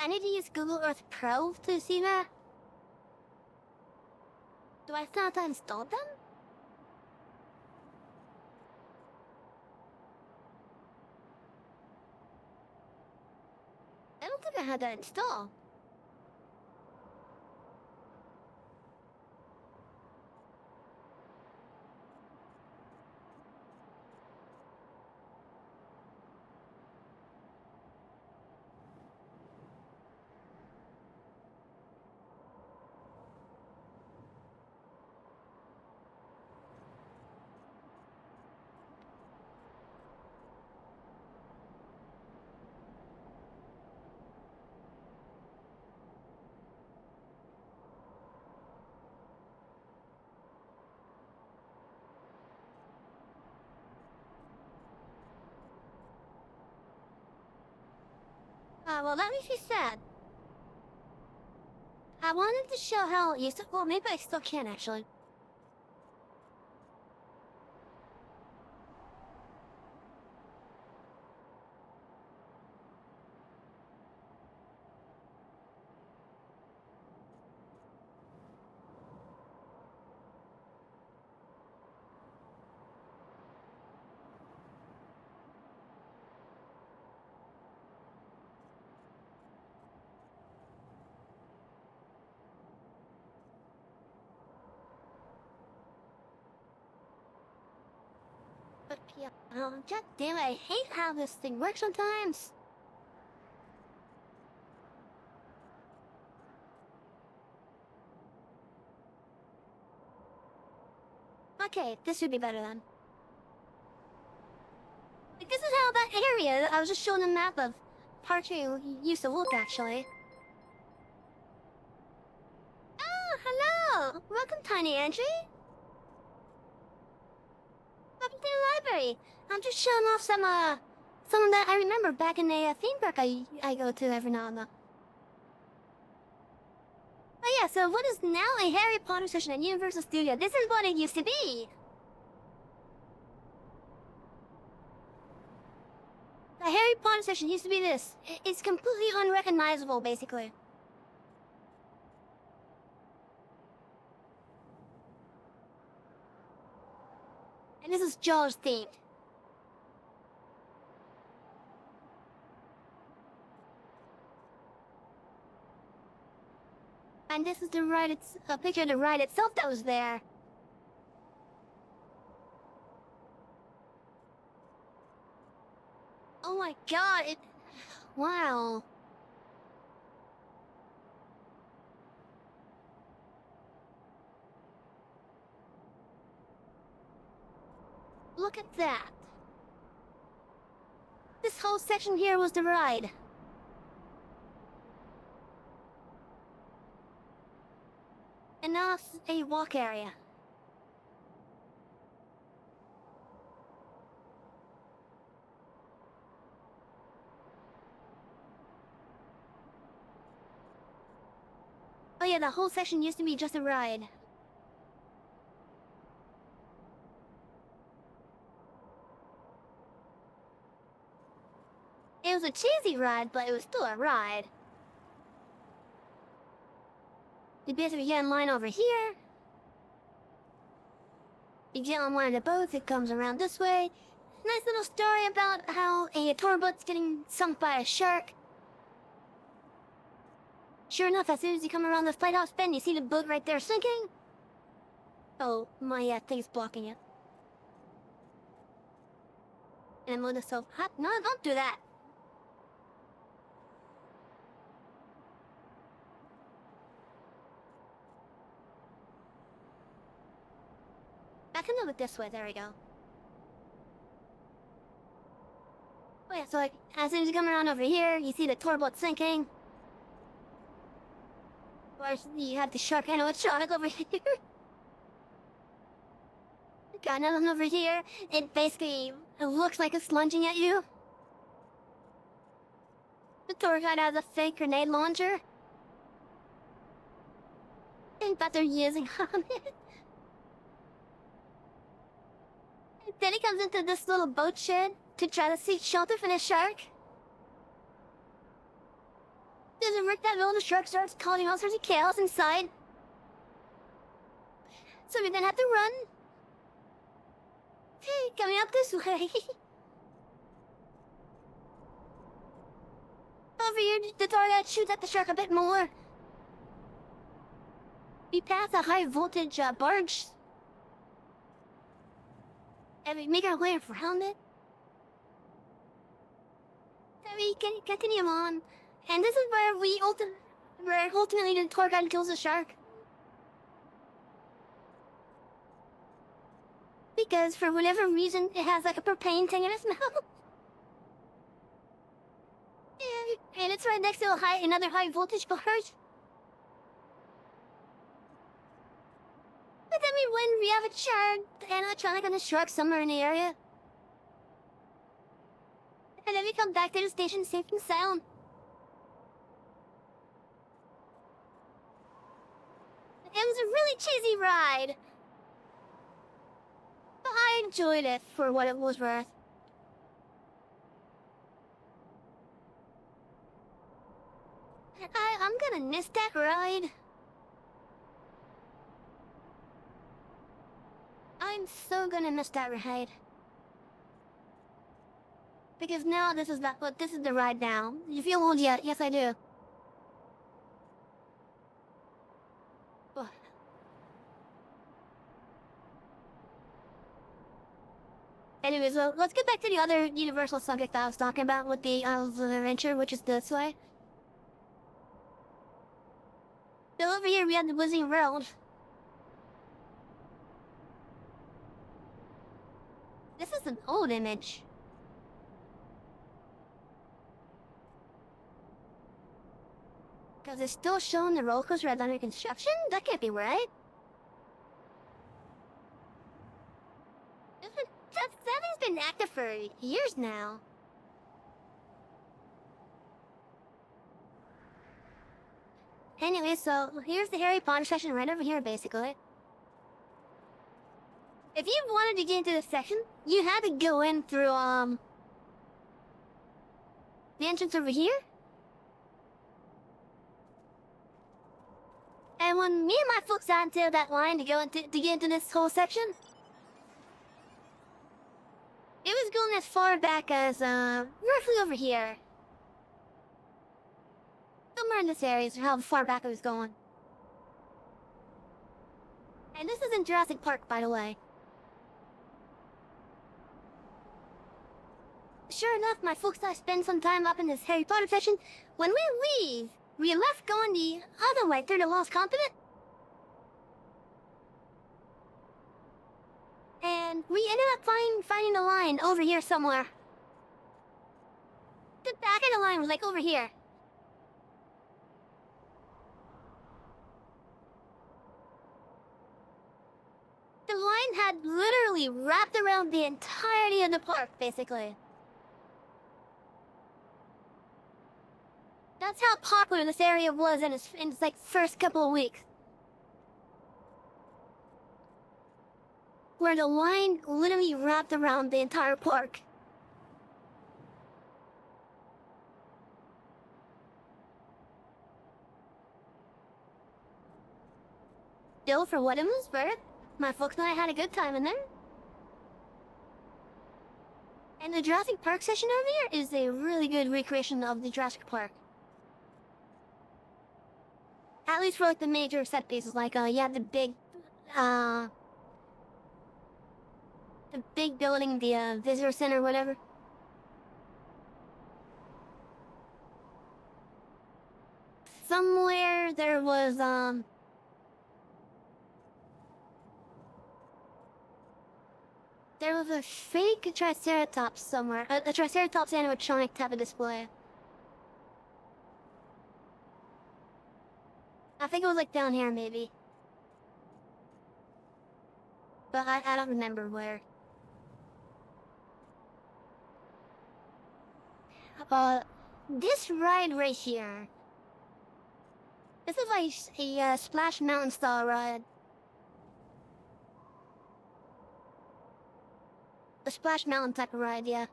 I need to use Google Earth Pro to see that. Do I still have to install them? I don't think I had that installed. Well, that makes me sad. I wanted to show how it used to... Well, maybe I still can, actually. Yeah, god damn it, I hate how this thing works sometimes. Okay, this should be better then. Like, this is how that area that I was just showing a map of part 2 used to look, actually. Oh, hello! Welcome, Tiny Angie. Welcome to the library. I'm just showing off some that I remember back in a theme park I go to every now and then. Oh yeah, so what is now a Harry Potter session at Universal Studio? This is what it used to be. The Harry Potter session used to be this. It's completely unrecognizable, basically. And this is Jaws themed. And this is the ride, it's a picture of the ride itself that was there. Oh my god, wow. Look at that. This whole section here was the ride. And now it's a walk area. Oh yeah, the whole section used to be just a ride. It was a cheesy ride, but it was still a ride. You basically get in line over here. You get on one of the boats, it comes around this way. Nice little story about how a tour boat's getting sunk by a shark. Sure enough, as soon as you come around the lighthouse bend, you see the boat right there sinking. Oh, my thing's blocking it. And I'm gonna so hot. No, don't do that. Back a little bit this way, there we go. Oh yeah, so like, as soon as you come around over here, you see the tour boat sinking. Of course, you have the shark animatronic over here. Got another one over here. It basically looks like it's lunging at you. The tour guide has a fake grenade launcher. And but they're using on it. Then he comes into this little boat shed to try to seek shelter from the shark. Doesn't work that well, the shark starts causing all sorts of chaos inside. So we then have to run. Hey, coming up this way. Over here, the target shoots at the shark a bit more. We pass a high voltage barge. And we make our way around it. Then we can continue on. And this is where ultimately the tour guide kills the shark. Because for whatever reason, it has like a propane tank in its mouth. And it's right next to another high voltage barge. But then we have a charred animatronic on the shark somewhere in the area. And then we come back to the station safe and sound. It was a really cheesy ride. But I enjoyed it for what it was worth. I'm gonna miss that ride. I'm so gonna miss that ride. Because now this is the ride now. You feel old yet? Yes, I do. Ugh. Anyways, well, let's get back to the other universal subject that I was talking about with the Isles of Adventure, which is this way. So over here we have the Wizarding World. This is an old image. Because it's still showing the roller coaster as under construction? That can't be right. That thing's been active for years now. Anyway, so here's the Harry Potter section right over here, basically. If you wanted to get into this section, you had to go in through, the entrance over here. And when me and my folks got into that line to get into this whole section, it was going as far back as, roughly over here. Somewhere in this area is how far back it was going. And this is in Jurassic Park, by the way. Sure enough, my folks and I spend some time up in this Harry Potter section. When we leave, we left going the other way through the Lost Continent. And we ended up finding the line over here somewhere. The back of the line was like over here. The line had literally wrapped around the entirety of the park, basically. That's how popular this area was in its like first couple of weeks. Where the line literally wrapped around the entire park. Still, for what it was worth, my folks and I had a good time in there. And the Jurassic Park section over here is a really good recreation of the Jurassic Park. At least for like the major set pieces, like yeah, the big building, the visitor center, whatever. Somewhere there was a fake Triceratops somewhere, a Triceratops animatronic type of display. I think it was like down here, maybe. But I don't remember where. This ride right here. This is like a Splash Mountain style ride. A Splash Mountain type of ride, yeah.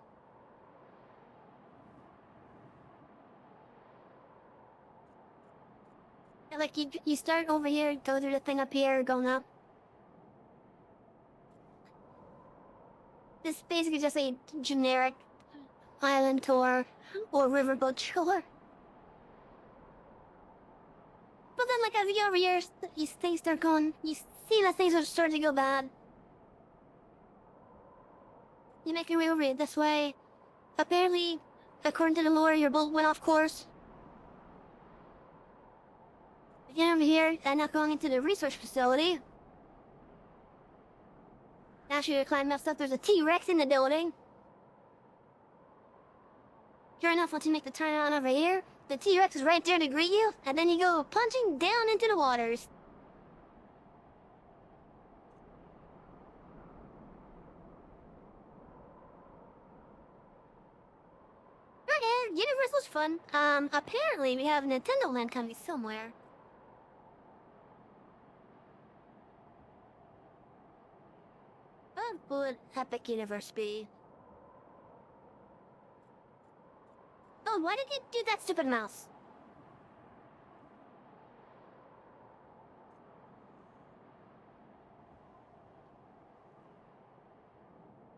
And like you start over here, go through the thing up here, going up. This is basically just a generic island tour or riverboat tour. But then, like, as you get over here, these things start going. You see that things are starting to go bad. You make your way over it this way. Apparently, according to the lore, your boat went off course. You get over here, and now going into the research facility. Naturally, you climb up stuff. There's a T-Rex in the building. Sure enough, once you make the turn on over here, the T-Rex is right there to greet you, and then you go plunging down into the waters. Okay, Universal's fun. Apparently we have Nintendo Land coming somewhere. What would Epic Universe be? Oh, why did you do that, stupid mouse?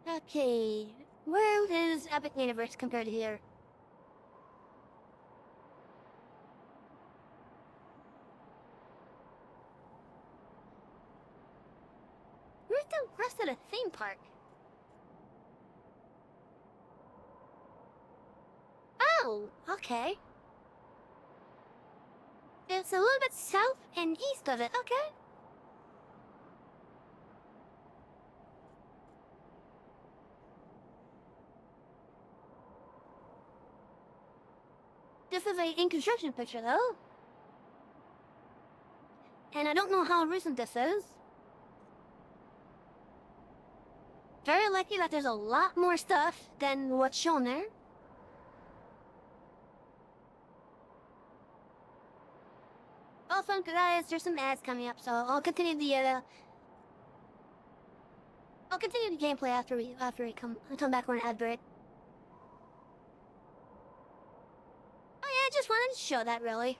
Okay, where is Epic Universe compared to here? Where's the rest of the theme park? Okay. It's a little bit south and east of it. Okay. This is a in construction picture, though. And I don't know how recent this is. Very likely that there's a lot more stuff than what's shown there. Also, guys, there's some ads coming up, so I'll continue the gameplay after we come back from an ad break. Oh yeah, I just wanted to show that, really.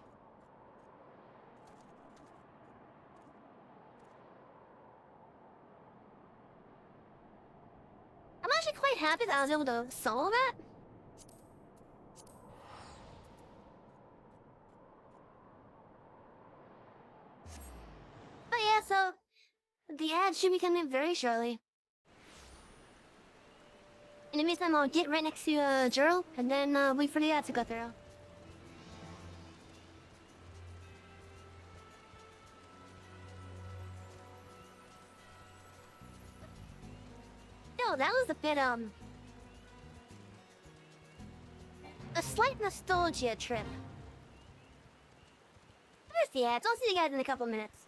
I'm actually quite happy that I was able to solo that. But yeah, so the ad should be coming very shortly. In the meantime, I'll get right next to Gerald, and then wait for the ad to go through. Yo, that was a bit a slight nostalgia trip. There's the ads. I'll see you guys in a couple minutes.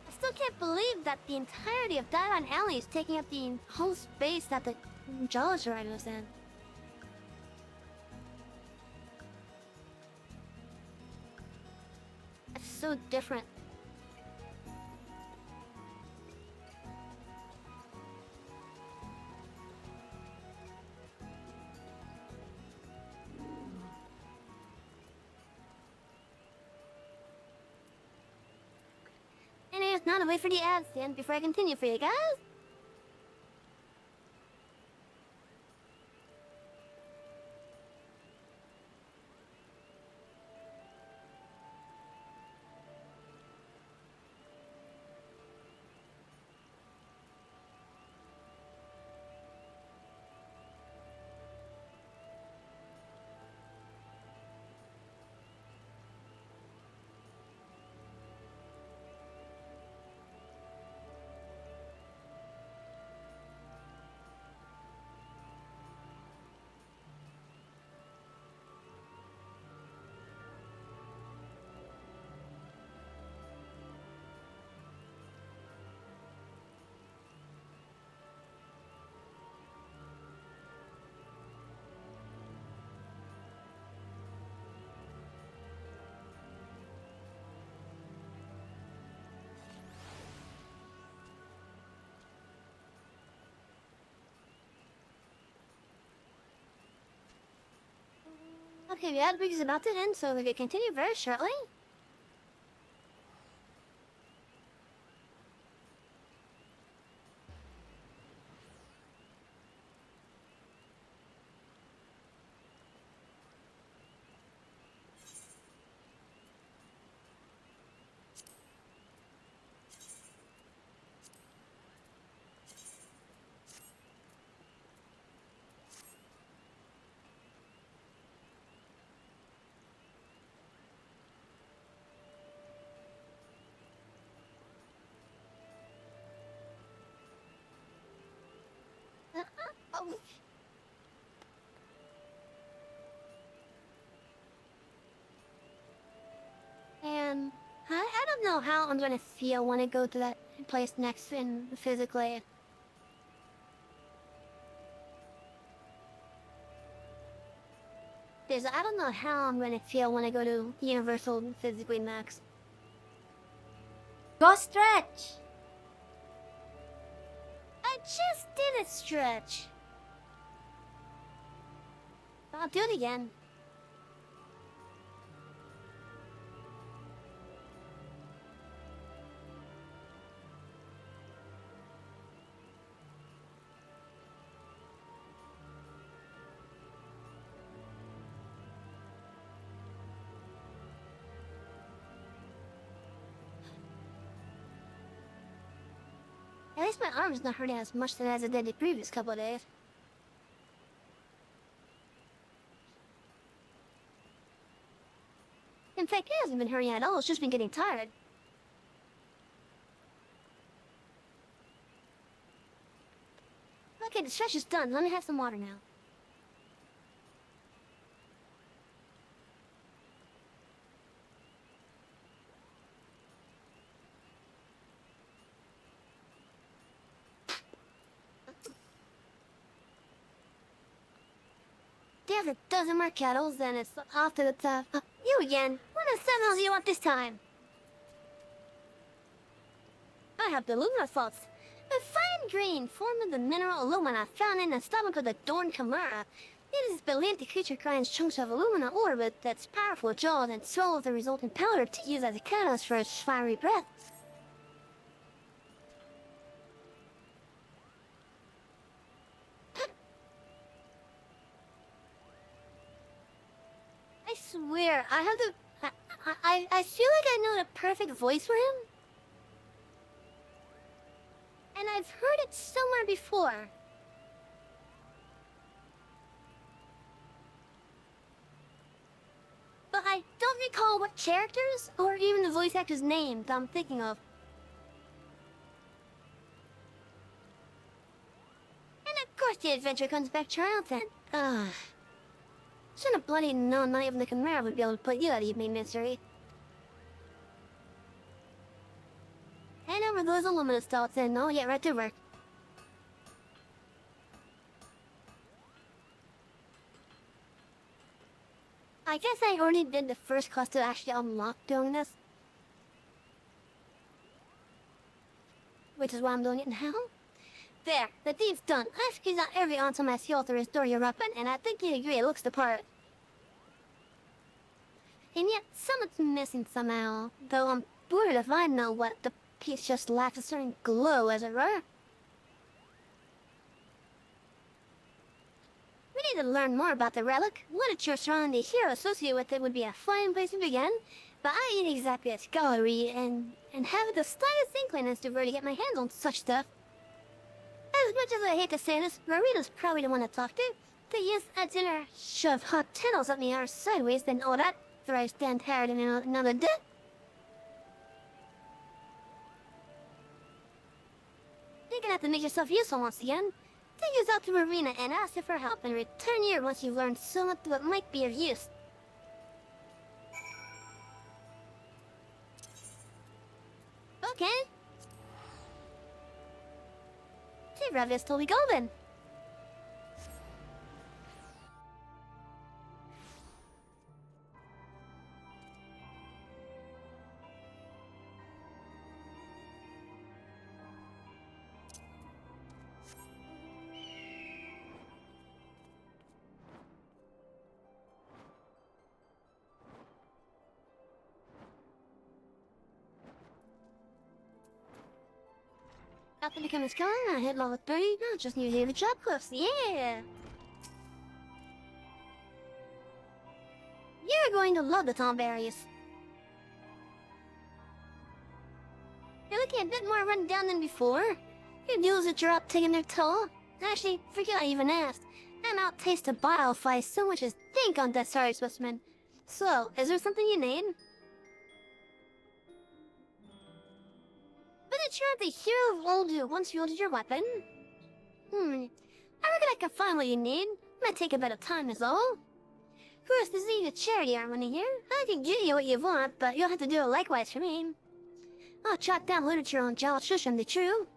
I still can't believe that the entirety of Diamond Alley is taking up the whole space that the Jolly Ride was in. It's so different. Anyways, now to wait for the ads then before I continue for you guys. Okay, the ad break is about to end, so we can continue very shortly. Oh. And I don't know how I'm gonna feel when I go to that place next in physically. Because I don't know how I'm gonna feel when I go to Universal physically next. Go stretch. I just did a stretch. I'll do it again. least my arm's not hurting as much as it did the previous couple of days. In fact, it hasn't been hurting at all, it's just been getting tired. Okay, the stretch is done. Let me have some water now. If it doesn't work, Kettles, then it's off to the top. You again. What the seven do you want this time? I have the alumina salts. A fine green form of the mineral alumina found in the stomach of the Dorn Chimera. It is believed the creature grinds chunks of alumina ore with its powerful jaws and swallows the resulting powder to use as a catalyst for its fiery breath. I swear, I have to... I feel like I know the perfect voice for him. And I've heard it somewhere before. But I don't recall what characters, or even the voice actor's name that I'm thinking of. And of course the adventure comes back triumphant. Should have bloody known not even the Chimera would be able to put you out of your misery. Hand over those alumina salts and I'll get right to work. I guess I already did the first quest to actually unlock doing this. Which is why I'm doing it now. There, the deed's done. I've squeezed out every ounce of my fuel to restore your weapon, and I think you agree it looks the part. And yet, something's missing somehow, though I'm bored if I know what. The piece just lacks a certain glow, as it were. We need to learn more about the relic. Literature surrounding the hero associated with it would be a fine place to begin, but I ain't exactly a scholarly and have the slightest inkling as to where to get my hands on such stuff. As much as I hate to say this, Marita's probably the one to talk to. The youth at dinner shove hot tendrils at me arse sideways, then all that, so I stand tired in another day. You're gonna have to make yourself useful once again. Take us out to Marina and ask her for help, and return here once you've learned so much that might be of use. Okay. Hey, Ravis, till we go then. After becoming a scholar, I hit level 30. I just need to do the job cliffs. Yeah! You're going to love the Tomberries. You're looking a bit more run down than before. Your duels at your up taking their toll. Actually, forget I even asked. I'm out taste to bile if I so much as think on that sorry specimen. So, is there something you need? But it's sure the hero will do once you wielded your weapon. I reckon I can find what you need. Might take a bit of time is all. First, this is a charity harmony here. I can give you what you want, but you'll have to do it likewise for me. I'll jot down literature on Jal Shusham the True.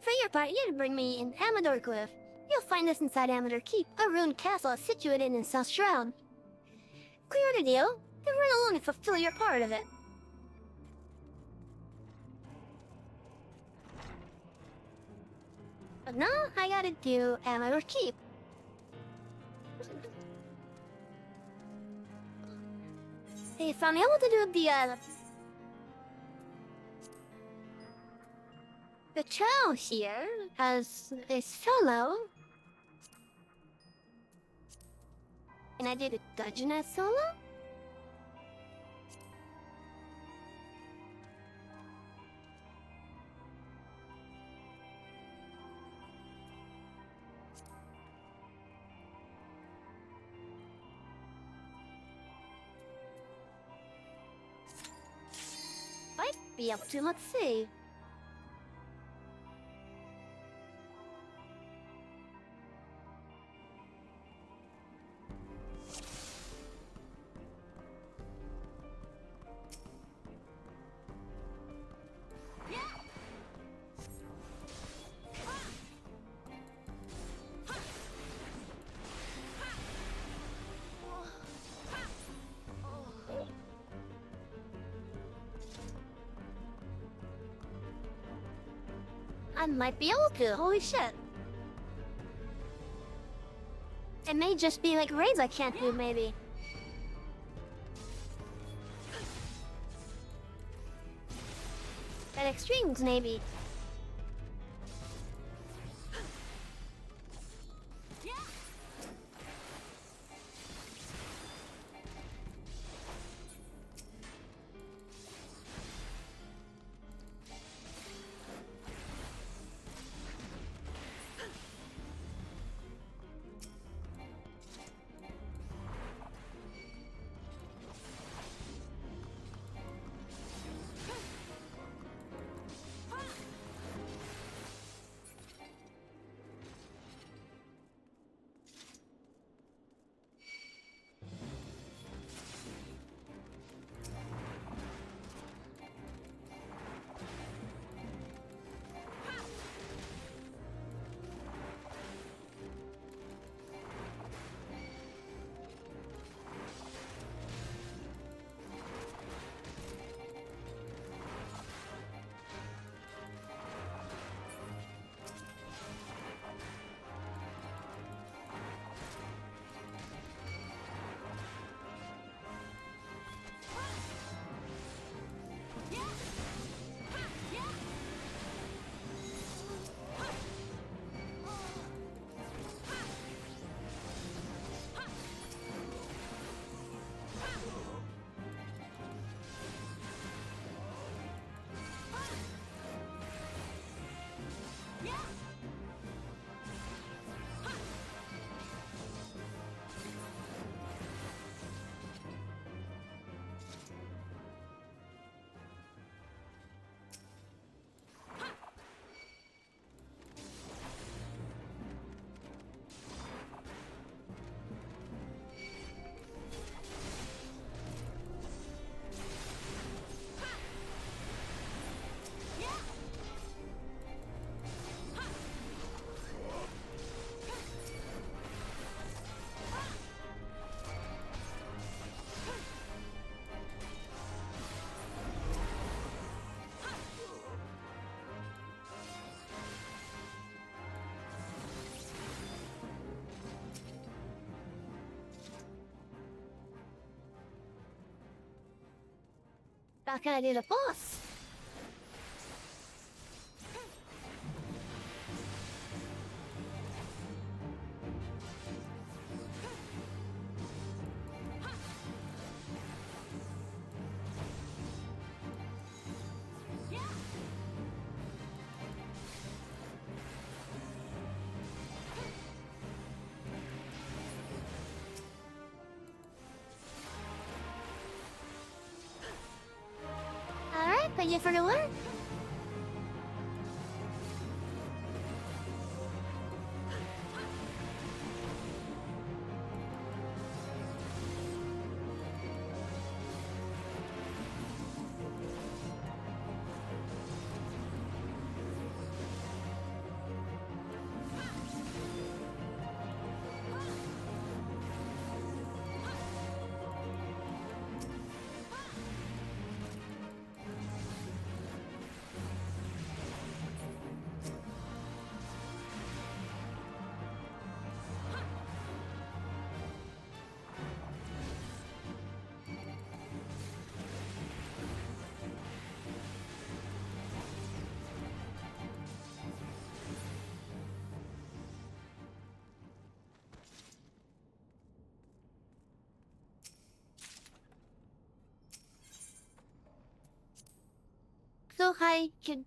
For your part, you bring me an Amador Glyph. You'll find this inside Amador Keep, a ruined castle situated in South Shroud. Clear the deal? Then run along and fulfill your part of it. But now, I gotta do Amador Keep. If I'm able to do the child here as a solo, and I did a dungeon as solo? be up to? Let's see. I might be able to. Holy shit. It may just be like raids I can't do, maybe. At extremes, maybe. Back I did a boss. Alright, thank you for the work. So I could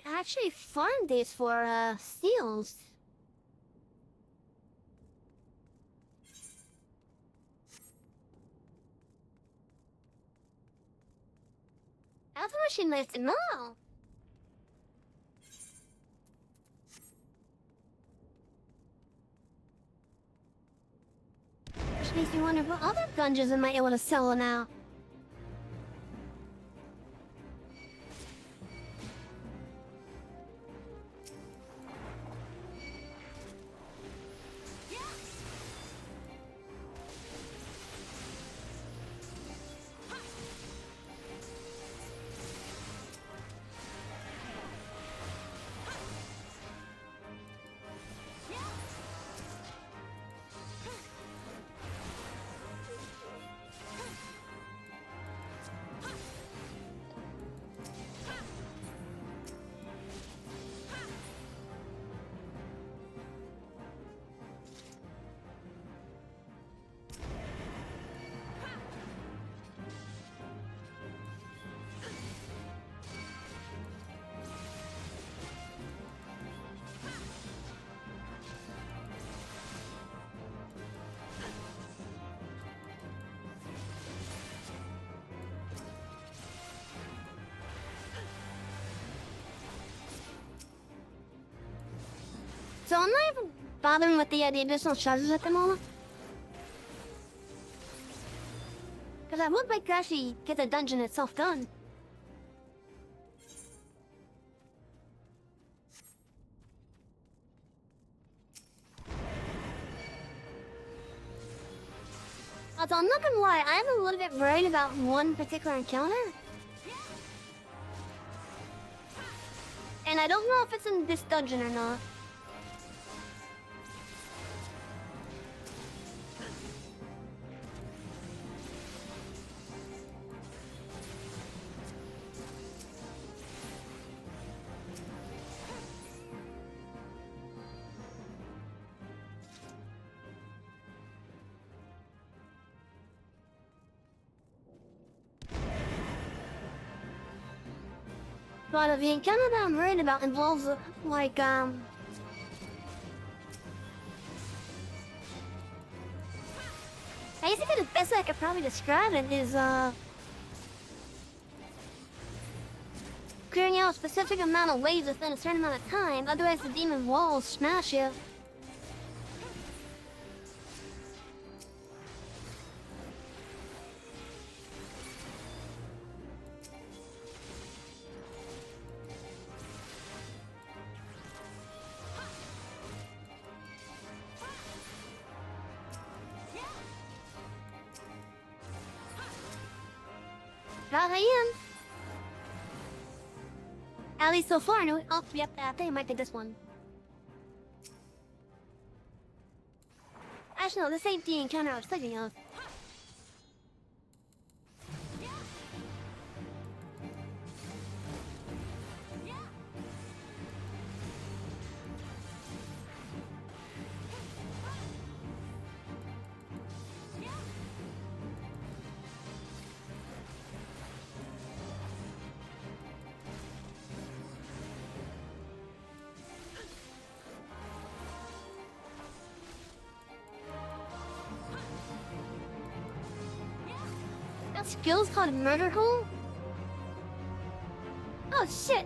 actually farm this for seals. After I actually nice to know. Which makes me wonder what other dungeons I might be able to sell now. So I'm not even bothering with the additional charges at the moment. Because I would like to actually get the dungeon itself done. Although I'm not gonna lie, I'm a little bit worried about one particular encounter. And I don't know if it's in this dungeon or not. But the encounter that I'm worried about involves, like, I guess the best way I could probably describe it is, clearing out a specific amount of waves within a certain amount of time, otherwise the demon will smash you. That I am. At least so far, no. Oh, yep, I think I might take this one. Actually, no, this ain't the encounter I was thinking of. That skill's called Murder Hole? Oh shit!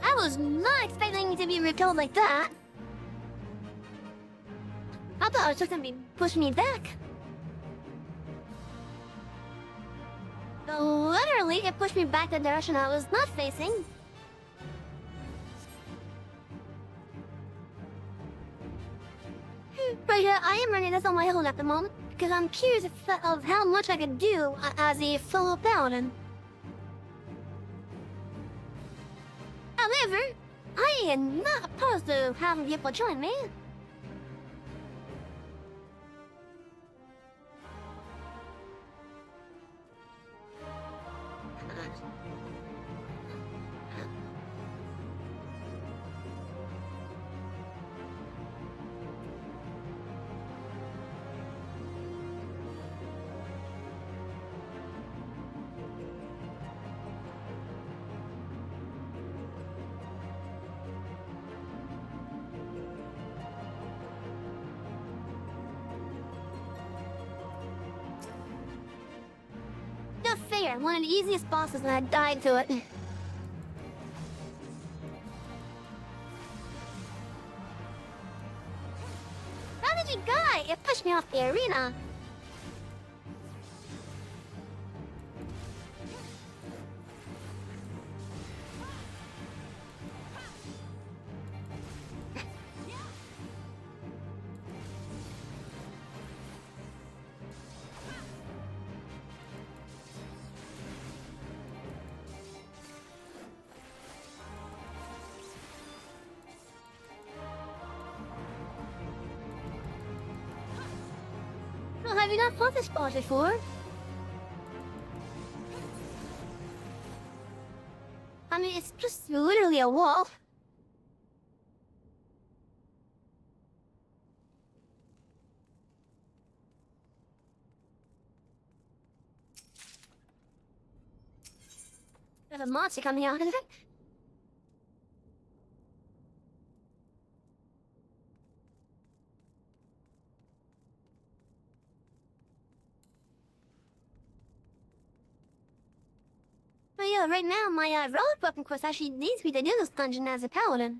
I was not expecting to be repelled like that. I thought it was just gonna be pushing me back. But literally, it pushed me back the direction I was not facing. But yeah, I am running this on my own at the moment, because I'm curious of how much I could do as a fellow paladin. However, I am not opposed to having people join me. here, one of the easiest bosses, and I died to it. How did you die? It pushed me off the arena. Well, have you not fought this boss before? I mean, it's just literally a wall. There's a monster coming out of it. But yeah, right now my relic weapon quest actually needs me to do this dungeon as a paladin.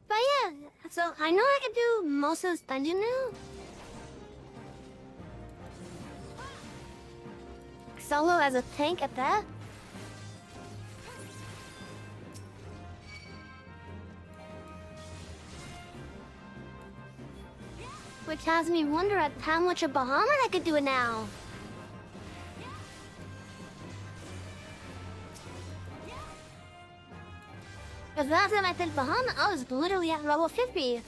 But yeah, so I know I can do most of this dungeon now. Solo as a tank at that. Which has me wonder at how much of Bahamut I could do it now. Because last time I did Bahamut, I was literally at level 50.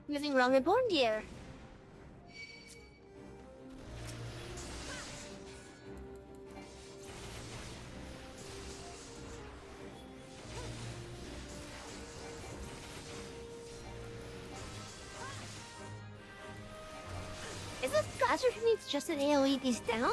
Using Realm Reborn gear. Is this Geyser needs just an AoE these down?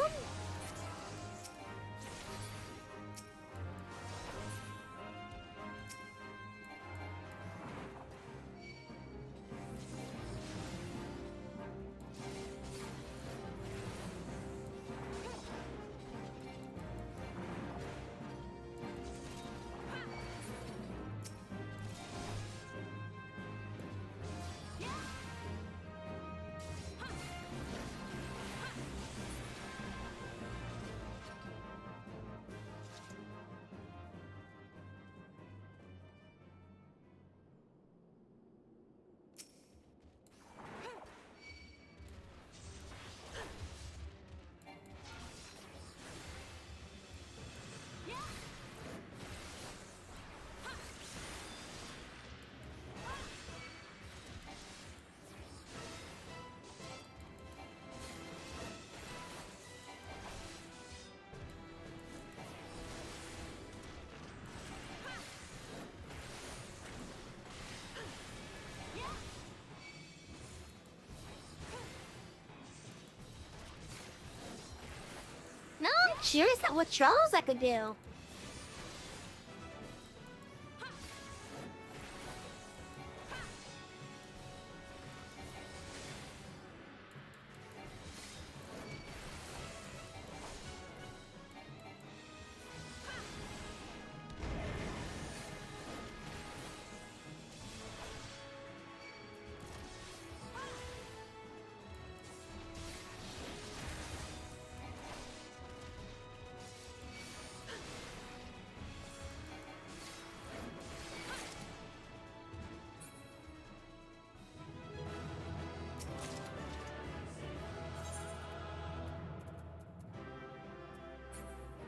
curious at what draws I could do.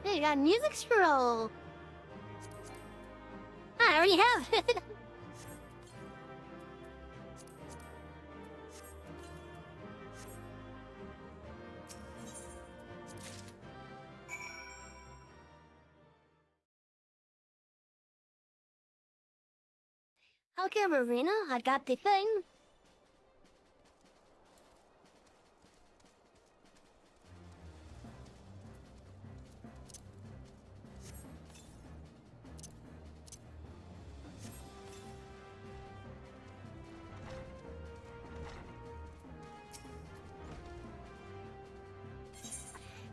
Hey, you got a music scroll. I already have it. Okay, Marina, I got the thing.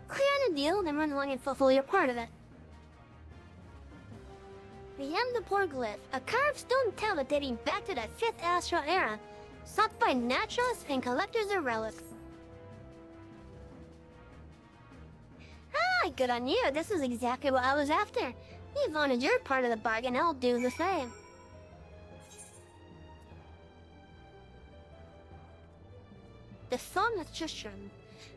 Clear on the deal, then run along and fulfill your part of it. Beyond the Porglyph, a carved stone tablet dating back to the 5th Astral Era, sought by naturalists and collectors of relics. Ah, good on you. This is exactly what I was after. You've wanted your part of the bargain, I'll do the same. The Song of Tristram.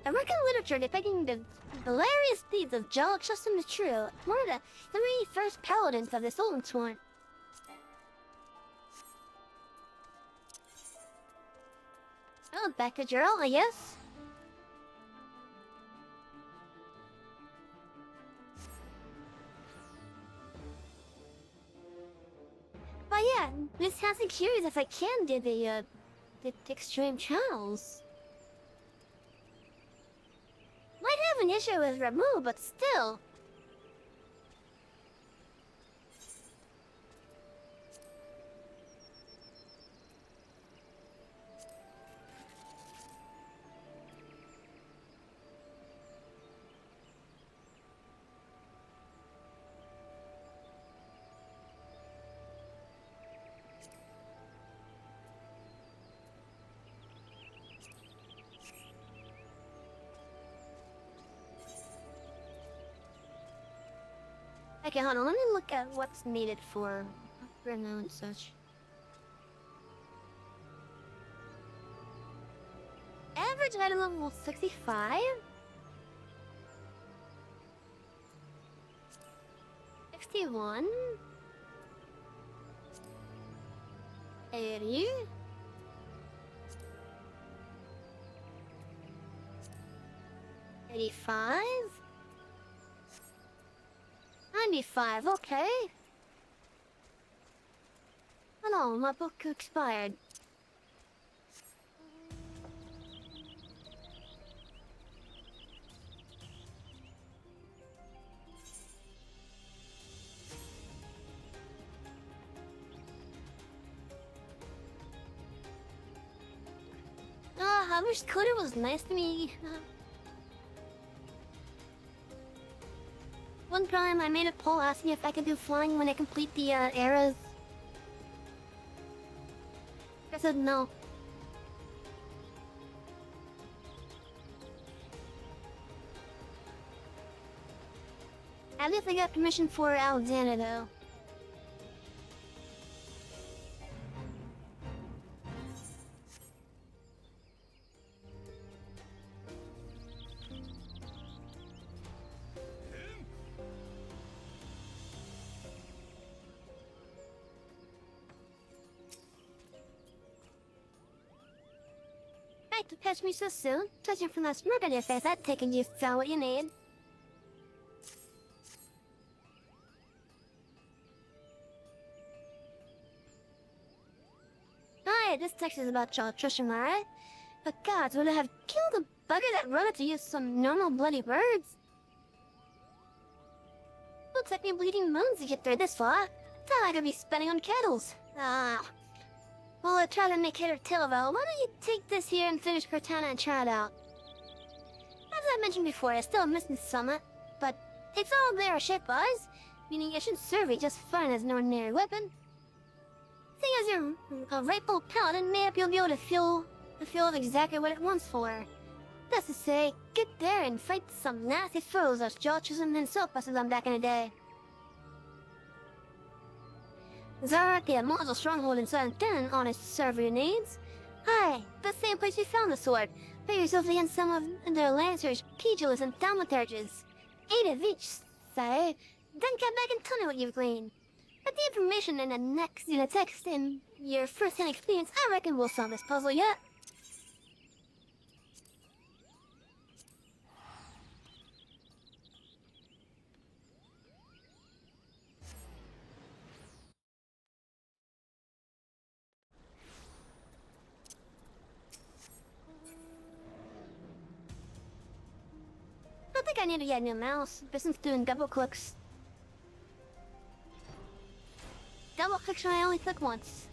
A work in literature depicting the hilarious deeds of Jarl Tristram the True, one of the 3 first paladins of the Sultan Sworn. Oh, back to Jarl, I guess. But yeah, this has me curious if I can do the extreme channels. Might have an issue with Ramu, but still. Okay, hold on, let me look at what's needed for Renault and such. Average item level 65? 61? 80? 85? 95, okay. Oh no, my book expired. I wish Coda was nice to me. One time I made a poll asking if I could do flying when I complete the eras. I said no. At least I got permission for Alexander though. To catch me so soon, judging from that smirk on your face, I'd taken you found what you need. Hi, this text is about Jarl Tristram, alright? But gods, would I have killed a bugger that run up to use some normal bloody birds? Looks like me bleeding moons to get through this far. Thought I could be spending on kettles. Well, I try to make head or tail of it. Why don't you take this here and finish Cortana and try it out? As I mentioned before, I still miss Miss Summit, but it's all there shape-wise, meaning it should serve you just fine as an ordinary weapon. Seeing as you're a rightful paladin, maybe you'll be able to feel the feel of exactly what it wants for. That's to say, get there and fight some nasty foes as Jolchism himself busted them back in the day. Zara, the immortal stronghold inside Den, honest to serve your needs. Aye, the same place you found the sword. Put yourself against some of their lancers, pugilas, and thaumaturges. 8 of each, say. Then come back and tell me what you've gleaned. But the information in the text in your first-hand experience, I reckon we'll solve this puzzle yet. I think I need to get a new mouse. Business doing double clicks. Double clicks when I only click once.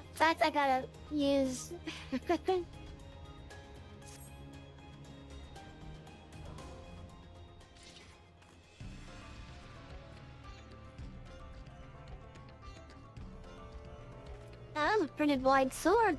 In fact, I gotta use... I'm a pretty wide sword.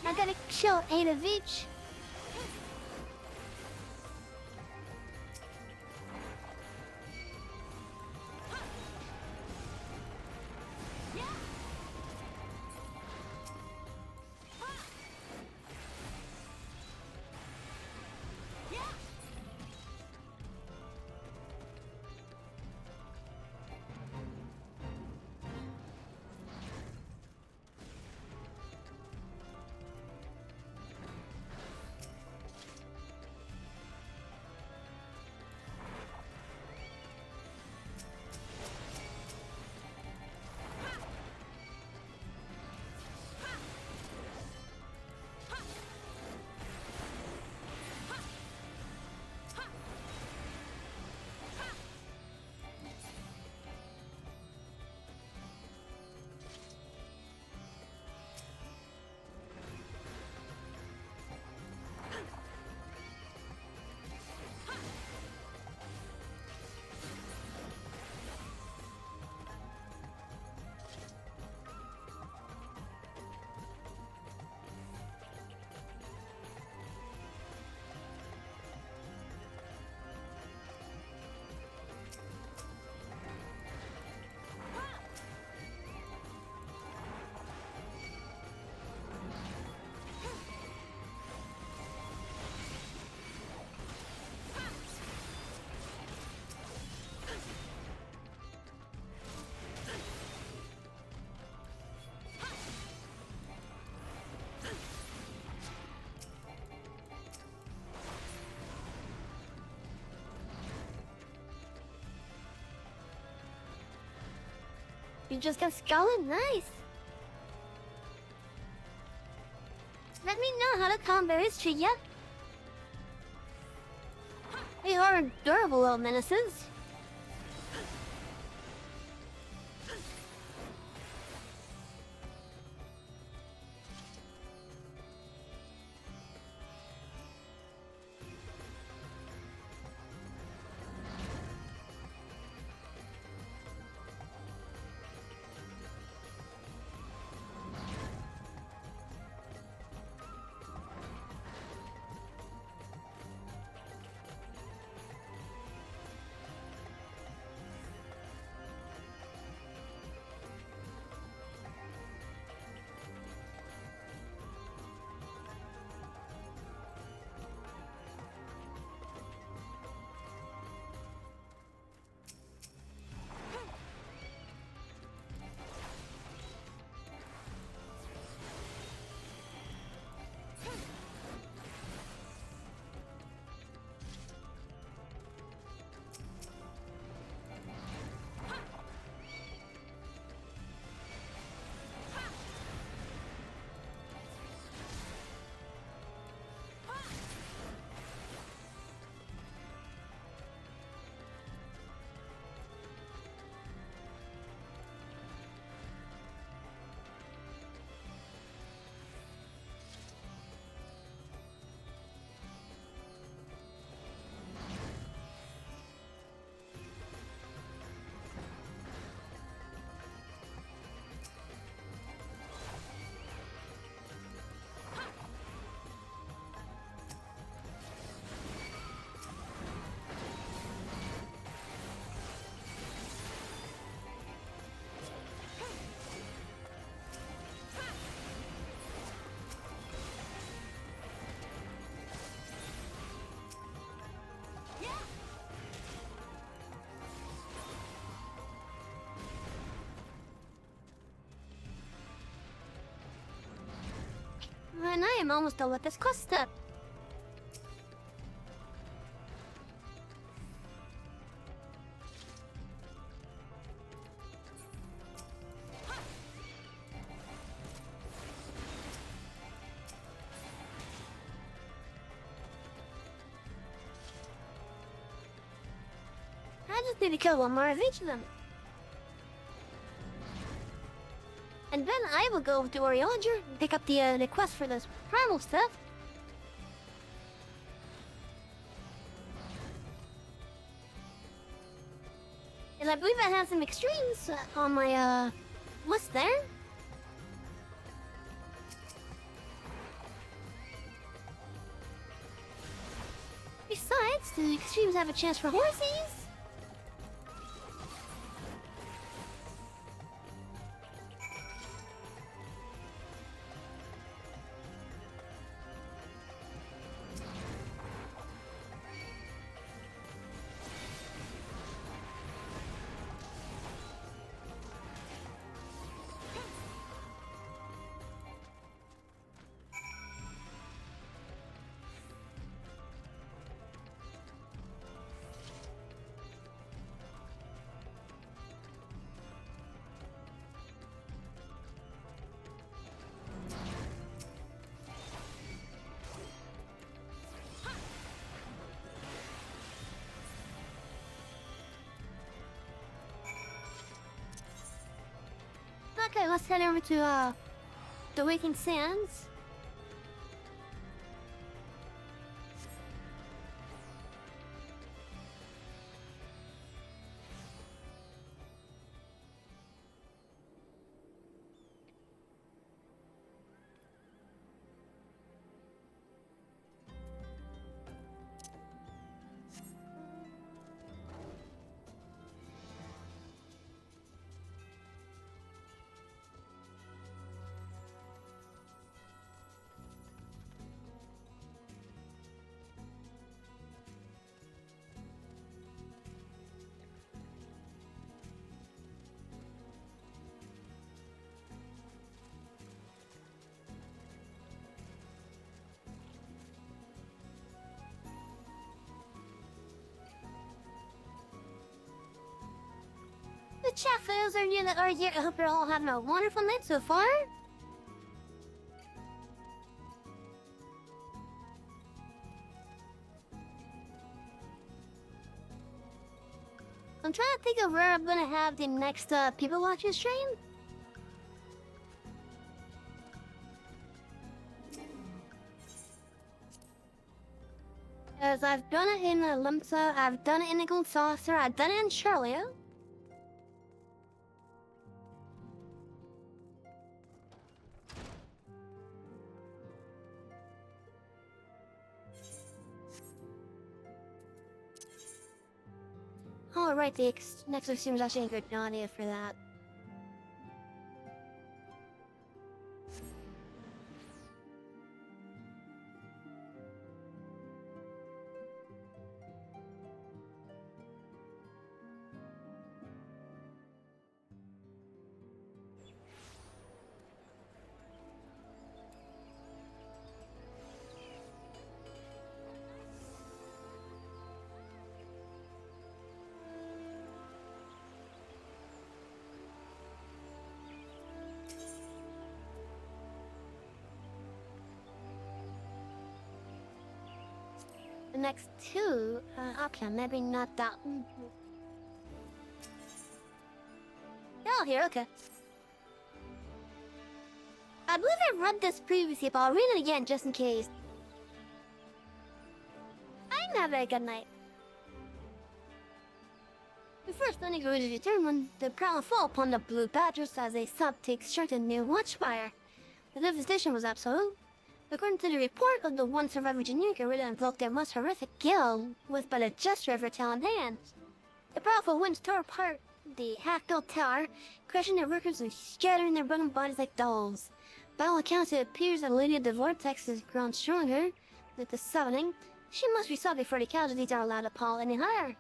I gotta kill 8 of each. You just got skulled? Nice. Let me know how to combat his tree yet. They are adorable little menaces. And I am almost done with this quest step. I just need to kill one more of each of them. And then I will go to Oriolager and pick up the quest for this primal stuff. And I believe I have some extremes on my list there. Besides, the extremes have a chance for horsies. Okay, let's head over to the Waking Sands. chat for those of you that are here. I hope you're all having a wonderful night so far. I'm trying to think of where I'm gonna have the next people watching stream. As I've done it in Limsa, I've done it in the Gold Saucer, I've done it in Charlia. Oh, right, the next stream is actually a good idea for that. The next two, okay, maybe not that. Oh, here, okay. I believe I read this previously, but I'll read it again just in case. I'm having a good night. The first thing to determine the prowl fall upon the blue badgers as they sought to extract a new watchfire. The devastation was absolute. According to the report of the one surviving engineer, Gorilla invoked their most horrific kill with but a gesture of her taloned hand. The powerful winds tore apart the half-built tower, crushing their workers and scattering their broken bodies like dolls. By all accounts, it appears that Lady of the Vortex has grown stronger with the summoning. She must be stopped before the casualties are allowed to fall any higher.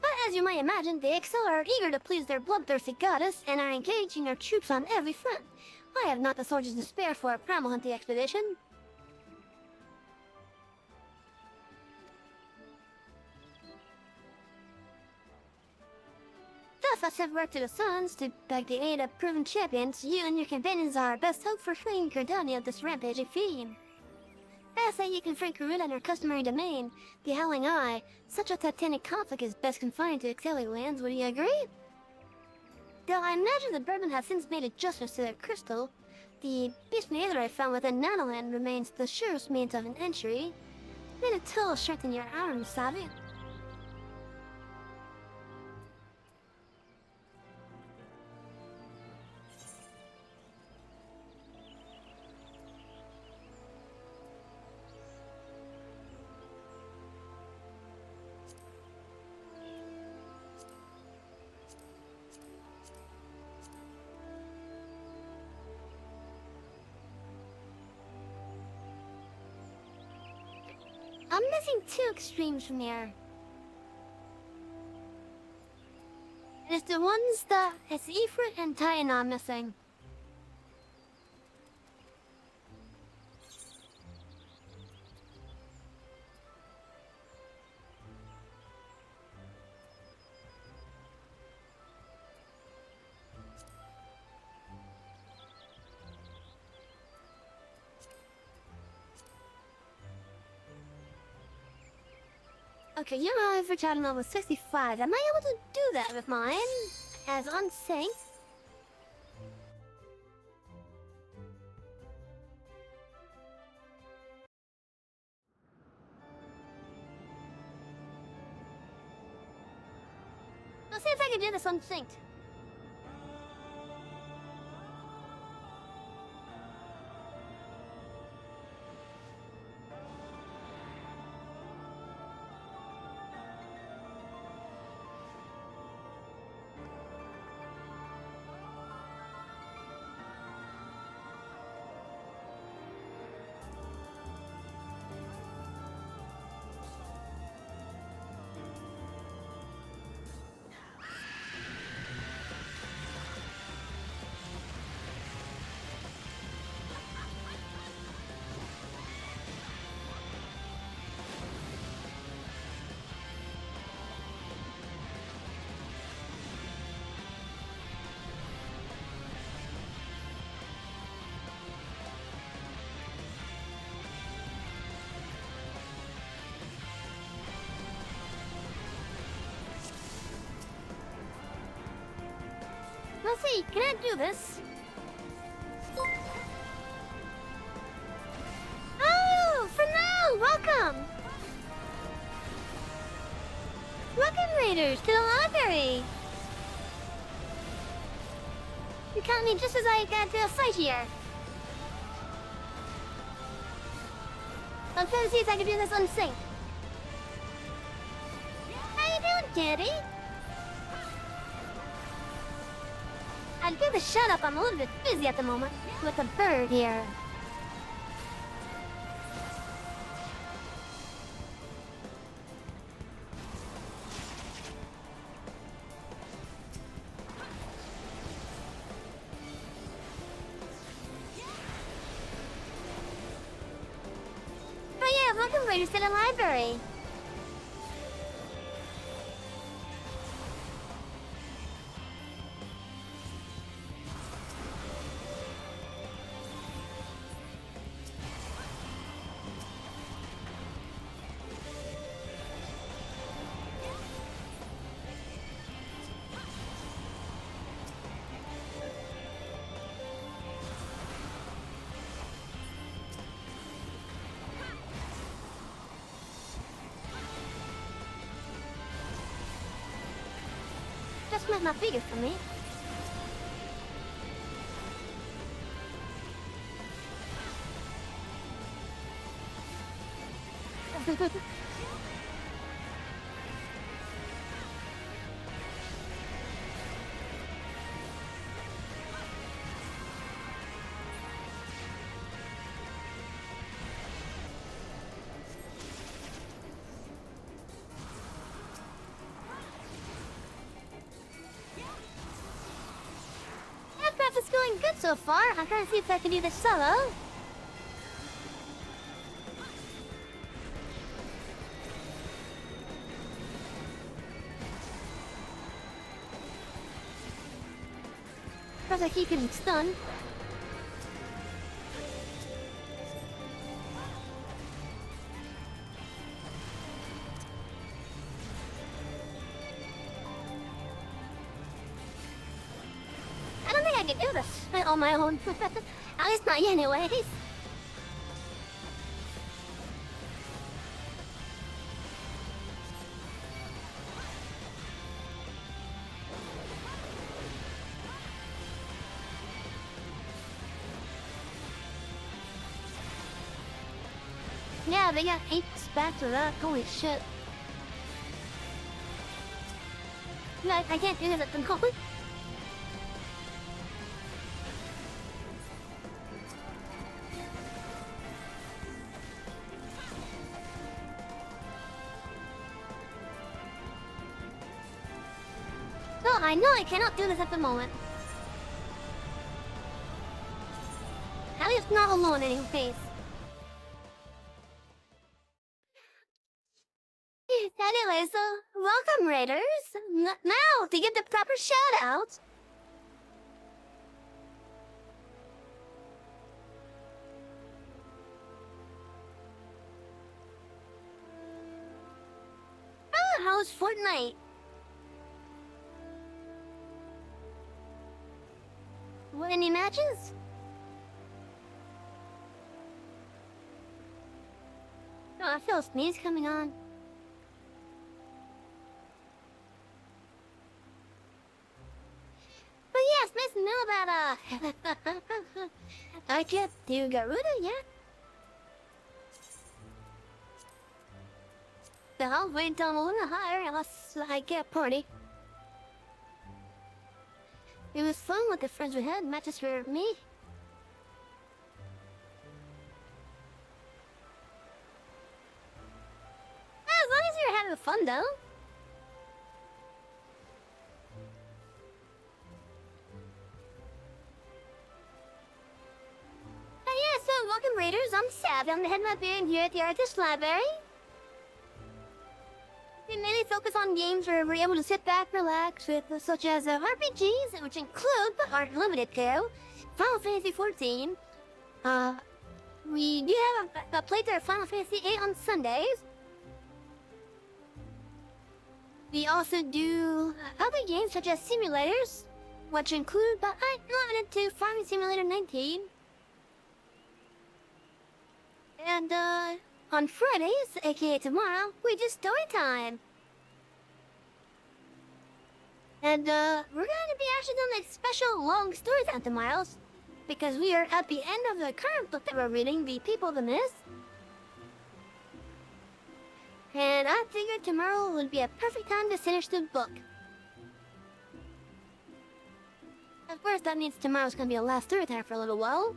But as you might imagine, the Excel are eager to please their bloodthirsty goddess and are engaging their troops on every front. I have not the soldiers to spare for a primal hunting expedition. Thus, I sent word to the Suns to beg the aid of proven champions. You and your companions are our best hope for freeing Cordania of this rampaging fiend. I say you can free Gorilla in her customary domain, the Howling Eye. Such a titanic conflict is best confined to Excelli lands, would you agree? Though I imagine the Bourbon have since made adjustments to their crystal, the beast I found within Nanoland remains the surest means of an entry. Made a tool strengthen your arms, savvy. I'm missing two extremes from here. And it's the ones that it's Ifrit and Titan I'm missing. Okay, you're on for channel level 65. Am I able to do that with mine? As unsynced? Let's see if I can do this unsynced. see, can I do this? Oh, Fernell, welcome! Welcome, Raiders, to the library! You caught me just as I got to a fight here. I'm trying to see if I can do this unsync. How you doing, Daddy? I'd give a shut up, I'm a little bit busy at the moment with a bird here. But yeah, welcome Raiders to the library. Just might not be good for me. Aircraft is going good so far. I'm trying to see if I can do this solo. Because I keep getting stunned. I don't think I can do this on my own. At least not yet, anyways. Yeah, they got 8 spats of that. Holy shit. No, I can't do this at the moment. No, I know I cannot do this at the moment. At least not alone anyways. Anyway, so welcome Raiders. Now to get the proper shout out. Oh, how's Fortnite? What, any matches? Oh, I feel a sneeze coming on. But yeah, it's nice to know about, I get to Garuda, yeah? So I'll wait down a little higher unless I get party. It was fun with the friends we had, not just for me. As long as you're having fun, though. Yeah, so welcome Raiders, I'm Savvy. I'm the head librarian here at the Artist Library. We mainly focus on games where we're able to sit back, relax with such as RPGs, which include, but aren't limited to, Final Fantasy XIV. We do have a playthrough of Final Fantasy VIII on Sundays. We also do other games such as simulators, what to include, but I'm limited to Farming Simulator 19. And, on Fridays, aka tomorrow, we do story time. And, we're gonna be actually doing like special long story time tomorrow, because we are at the end of the current book that we're reading, The People of the Mist. And I figured tomorrow would be a perfect time to finish the book. Of course, that means tomorrow's gonna be a last story time for a little while.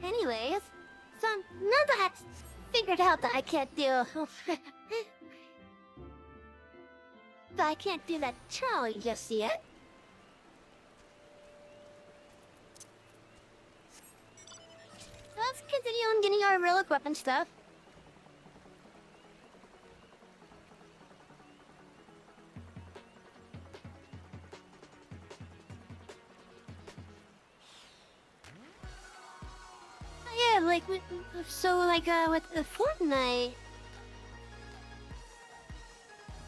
Anyways, so now that I've figured out that I can't do... that I can't do that Charlie just yet. Let's continue on getting our relic weapon stuff. Yeah, like, with the Fortnite.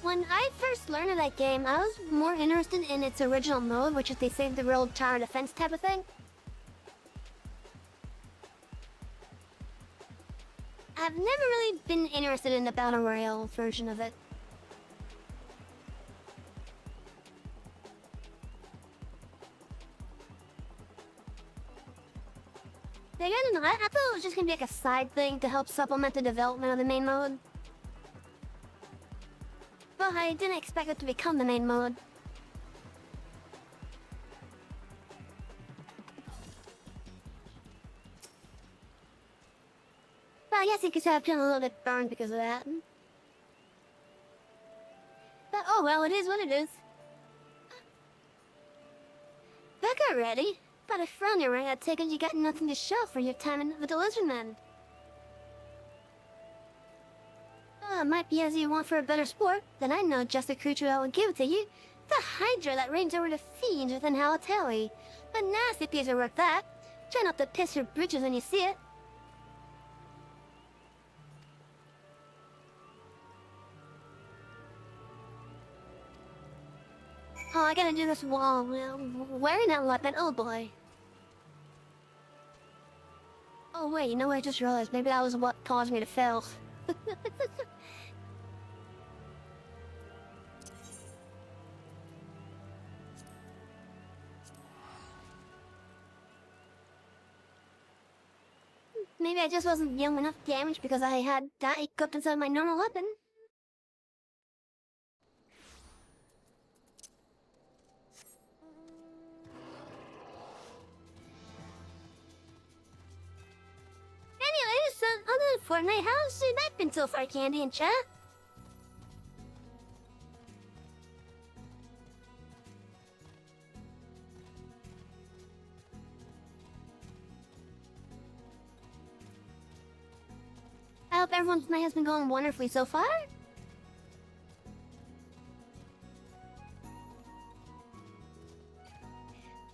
When I first learned of that game, I was more interested in its original mode, which is they save the world tower defense type of thing. I've never really been interested in the Battle Royale version of it. I don't know, I thought it was just gonna be like a side thing to help supplement the development of the main mode. But I didn't expect it to become the main mode. But I guess you could say I've been a little bit burned because of that. But oh well, it is what it is. Back already? But I found you right, I take it you got nothing to show for your time in with the Lizardmen. Might be as you want for a better sport, then I know just the creature that will give it to you. The Hydra that reigns over the fiends within Halatali. A nasty piece of work that. Try not to piss your britches when you see it. Oh, I gotta do this while wearing that weapon. Oh boy. Oh wait, you know what? I just realized maybe that was what caused me to fail. Maybe I just wasn't dealing enough damage because I had that equipped inside my normal weapon. Anyways, other than Fortnite, how's that been so far, Candy and chat? I hope everyone's night has been going wonderfully so far.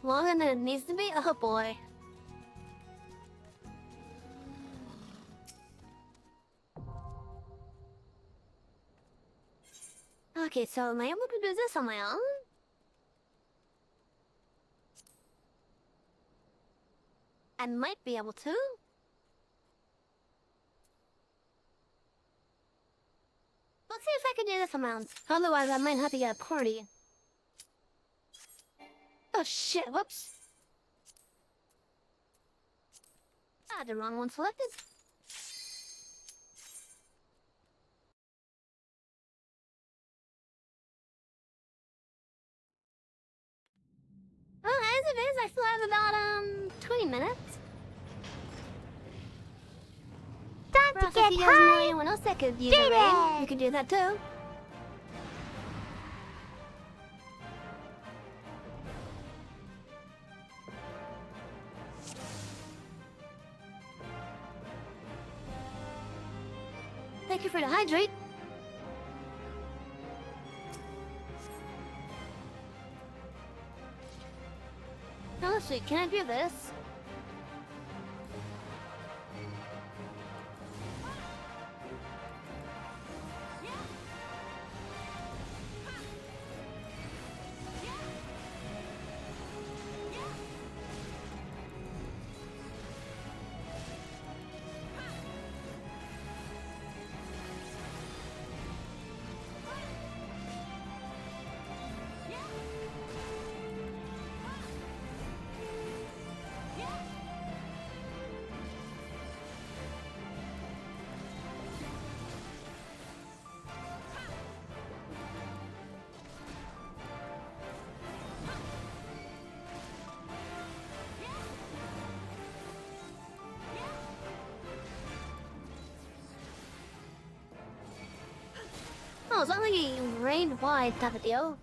Longer than it needs to be? Oh boy. Okay, so am I able to do this on my own? I might be able to. Let's see if I can do this on my own. Otherwise, I might have to get a party. Oh shit, whoops. Ah, the wrong one selected. Oh, as it is, I still have about, 20 minutes. Time Perhaps to get if you guys know high. anyone else that could use a raid, you could do that too. Thank you for the hydrate. Now let's see, can I do this? Oh, it's not like a rain-wide type of deal.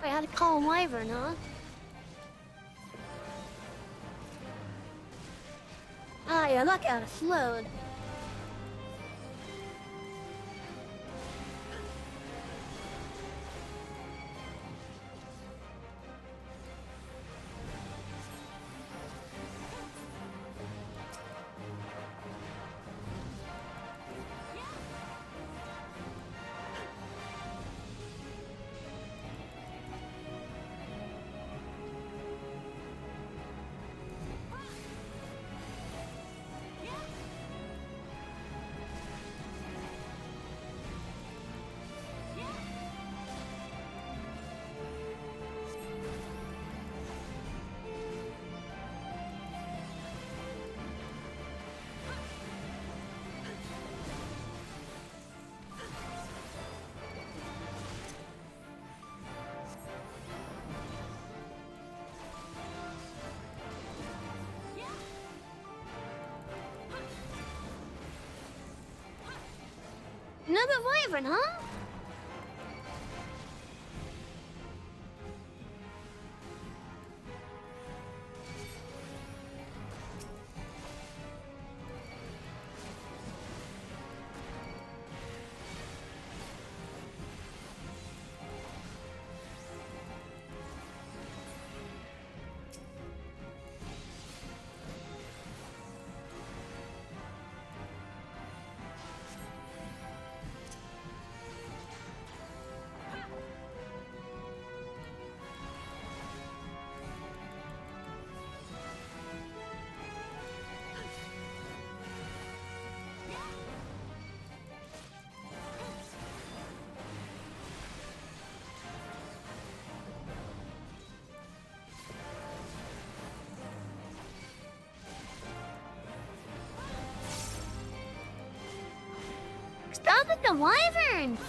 I had to call him Wyvern, huh? Ah, your luck out of slowed. Another Wyvern, huh? Stop with the Wyverns!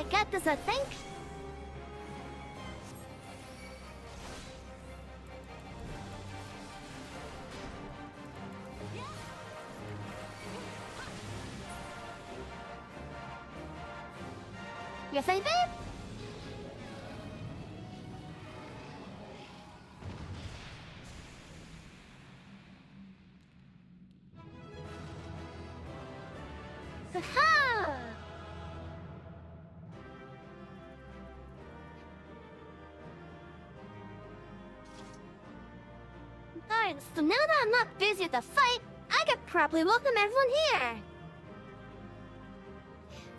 I got this, I think. Yes, I did. Aha! Alright, so now that I'm not busy at the fight, I could probably welcome everyone here.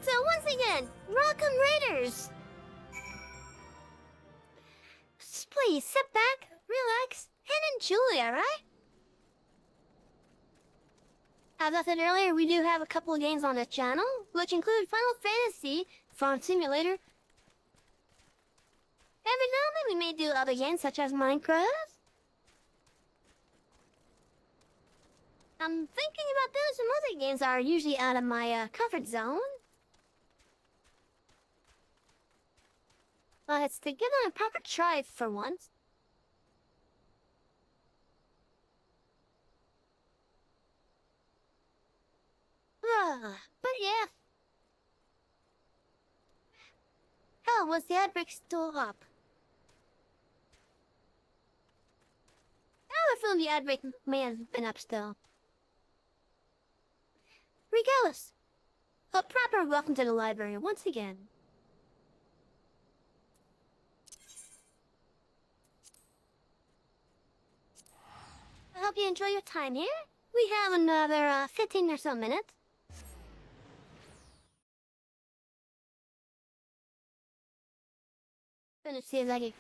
So once again, welcome Raiders! Please sit back, relax, and enjoy, alright? As I said earlier, we do have a couple of games on this channel, which include Final Fantasy, Farm Simulator. Every now and then we may do other games such as Minecraft. I'm thinking about doing some other games that are usually out of my comfort zone. But it's to give them a proper try for once. But yeah. Oh, was the ad break still up? I feel the ad break may have been up still. Regardless, a proper welcome to the library once again. I hope you enjoy your time here. We have another 15 or so minutes. Gonna see if I can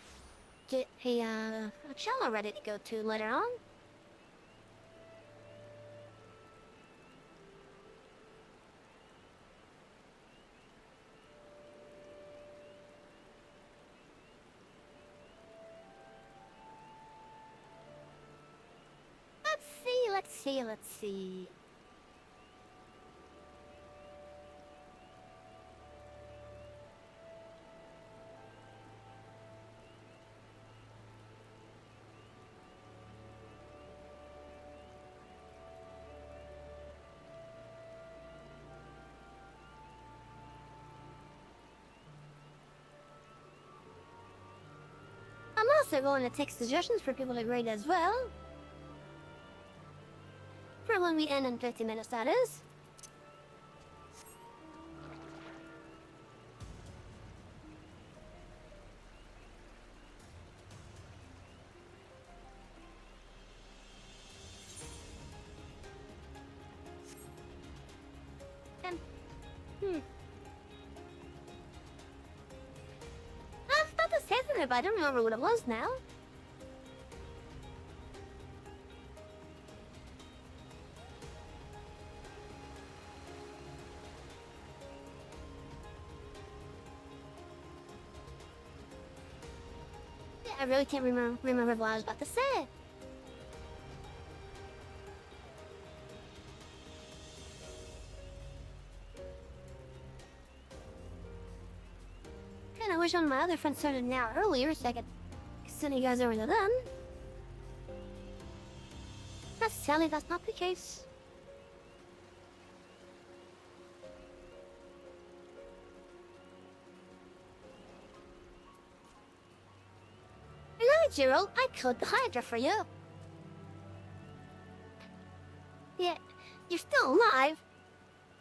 get a channel ready to go to later on. Let's see. I'm also going to take suggestions for people to grade as well. For when we end in 50 minutes, that is. And, I was about to say something, but I don't remember what it was now. I really can't remember what I was about to say. And I wish one of my other friends started an hour earlier so I could send you guys over to them. But sadly, that's not the case. Gerald, I killed the Hydra for you. Yeah, you're still alive?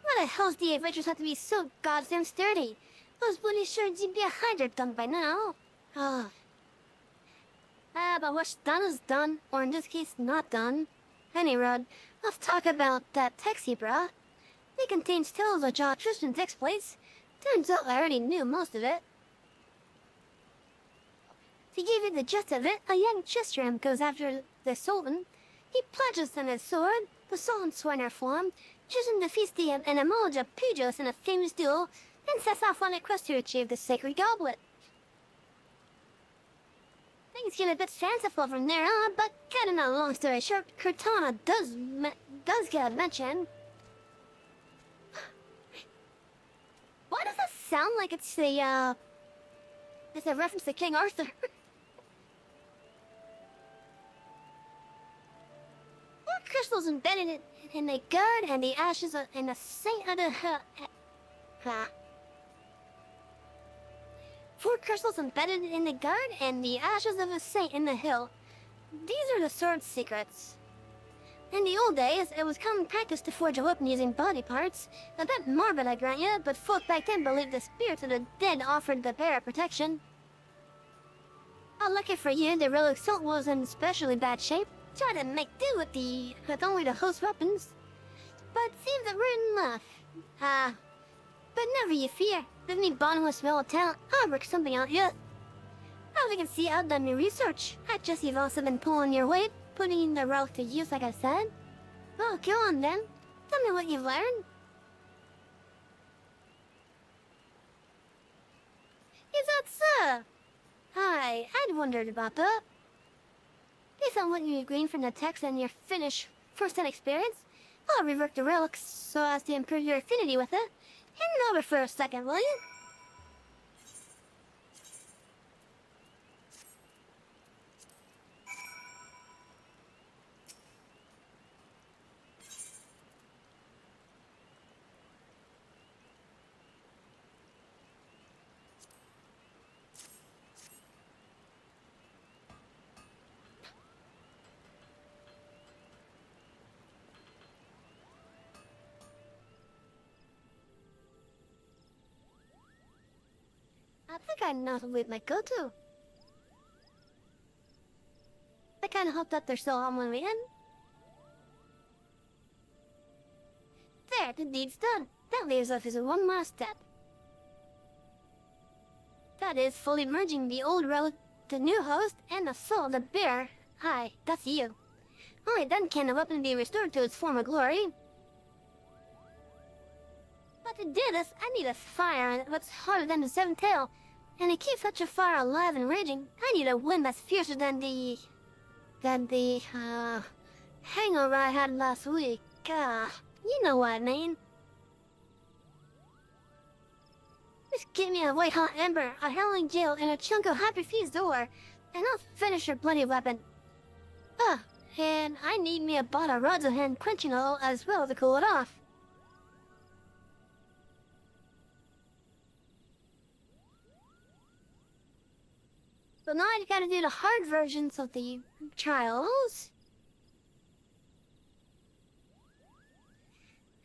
Why the hell's the Avengers have to be so goddamn sturdy? I was bloody sure you'd be a Hydra done by now. But what's done is done, or in this case, not done. Anyway, let's talk about that taxi, brah. It contains tales of John Tristan's exploits. Turns out I already knew most of it. To give you the gist of it, a young Tristram goes after the Sultan. He plunges in his sword, the Sultan's sword form, choosing to defeats the Etymology of Pujos in a famous duel, and sets off on a quest to achieve the sacred goblet. Things get a bit fanciful from there on, but cutting a long story short, Cortana does get mentioned. What is this sound like it's a reference to King Arthur. Four crystals embedded in the gourd and the ashes in the saint of the hill. Four crystals embedded in the gourd and the ashes of a saint in the hill. These are the sword's secrets. In the old days, it was common practice to forge a weapon using body parts. A bit morbid, I grant you, but folk back then believed the spirits of the dead offered the bearer protection. Lucky for you, the relic salt was in especially bad shape. Tried to make do with only the host weapons. But seems that we're enough. But never you fear. With me bottomless smell of talent, I'll work something out yet. As you can see, I've done my research. You've also been pulling your weight, putting the relic to use like I said. Well, go on then. Tell me what you've learned. Is that so? I'd wondered about that. Based on what you've gleaned from the text and your Finnish first-hand experience, I'll rework the relics so as to improve your affinity with it. Hand it over for a second, will you? I think I know who it might go to. I kinda hope that they're still on when we end. There, the deed's done. That leaves us with one last step. That is fully merging the old relic, the new host, and the soul of the bearer. Hi, that's you. Only then can the weapon be restored to its former glory. But to do this, I need a fire that's hotter than the seventh tail. And to keep such a fire alive and raging, I need a wind that's fiercer than the hangover I had last week. You know what I mean. Just give me a white hot ember, a howling gale, and a chunk of happy fused ore, and I'll finish your bloody weapon. And I need me a bottle of rods of hand quenching oil as well to cool it off. So now I gotta do the hard versions of the trials.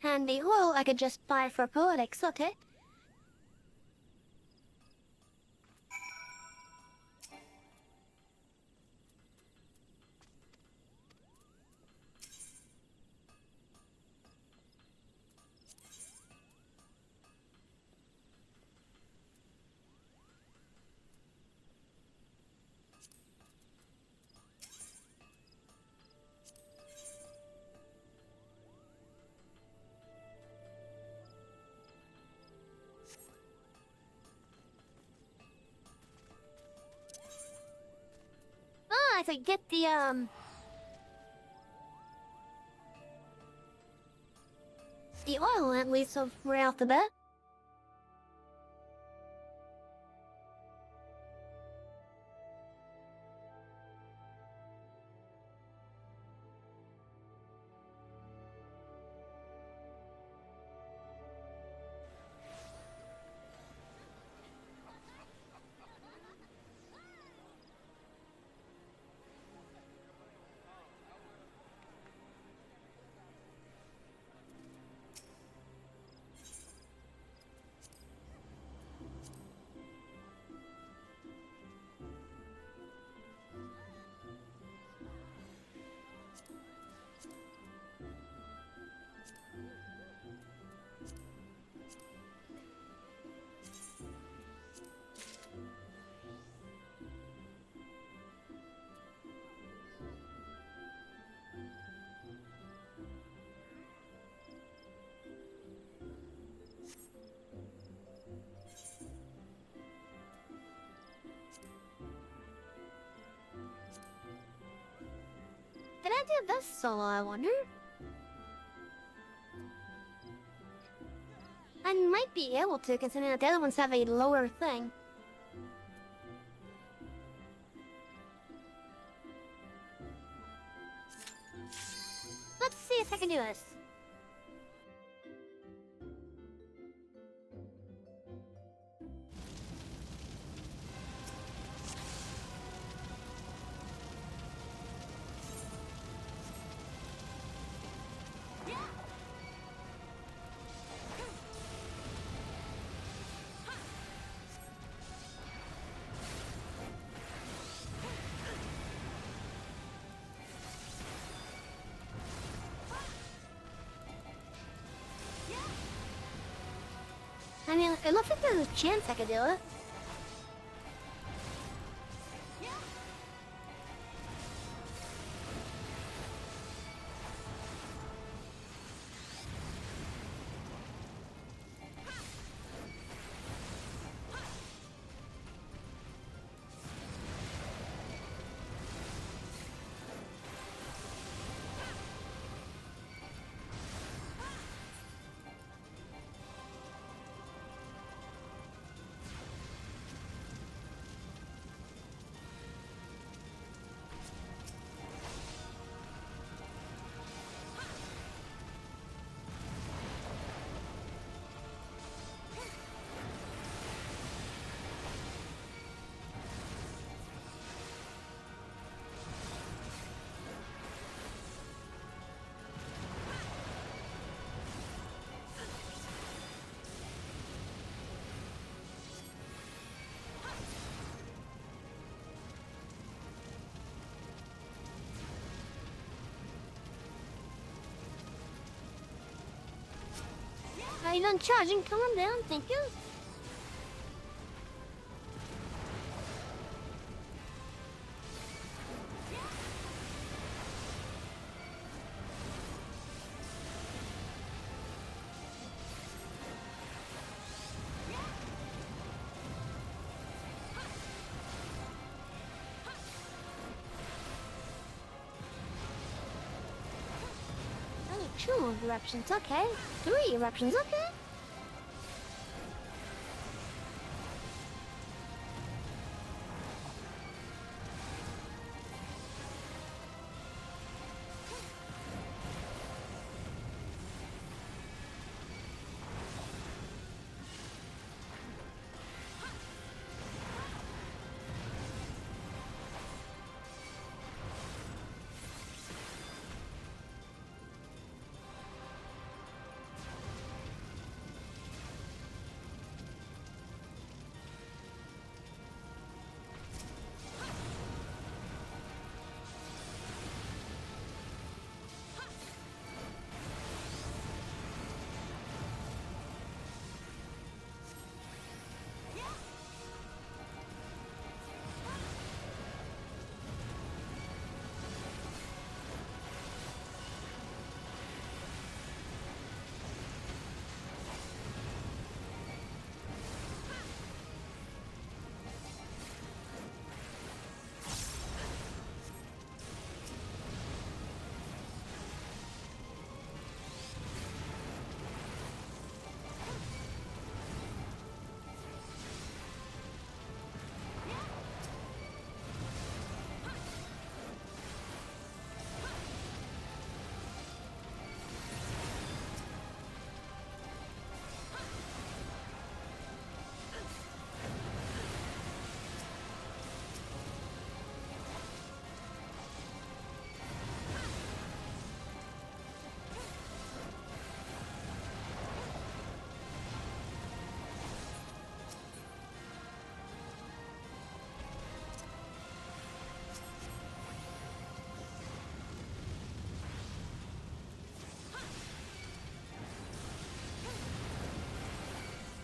And the oil I could just buy for poetics, okay? I could get the oil at least so right off the bat. Did I do this solo, I wonder? I might be able to, considering that the other ones have a lower thing. Let's see if I can do this. I mean, it looks like there's a chance I could do it. Are you done charging? Come on down, thank you. Only 2 eruptions, okay. 3 eruptions, okay.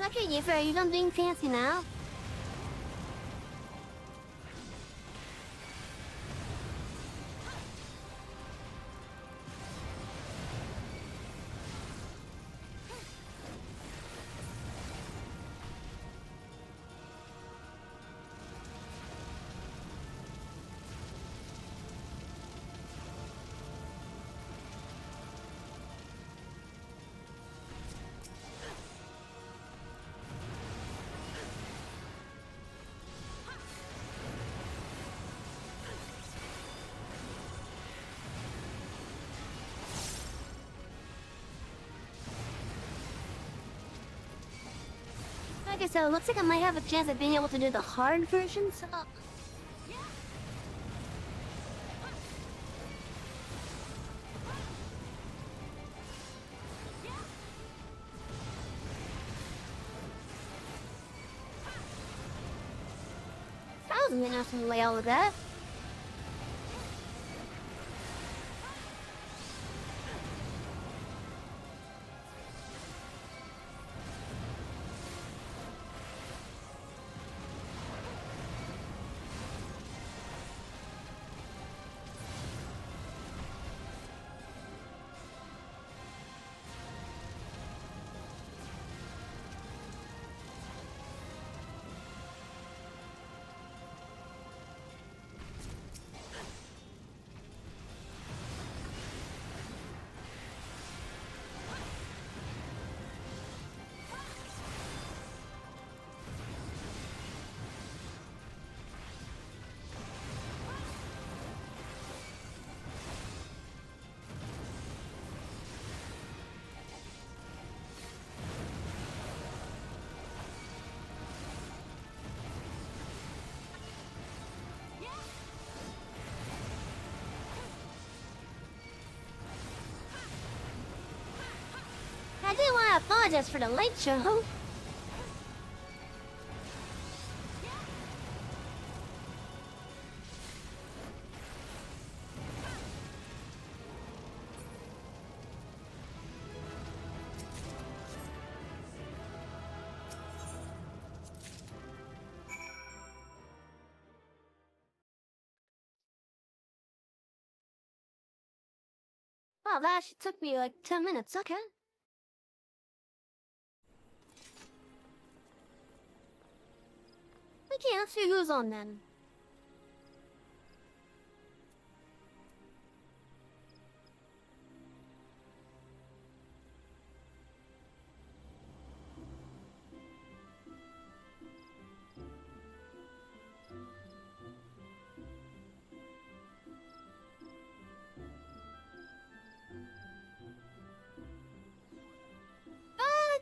Okay, Yifer, you done being fancy now? Okay, so it looks like I might have a chance of being able to do the hard version, so... I was gonna have to lay all of that. I do want to apologize for the late show. Wow, that actually took me like 10 minutes, okay. Okay, let's see who's on then.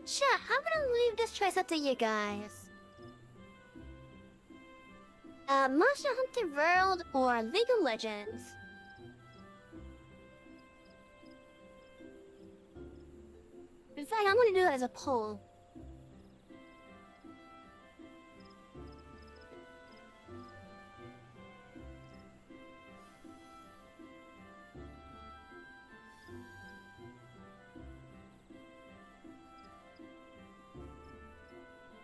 Chat, I'm gonna leave this choice up to you guys. Monster Hunter World or League of Legends? In fact, I'm gonna do it as a poll.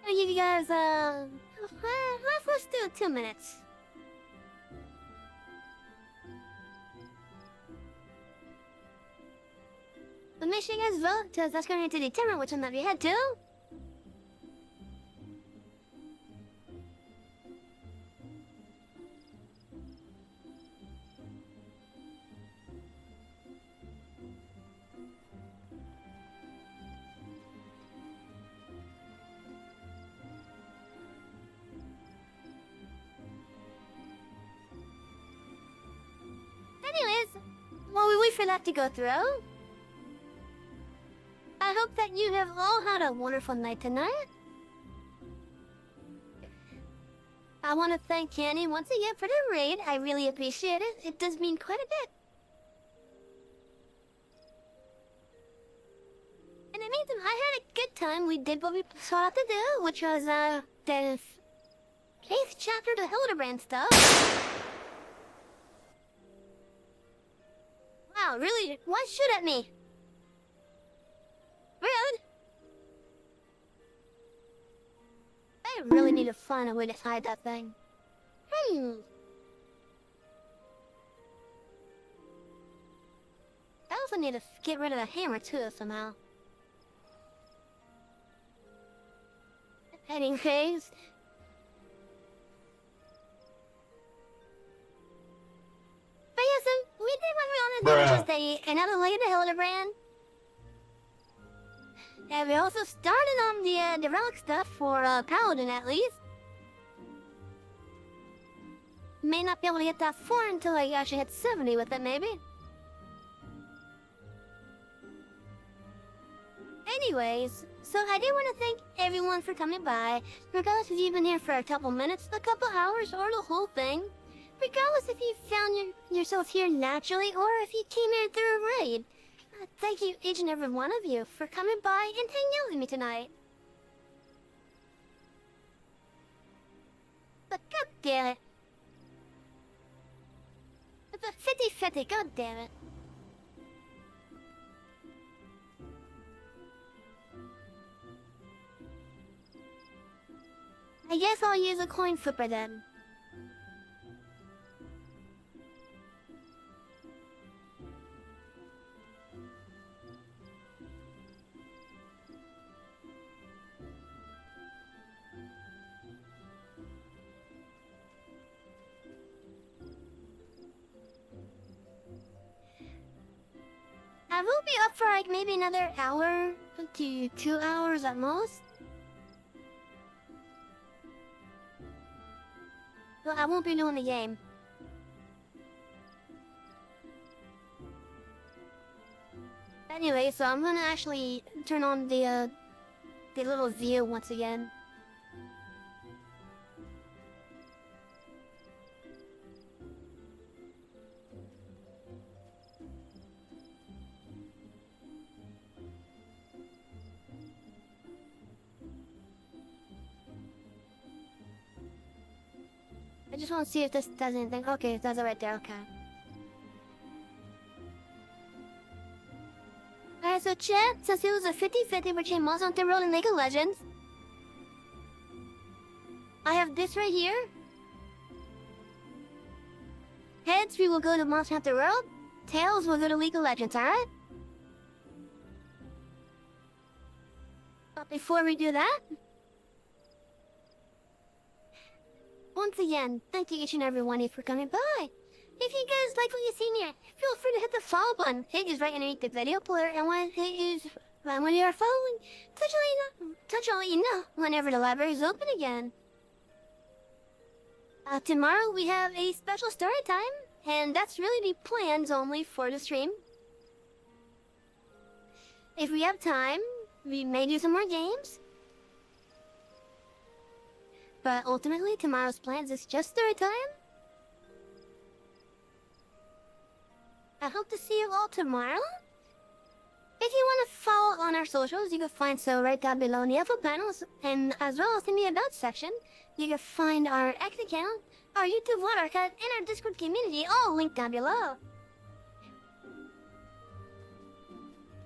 I'll give you guys, let's do 2 minutes. But make sure you guys vote, because that's going to determine which one that you head to. Anyways, while we wait for that to go through, I hope that you have all had a wonderful night tonight. I want to thank Candy once again for the raid. I really appreciate it. It does mean quite a bit. In the meantime, I had a good time. We did what we sought out to do, which was, the 8th chapter of the Hildebrand stuff. Wow, really? Why shoot at me? Rude. I really need to find a way to hide that thing. I also need to get rid of the hammer too somehow. Heading phase. But yeah, so we did what we wanted to do, which was another Lady Hildebrand. And we also started on the relic stuff for Paladin at least. May not be able to get that far until I actually hit 70 with it, maybe. Hey Anyways, so I do want to thank everyone for coming by, regardless if you've been here for a couple minutes, a couple hours, or the whole thing. Regardless if you found yourself here naturally, or if you came here through a raid. Thank you, each and every one of you, for coming by and hanging out with me tonight. But god damn it. It's a 50-50, god damn it. I guess I'll use a coin flipper then. I will be up for like maybe another hour to 2 hours at most. But I won't be doing the game. Anyway, so I'm gonna actually turn on the little view once again. I just want to see if this does anything. Okay, it does it right there, okay. Alright, so chat, since it was a 50-50 between Monster Hunter World and League of Legends, I have this right here. Heads, we will go to Monster Hunter World. Tails, we'll go to League of Legends, alright? But before we do that, once again, thank you each and every one of you for coming by. If you guys like what you've seen here, feel free to hit the follow button. It is right underneath the video player, and when you are following, Touch will let you know whenever the library is open again. Tomorrow we have a special story time, and that's really the plans only for the stream. If we have time, we may do some more games. But ultimately, tomorrow's plans is just story time. I hope to see you all tomorrow. If you want to follow on our socials, you can find so right down below in the info panels, and as well as in the about section, you can find our X account, our YouTube water cut, and our Discord community, all linked down below.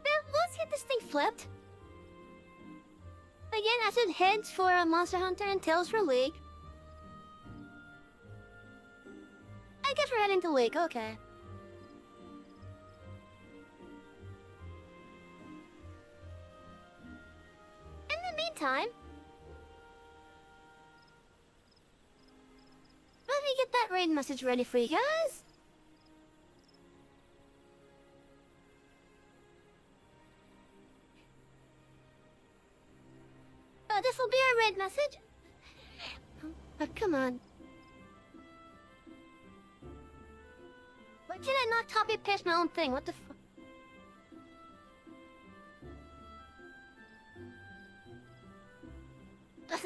Now, let's get this thing flipped. Again, I said heads for Monster Hunter and tails for League. I guess we're heading to League, okay. In the meantime, let me get that raid message ready for you guys. This will be our raid message. Oh, come on. Why did I not copy and paste my own thing? What the fuck?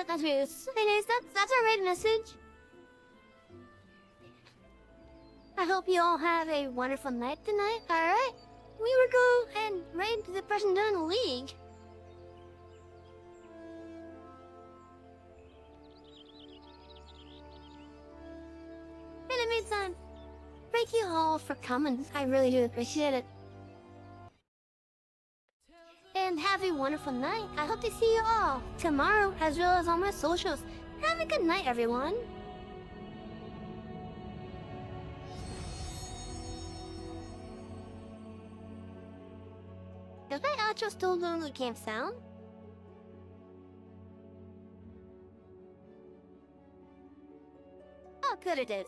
That's weird. Anyways, that's our raid message. I hope you all have a wonderful night tonight, alright? We will go and raid the person doing the League. In the meantime, thank you all for coming. I really do appreciate it. And have a wonderful night. I hope to see you all tomorrow, as well as on my socials. Have a good night, everyone. Does my outro still do the game sound? Oh, good it is.